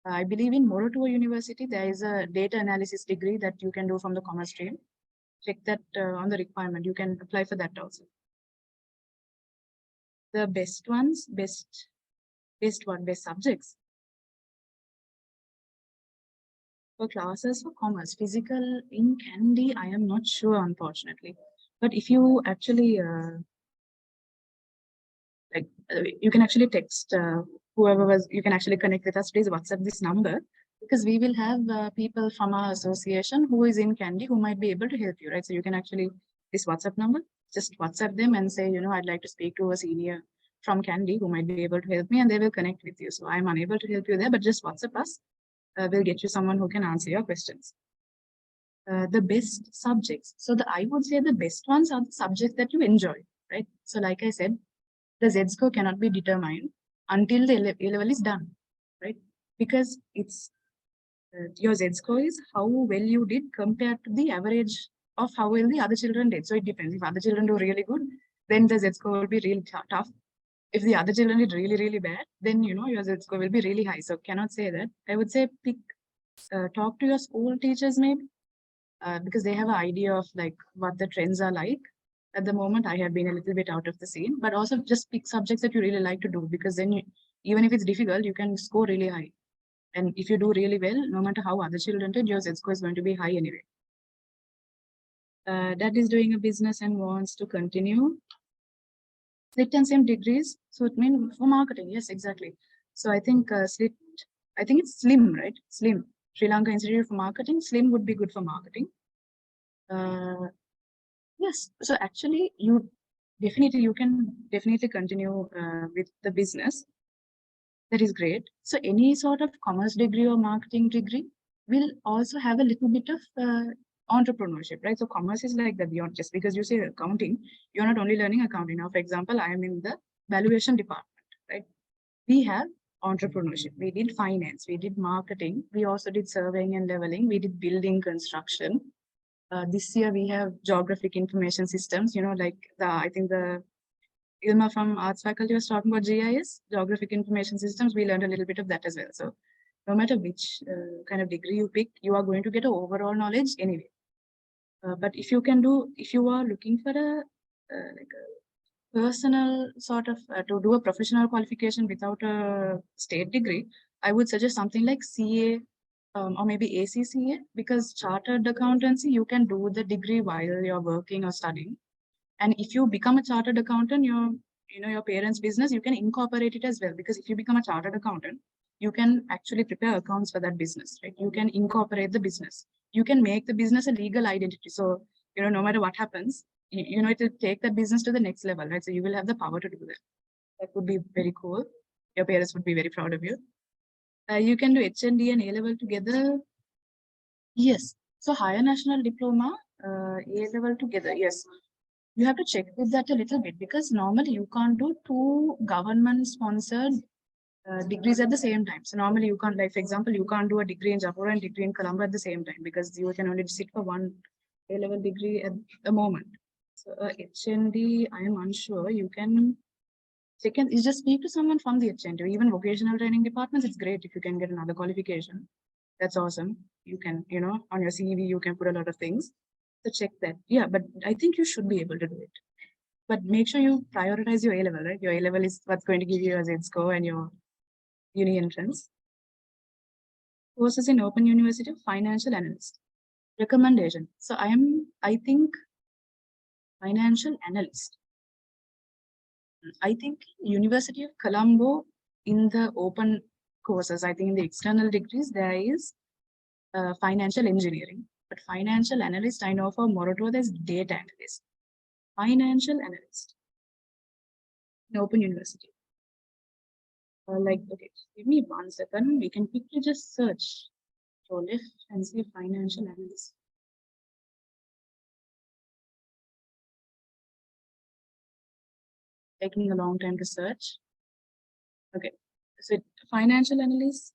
I believe in Moratuwa University, there is a data analysis degree that you can do from the commerce stream. Check that on the requirement. You can apply for that also. The best ones, best subjects. For classes for commerce, physical in Candy, I am not sure, unfortunately. But if you actually you can actually text you can actually connect with us. Please WhatsApp this number because we will have people from our association who is in Candy who might be able to help you, right? So you can actually, this WhatsApp number, just WhatsApp them and say, I'd like to speak to a senior from Candy who might be able to help me, and they will connect with you. So I'm unable to help you there, but just WhatsApp us. We'll get you someone who can answer your questions. The best subjects. So I would say the best ones are the subjects that you enjoy, right? So like I said, the Z-score cannot be determined until the A-level is done, right? Because it's your Z-score is how well you did compared to the average of how well the other children did. So it depends. If other children do really good, then the Z-score will be really tough. If the other children did really, really bad, then your Z-score will be really high. So cannot say that. I would say talk to your school teachers maybe, because they have an idea of like what the trends are like. At the moment, I have been a little bit out of the scene, but also just pick subjects that you really like to do, because then even if it's difficult, you can score really high. And if you do really well, no matter how other children did, your Z-score is going to be high anyway. Dad is doing a business and wants to continue. Split and same degrees. So it means for marketing. Yes, exactly. So I think I think it's SLIM, right? SLIM. Sri Lanka Institute for Marketing. SLIM would be good for marketing. Yes. So actually, you can definitely continue with the business. That is great. So any sort of commerce degree or marketing degree will also have a little bit of entrepreneurship, right? So commerce is like that beyond just because you say accounting, you're not only learning accounting. Now, for example, I am in the valuation department, right? We have entrepreneurship. We did finance, we did marketing, we also did surveying and leveling, we did building construction. This year we have geographic information systems, I think the Ilma from arts faculty was talking about GIS, geographic information systems. We learned a little bit of that as well. So no matter which kind of degree you pick, you are going to get an overall knowledge anyway. But if you are looking for a like a personal sort of to do a professional qualification without a state degree, I would suggest something like CA or maybe ACCA, because chartered accountancy, you can do the degree while you're working or studying. And if you become a chartered accountant, your parents' business, you can incorporate it as well. Because if you become a chartered accountant, you can actually prepare accounts for that business, right? You can incorporate the business. You can make the business a legal identity. So, no matter what happens, it will take that business to the next level, right? So you will have the power to do that. That would be very cool. Your parents would be very proud of you. You can do HND and A-level together. Yes. So higher national diploma, A-level together. Yes. You have to check with that a little bit, because normally you can't do 2 government-sponsored degrees at the same time. So normally you can't, like for example, you can't do a degree in Jaipur and degree in Colombo at the same time, because you can only sit for one A-level degree at the moment. So HND, I am unsure. You can you just speak to someone from the HND, even vocational training departments. It's great if you can get another qualification. That's awesome. You can, on your CV, you can put a lot of things. So check that. Yeah, but I think you should be able to do it. But make sure you prioritize your A-level, right? Your A-level is what's going to give you your Z-score and your uni entrance. Courses in Open University of Financial Analyst. Recommendation. So I think financial analyst. I think University of Colombo in the open courses, I think in the external degrees, there is financial engineering. But financial analyst, I know for Moroto, there's data analyst. Financial analyst in Open University. Okay, give me 1 second. We can quickly just search Trolif and see financial analyst. Taking a long time to search. Okay, so financial analyst,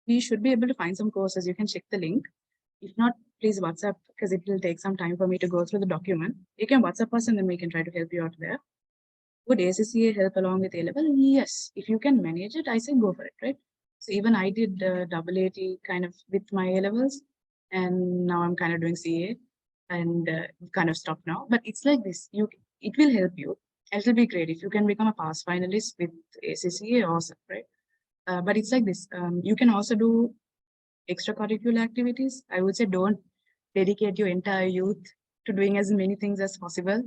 we should be able to find some courses. You can check the link. If not, please WhatsApp, because it will take some time for me to go through the document. You can WhatsApp us and then we can try to help you out there. Would ACCA help along with A-level? Yes. If you can manage it, I say go for it, right? So even I did AAT kind of with my A-levels, and now I'm kind of doing CA and kind of stopped now. But it's like this. It will help you. It will be great if you can become a pass finalist with ACCA, awesome, right? But it's like this. You can also do extracurricular activities. I would say don't dedicate your entire youth to doing as many things as possible.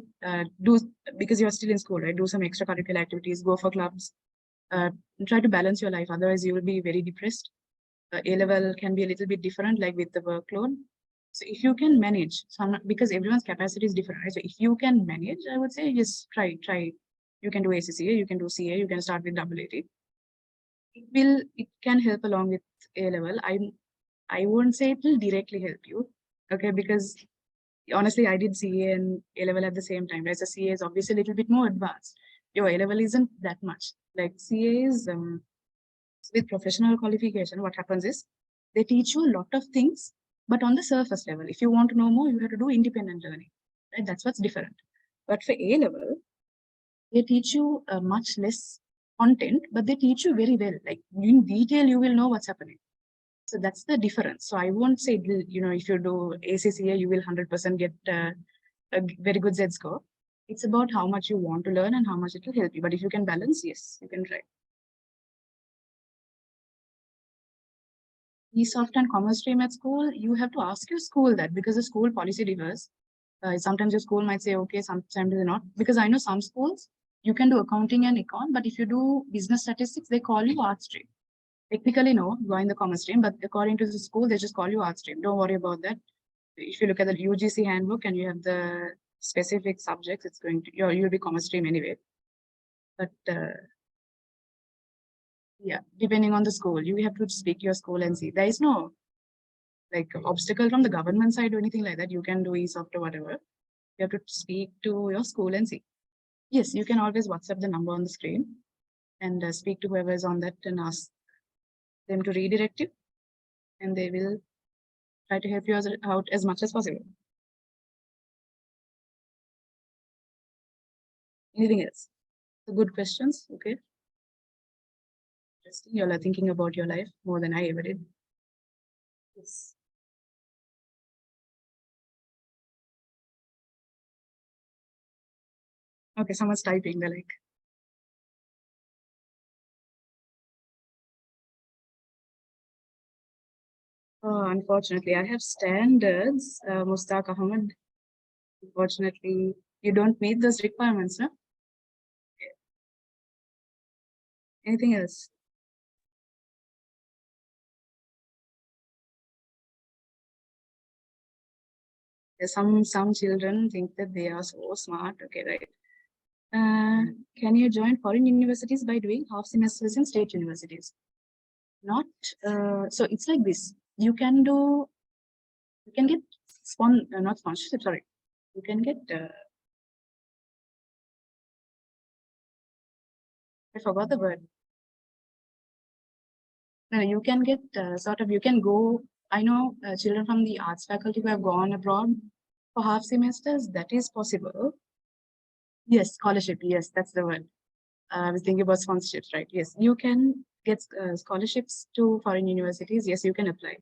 Because you're still in school, right? Do some extracurricular activities, go for clubs, try to balance your life. Otherwise, you will be very depressed. A-level can be a little bit different, like with the workload. So if you can manage, because everyone's capacity is different, right? So if you can manage, I would say just try. You can do ACCA, you can do CA, you can start with AAT. It can help along with A-level. I won't say it will directly help you, okay? Because honestly, I did CA and A-level at the same time, right? So CA is obviously a little bit more advanced. Your A-level isn't that much. Like CA is with professional qualification, what happens is they teach you a lot of things, but on the surface level. If you want to know more, you have to do independent learning, right? That's what's different. But for A-level, they teach you much less content, but they teach you very well. Like in detail, you will know what's happening. So that's the difference. So I won't say, if you do ACCA, you will 100% get a very good Z-score. It's about how much you want to learn and how much it will help you. But if you can balance, yes, you can try. eSoft and commerce stream at school, you have to ask your school that, because the school policy differs. Sometimes your school might say, okay, sometimes they're not. Because I know some schools, you can do accounting and econ, but if you do business statistics, they call you art stream. Technically, no, you are in the commerce stream, but according to the school, they just call you art stream. Don't worry about that. If you look at the UGC handbook and you have the specific subjects, it's going to, you'll be commerce stream anyway. But yeah, depending on the school, you have to speak to your school and see. There is no like obstacle from the government side or anything like that. You can do eSoft or whatever. You have to speak to your school and see. Yes, you can always WhatsApp the number on the screen and speak to whoever is on that and ask them to redirect you, and they will try to help you out as much as possible. Anything else? So good questions. Okay. Interesting. You all are thinking about your life more than I ever did. Yes. Okay, someone's typing. They're like, oh, unfortunately, I have standards, Mustaq Ahmed. Unfortunately, you don't meet those requirements, no? Anything else? There's some children think that they are so smart. Okay, right. Can you join foreign universities by doing half semesters in state universities? Not, so it's like this. You can get not sponsorship, sorry. You can get, I forgot the word. No, you can get you can go, I know children from the arts faculty who have gone abroad for half semesters, that is possible. Yes, scholarship, yes, that's the word. I was thinking about sponsorships, right? Yes, you can get scholarships to foreign universities. Yes, you can apply.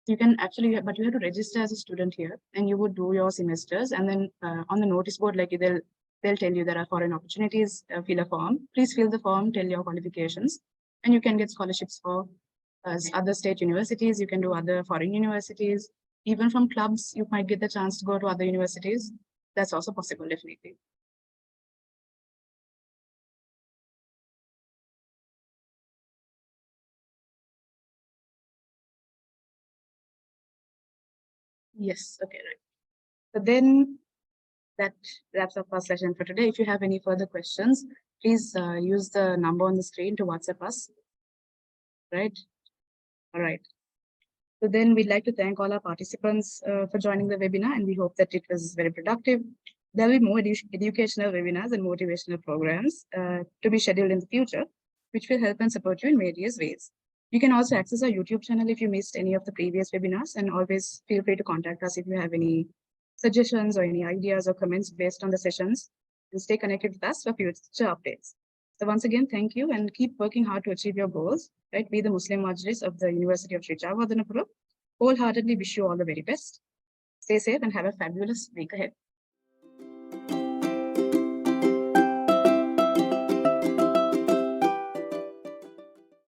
You can actually, but you have to register as a student here and you would do your semesters, and then on the notice board, like they'll tell you there are foreign opportunities, fill a form. Please fill the form, tell your qualifications, and you can get scholarships for other state universities. You can do other foreign universities. Even from clubs, you might get the chance to go to other universities. That's also possible, definitely. Yes, okay, right. So then that wraps up our session for today. If you have any further questions, please use the number on the screen to WhatsApp us. Right? All right. So then we'd like to thank all our participants for joining the webinar, and we hope that it was very productive. There'll be more educational webinars and motivational programs to be scheduled in the future, which will help and support you in various ways. You can also access our YouTube channel if you missed any of the previous webinars, and always feel free to contact us if you have any suggestions or any ideas or comments based on the sessions, and stay connected with us for future updates. So once again, thank you, and keep working hard to achieve your goals, right? Be the Muslim Majlis of the University of Srichavadanapura. Wholeheartedly wish you all the very best. Stay safe and have a fabulous week ahead.